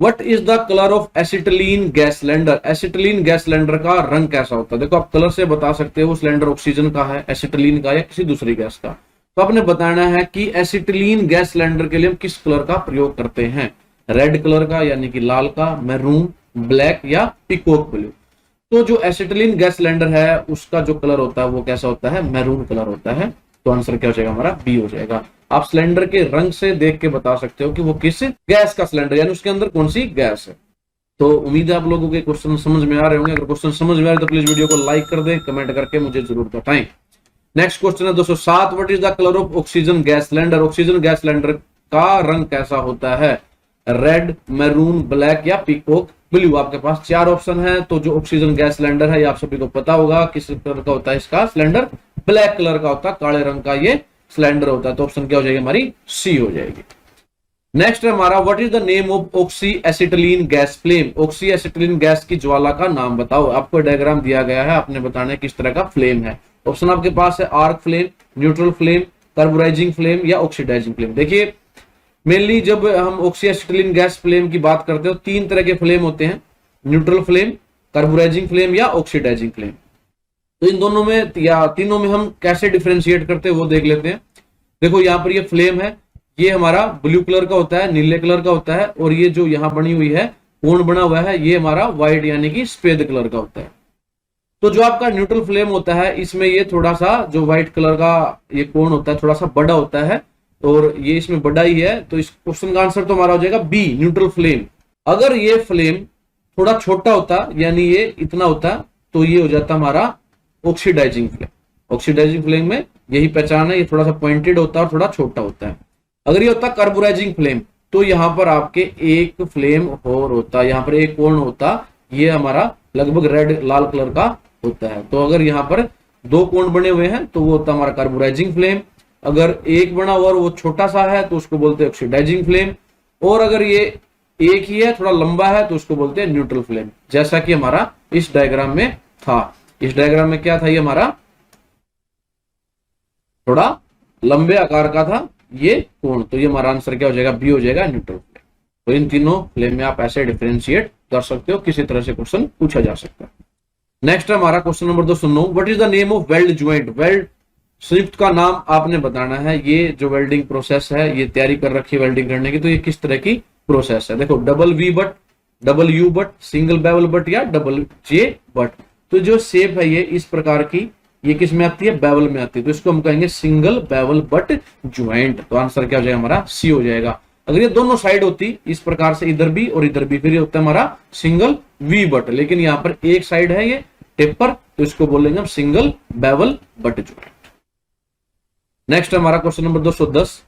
what is the colour of acetylene gas cylinder. Acetylene gas cylinder का रंग कैसा होता है। देखो आप कलर से बता सकते हो सिलेंडर ऑक्सीजन का है, एसिटिलीन का या किसी दूसरी गैस का। तो आपने बताना है कि एसिटिलीन गैस सिलेंडर के लिए हम किस कलर का प्रयोग करते हैं, रेड कलर का यानी कि लाल का, मैरून, ब्लैक या पिकॉक ब्लू। तो जो एसिटिलीन गैस सिलेंडर है उसका जो कलर होता है वो कैसा होता है, मैरून कलर होता है। तो आंसर क्या हो जाएगा हमारा, बी हो जाएगा। आप सिलेंडर के रंग से देख के बता सकते हो कि वो किस गैस का सिलेंडर यानी उसके अंदर कौन सी गैस है। तो उम्मीद है आप लोगों के क्वेश्चन समझ में आ रहे होंगे। अगर क्वेश्चन समझ में आ रहे तो प्लीज वीडियो को लाइक कर दें, कमेंट करके मुझे जरूर बताएं। नेक्स्ट क्वेश्चन है 207, what is the colour of oxygen gas cylinder? Oxygen gas cylinder का रंग कैसा होता है? रेड, मैरून, ब्लैक या पीकॉक ब्लू? आपके पास 4 ऑप्शन है। तो जो ऑक्सीजन गैस सिलेंडर है ये आप सभी को पता होगा किस कलर का होता है। इसका सिलेंडर ब्लैक कलर का होता है, काले रंग का ये सिलेंडर होता है। तो ऑप्शन क्या हो जाएगी हमारी? सी हो जाएगी। नेक्स्ट है हमारा, what is the name of oxy acetylene gas flame? Oxy acetylene gas की ज्वाला का नाम बताओ। आपको डायग्राम दिया गया है, आपने बताना है किस तरह का फ्लेम है। ऑप्शन आपके पास है arc flame, neutral flame, carburising flame या ऑक्सीडाइजिंग फ्लेम। देखिए मेनली जब हम ऑक्सी एसिटिलीन गैस फ्लेम की बात करते हो 3 तरह के फ्लेम होते हैं, न्यूट्रल फ्लेम, कार्बोराइजिंग फ्लेम या ऑक्सीडाइजिंग फ्लेम। तो इन दोनों में या तीनों में हम कैसे डिफरेंशिएट करते हैं वो देख लेते हैं। देखो यहाँ पर ये फ्लेम है, ये हमारा ब्लू कलर का होता है, नीले कलर का होता है, और ये जो यहाँ बनी हुई है कोण बना हुआ है ये हमारा व्हाइट यानी कि सफेद कलर का होता है। तो जो आपका न्यूट्रल फ्लेम होता है इसमें ये थोड़ा सा जो व्हाइट कलर का ये कोण होता है थोड़ा सा बड़ा होता है, और ये इसमें बड़ा ही है। तो इस क्वेश्चन का आंसर तो हमारा हो जाएगा बी, न्यूट्रल फ्लेम। अगर ये फ्लेम थोड़ा छोटा होता यानी ये इतना होता तो ये हो जाता हमारा ऑक्सीडाइजिंग फ्लेम। ऑक्सीडाइजिंग फ्लेम में यही पहचान है, ये थोड़ा सा पॉइंटेड होता है और थोड़ा छोटा होता है। अगर ये होता कार्बोराइजिंग फ्लेम तो यहाँ पर आपके एक फ्लेम और होता, यहाँ पर एक कोण होता, ये हमारा लगभग रेड लाल कलर का होता है। तो अगर यहाँ पर 2 कोण बने हुए हैं तो वो होता हमारा कार्बोराइजिंग फ्लेम। अगर एक बना हुआ और वो छोटा सा है तो उसको बोलते हैं ऑक्सीडाइजिंग फ्लेम। और अगर ये एक ही है थोड़ा लंबा है तो उसको बोलते हैं न्यूट्रल फ्लेम, जैसा कि हमारा इस डायग्राम में था। इस डायग्राम में क्या था, ये हमारा थोड़ा लंबे आकार का था ये कोण। तो ये हमारा आंसर क्या हो जाएगा? बी हो जाएगा, न्यूट्रल फ्लेम। तो इन तीनों फ्लेम में आप ऐसे डिफरेंशिएट कर सकते हो, किसी तरह से क्वेश्चन पूछा जा सकता है। नेक्स्ट है हमारा question number 209, what is the name of weld joint? Weld संयुक्त का नाम आपने बताना है। ये जो वेल्डिंग प्रोसेस है ये तैयारी कर रखी है वेल्डिंग करने की, तो ये किस तरह की प्रोसेस है? देखो double V butt, double U butt, single bevel butt या डबल जे बट। तो जो शेप है ये इस प्रकार की, ये किस में आती है? बेवल में आती है। तो इसको हम कहेंगे सिंगल बेवल बट ज्वाइंट। तो आंसर क्या हो जाएगा हमारा? सी हो जाएगा। अगर ये दोनों साइड होती इस प्रकार से, इधर भी और इधर भी, फिर ये होता है हमारा सिंगल वी बट। लेकिन यहाँ पर एक साइड है ये टेपर, तो इसको बोलेंगे हम single bevel butt joint. Next हमारा question number 210,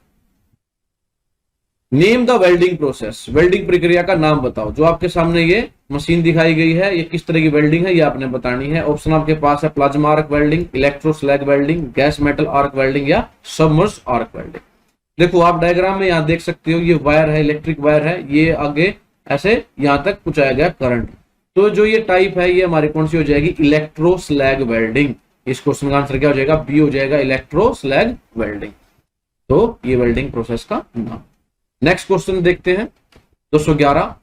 name the welding process? Welding प्रक्रिया का नाम बताओ। जो आपके सामने ये मशीन दिखाई गई है ये किस तरह की वेल्डिंग है ये आपने बतानी है। ऑप्शन आपके पास है plasma arc welding, electro slag welding, gas metal arc welding या सबमर्ज आर्क वेल्डिंग। देखो आप डायग्राम में यहाँ देख सकते हो, ये वायर है, इलेक्ट्रिक वायर है, ये आगे ऐसे यहाँ तक पहुंचाया गया करंट। तो जो ये टाइप है ये हमारी कौन सी हो जाएगी? Electro slag welding. इस क्वेश्चन का आंसर क्या हो जाएगा? बी हो जाएगा, इलेक्ट्रो स्लैग वेल्डिंग। तो ये वेल्डिंग प्रोसेस का नाम। नेक्स्ट क्वेश्चन देखते हैं 211,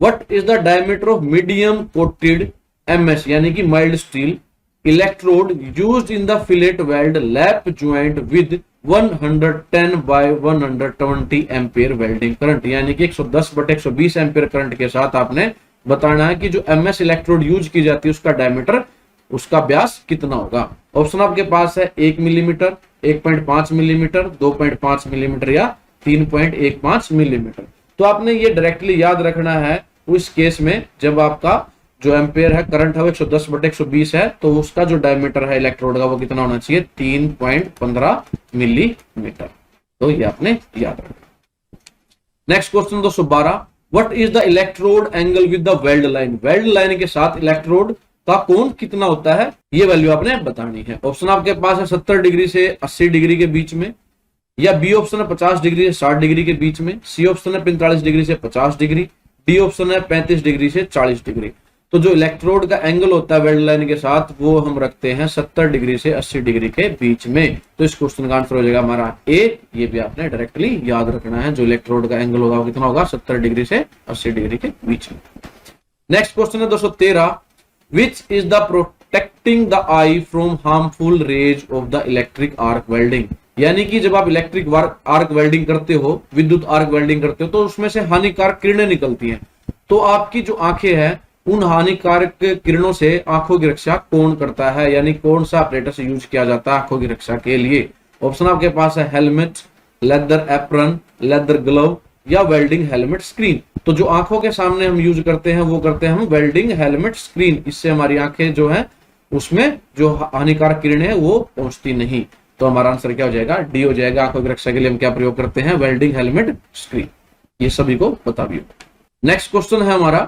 what is the diameter of medium coated MS यानी कि mild steel electrode used in the fillet weld lap joint with 110 by 120 ampere welding current? यानी कि 110/120 एम्पियर करंट के साथ आपने बताना है कि जो एमएस इलेक्ट्रोड यूज की जाती है उसका डायमीटर, उसका व्यास कितना होगा। ऑप्शन आपके पास है 1 मिलीमीटर, 1.5 मिलीमीटर, 2.5 मिलीमीटर या 3.15 मिलीमीटर। तो आपने ये डायरेक्टली याद रखना है उस केस में जब आपका जो एम्पेयर है करंट है वो 110/120 है, तो उसका जो डायमीटर है इलेक्ट्रोड का वो कितना होना चाहिए? 3.15 मिलीमीटर। तो ये आपने याद रखना। Next question 212, what is the electrode angle with the weld line? Weld line के साथ इलेक्ट्रोड का कोण कितना होता है ये वैल्यू आपने बतानी है। ऑप्शन आपके पास है 70 डिग्री से 80 डिग्री के बीच में, या बी ऑप्शन है 50 डिग्री से 60 डिग्री के बीच में, सी ऑप्शन है 45 डिग्री से 50 डिग्री, डी ऑप्शन है 35 डिग्री से 40 डिग्री। तो जो इलेक्ट्रोड का एंगल होता है वेल्ड लाइन के साथ वो हम रखते हैं 70 डिग्री से 80 डिग्री के बीच में। तो इस क्वेश्चन का आंसर हो जाएगा हमारा ए। ये भी आपने डायरेक्टली याद रखना है, जो इलेक्ट्रोड का एंगल होगा वो कितना होगा? 70 डिग्री से 80 डिग्री के बीच में। नेक्स्ट क्वेश्चन है 213, which is the protecting the I from harmful rays of the electric arc welding? यानी कि जब आप इलेक्ट्रिक आर्क वेल्डिंग करते हो, विद्युत आर्क वेल्डिंग करते हो, तो उसमें से हानिकारक किरणें निकलती हैं। तो आपकी जो आंखें हैं उन हानिकारक किरणों से आंखों की रक्षा कौन करता है? यानी कौन सा ऑपरेटर्स यूज किया जाता है आंखों की रक्षा के लिए? ऑप्शन आपके पास है helmet, leather apron, leather glove या वेल्डिंग हेलमेट स्क्रीन। तो जो आंखों के सामने हम यूज करते हैं वो करते हैं हम वेल्डिंग हेलमेट स्क्रीन। इससे हमारी आंखें जो है उसमें जो हानिकारक किरणें हैं वो पहुंचती नहीं। तो हमारा आंसर क्या हो जाएगा, डी हो जाएगा। आंखों की रक्षा के लिए हम क्या प्रयोग करते हैं, वेल्डिंग हेलमेट स्क्रीन। ये सभी को पता भी हो। नेक्स्ट क्वेश्चन है हमारा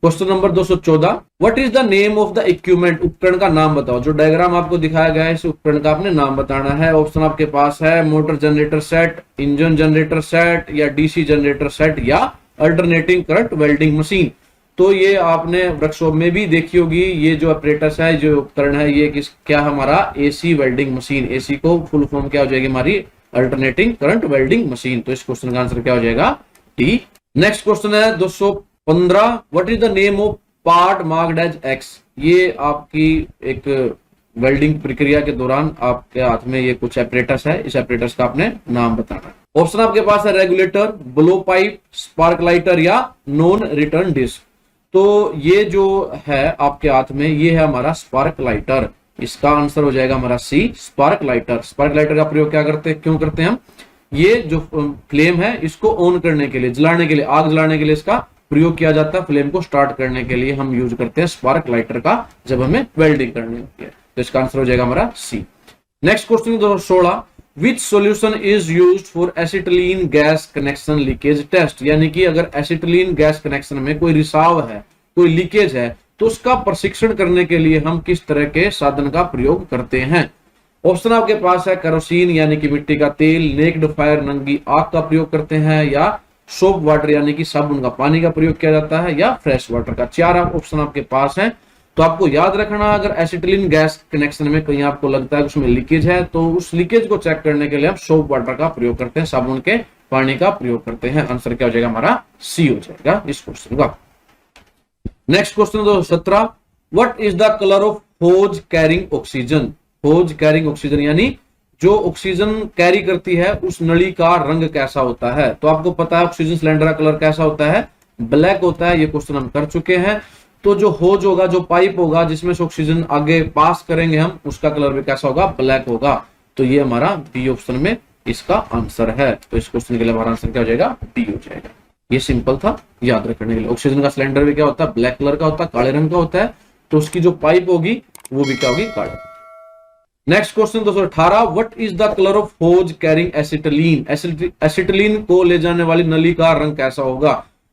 question number 214, what is the name of the equipment, उपकरण का नाम बताओ। जो डायग्राम आपको दिखाया गया है इस उपकरण का आपने नाम बताना है। ऑप्शन आपके पास है motor generator set, engine generator set, या डीसी जनरेटर सेट, या अल्टरनेटिंग करंट वेल्डिंग मशीन। तो ये आपने वर्कशॉप में भी देखी होगी, ये जो ऑपरेटस है, जो उपकरण है, ये क्या हमारा एसी वेल्डिंग मशीन। एसी को फुल फॉर्म क्या हो जाएगी हमारी, अल्टरनेटिंग करंट वेल्डिंग मशीन। तो इस क्वेश्चन का आंसर क्या हो जाएगा, डी। नेक्स्ट क्वेश्चन है 215, what is the name of part marked as X. ये आपकी एक वेल्डिंग प्रक्रिया के दौरान आपके हाथ में ये कुछ ऑपरेटस है, इस ऑपरेटस का आपने नाम बताना है। ऑप्शन आपके पास है regulator, blow pipe, spark lighter, या नॉन रिटर्न डिस्क। तो ये जो है आपके हाथ में ये है हमारा स्पार्क लाइटर। इसका आंसर हो जाएगा हमारा सी, स्पार्क लाइटर। स्पार्क लाइटर का प्रयोग क्या करते हैं, क्यों करते हैं हम, ये जो फ्लेम है इसको ऑन करने के लिए, जलाने के लिए, आग जलाने के लिए इसका प्रयोग किया जाता है। फ्लेम को स्टार्ट करने के लिए हम यूज करते हैं स्पार्क लाइटर का, जब हमें वेल्डिंग करनी होती है। तो इसका आंसर हो जाएगा हमारा C. Next question 216, which solution is used for acetylene gas connection leakage test. यानी कि अगर एसिटिलीन गैस कनेक्शन में कोई रिसाव है, कोई लीकेज है, तो उसका प्रशिक्षण करने के लिए हम किस तरह के साधन का प्रयोग करते हैं। ऑप्शन आपके पास है केरोसिन यानी कि मिट्टी का तेल, नेक्ड फायर नंगी आग का प्रयोग करते हैं, या सोप वाटर यानी कि साबुन का पानी का प्रयोग किया जाता है, या फ्रेश वाटर का। 4 ऑप्शन आपके पास हैं। तो आपको याद रखना, अगर एसिटिलीन गैस कनेक्शन में कहीं आपको लगता है उसमें लीकेज है, तो उस लीकेज को चेक करने के लिए हम सोप वाटर का प्रयोग करते हैं, साबुन के पानी का प्रयोग करते हैं। आंसर क्या हो जाएगा हमारा, सी हो जाएगा इस क्वेश्चन का। Next question 217, what is the colour of hose carrying oxygen. Hose carrying oxygen यानी जो ऑक्सीजन कैरी करती है उस नली का रंग कैसा होता है। तो आपको पता है ऑक्सीजन सिलेंडर का कलर कैसा होता है, ब्लैक होता है। ये क्वेश्चन हम कर चुके हैं। तो जो होज होगा, जो पाइप होगा जिसमें से ऑक्सीजन आगे पास करेंगे हम, उसका कलर भी कैसा होगा, ब्लैक होगा। तो ये हमारा बी ऑप्शन में इसका आंसर है। तो इस क्वेश्चन के लिए हमारा आंसर क्या हो जाएगा, डी हो जाएगा। ये सिंपल था याद रखने के लिए। ऑक्सीजन का सिलेंडर भी क्या होता है, ब्लैक कलर का होता है, काले रंग का होता है। तो उसकी जो पाइप होगी वो भी क्या होगी, काले। Next question 218, what is the colour of hose carrying acetylene. Acetylene को ले जाने वाली नली का रंग कैसा होगा।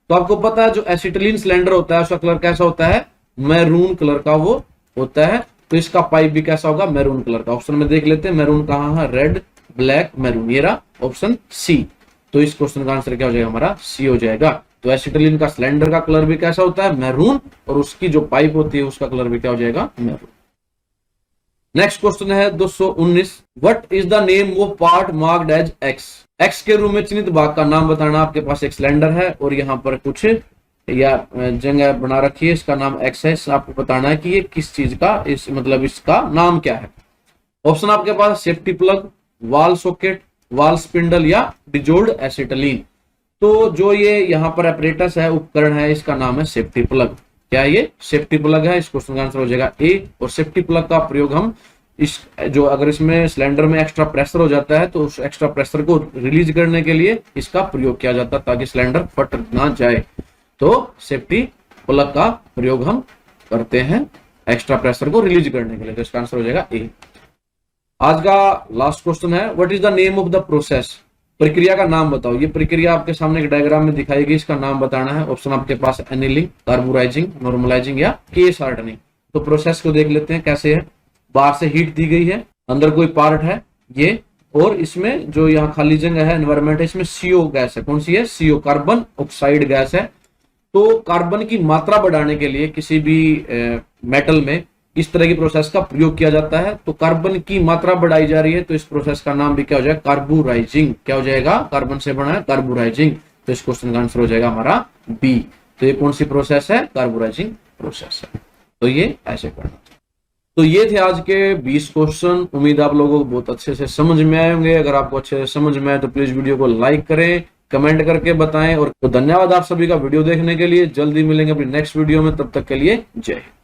तो आपको पता है जो एसिटिलीन सिलेंडर होता है उसका कलर कैसा होता है, मैरून कलर का वो होता है। तो इसका पाइप भी कैसा होगा, मैरून कलर का। ऑप्शन में देख लेते हैं मैरून कहाँ है, रेड, ब्लैक, मैरून। ये रहा ऑप्शन सी। तो इस क्वेश्चन का आंसर क्या हो जाएगा हमारा, सी हो जाएगा। तो एसिटिलीन का सिलेंडर का कलर भी कैसा होता है, मैरून, और उसकी जो पाइप होती है उसका कलर भी क्या हो जाएगा, मैरून। नेक्स्ट क्वेश्चन है 219, what is the name of part marked as X. X के रूप में चिन्हित भाग का नाम बताना। आपके पास एक सिलेंडर है और यहाँ पर कुछ या जगह बना रखी है, इसका नाम एक्स है। आपको बताना है कि ये किस चीज का, इस मतलब इसका नाम क्या है। ऑप्शन आपके पास सेफ्टी प्लग, वाल सॉकेट, वाल स्पिंडल, या डिजोल्ड एसिटिलीन। तो जो ये यहाँ पर ऑपरेटस है, उपकरण है, इसका नाम है सेफ्टी प्लग। क्या ये सेफ्टी प्लग है, इस क्वेश्चन का आंसर हो जाएगा ए। और सेफ्टी प्लग का प्रयोग हम इस जो अगर इसमें सिलेंडर में एक्स्ट्रा प्रेशर हो जाता है तो उस एक्स्ट्रा प्रेशर को रिलीज करने के लिए इसका प्रयोग किया जाता है, ताकि सिलेंडर फट ना जाए। तो सेफ्टी प्लग का प्रयोग हम करते हैं एक्स्ट्रा प्रेशर को रिलीज करने के लिए। तो इसका आंसर हो जाएगा ए। आज का लास्ट क्वेश्चन है, what is the name of the process. प्रक्रिया का नाम बताओ। ये प्रक्रिया आपके सामने एक डायग्राम में दिखाई गई, इसका नाम बताना है। ऑप्शन आपके पास एनिलिंग, कार्बोराइजिंग, नॉर्मलाइजिंग, या केस हार्डनिंग। तो प्रोसेस को देख लेते हैं कैसे है। बाहर से हीट दी गई है, अंदर कोई पार्ट है ये, और इसमें जो यहाँ खाली जगह है, एनवायरमेंट है, इसमें सीओ गैस है। कौन सी है, सीओ, कार्बन ऑक्साइड गैस है। तो कार्बन की मात्रा बढ़ाने के लिए किसी भी मेटल में इस तरह की प्रोसेस का प्रयोग किया जाता है। तो कार्बन की मात्रा बढ़ाई जा रही है, तो इस प्रोसेस का नाम भी क्या हो जाएगा, कार्बोराइजिंग। क्या हो जाएगा, कार्बन से बना है कार्बोराइजिंग। तो इस क्वेश्चन का आंसर हो जाएगा हमारा बी। तो ये कौन सी प्रोसेस है, कार्बोराइजिंग प्रोसेस है। तो ये ऐसे करना। तो ये थे आज के 20 क्वेश्चन। उम्मीद आप लोगों को बहुत अच्छे से समझ में आए होंगे। अगर आपको अच्छे से समझ में आए तो प्लीज वीडियो को लाइक करें, कमेंट करके बताएं। और तो धन्यवाद आप सभी का वीडियो देखने के लिए। जल्दी मिलेंगे अपनी नेक्स्ट वीडियो में, तब तक के लिए जय हिंद।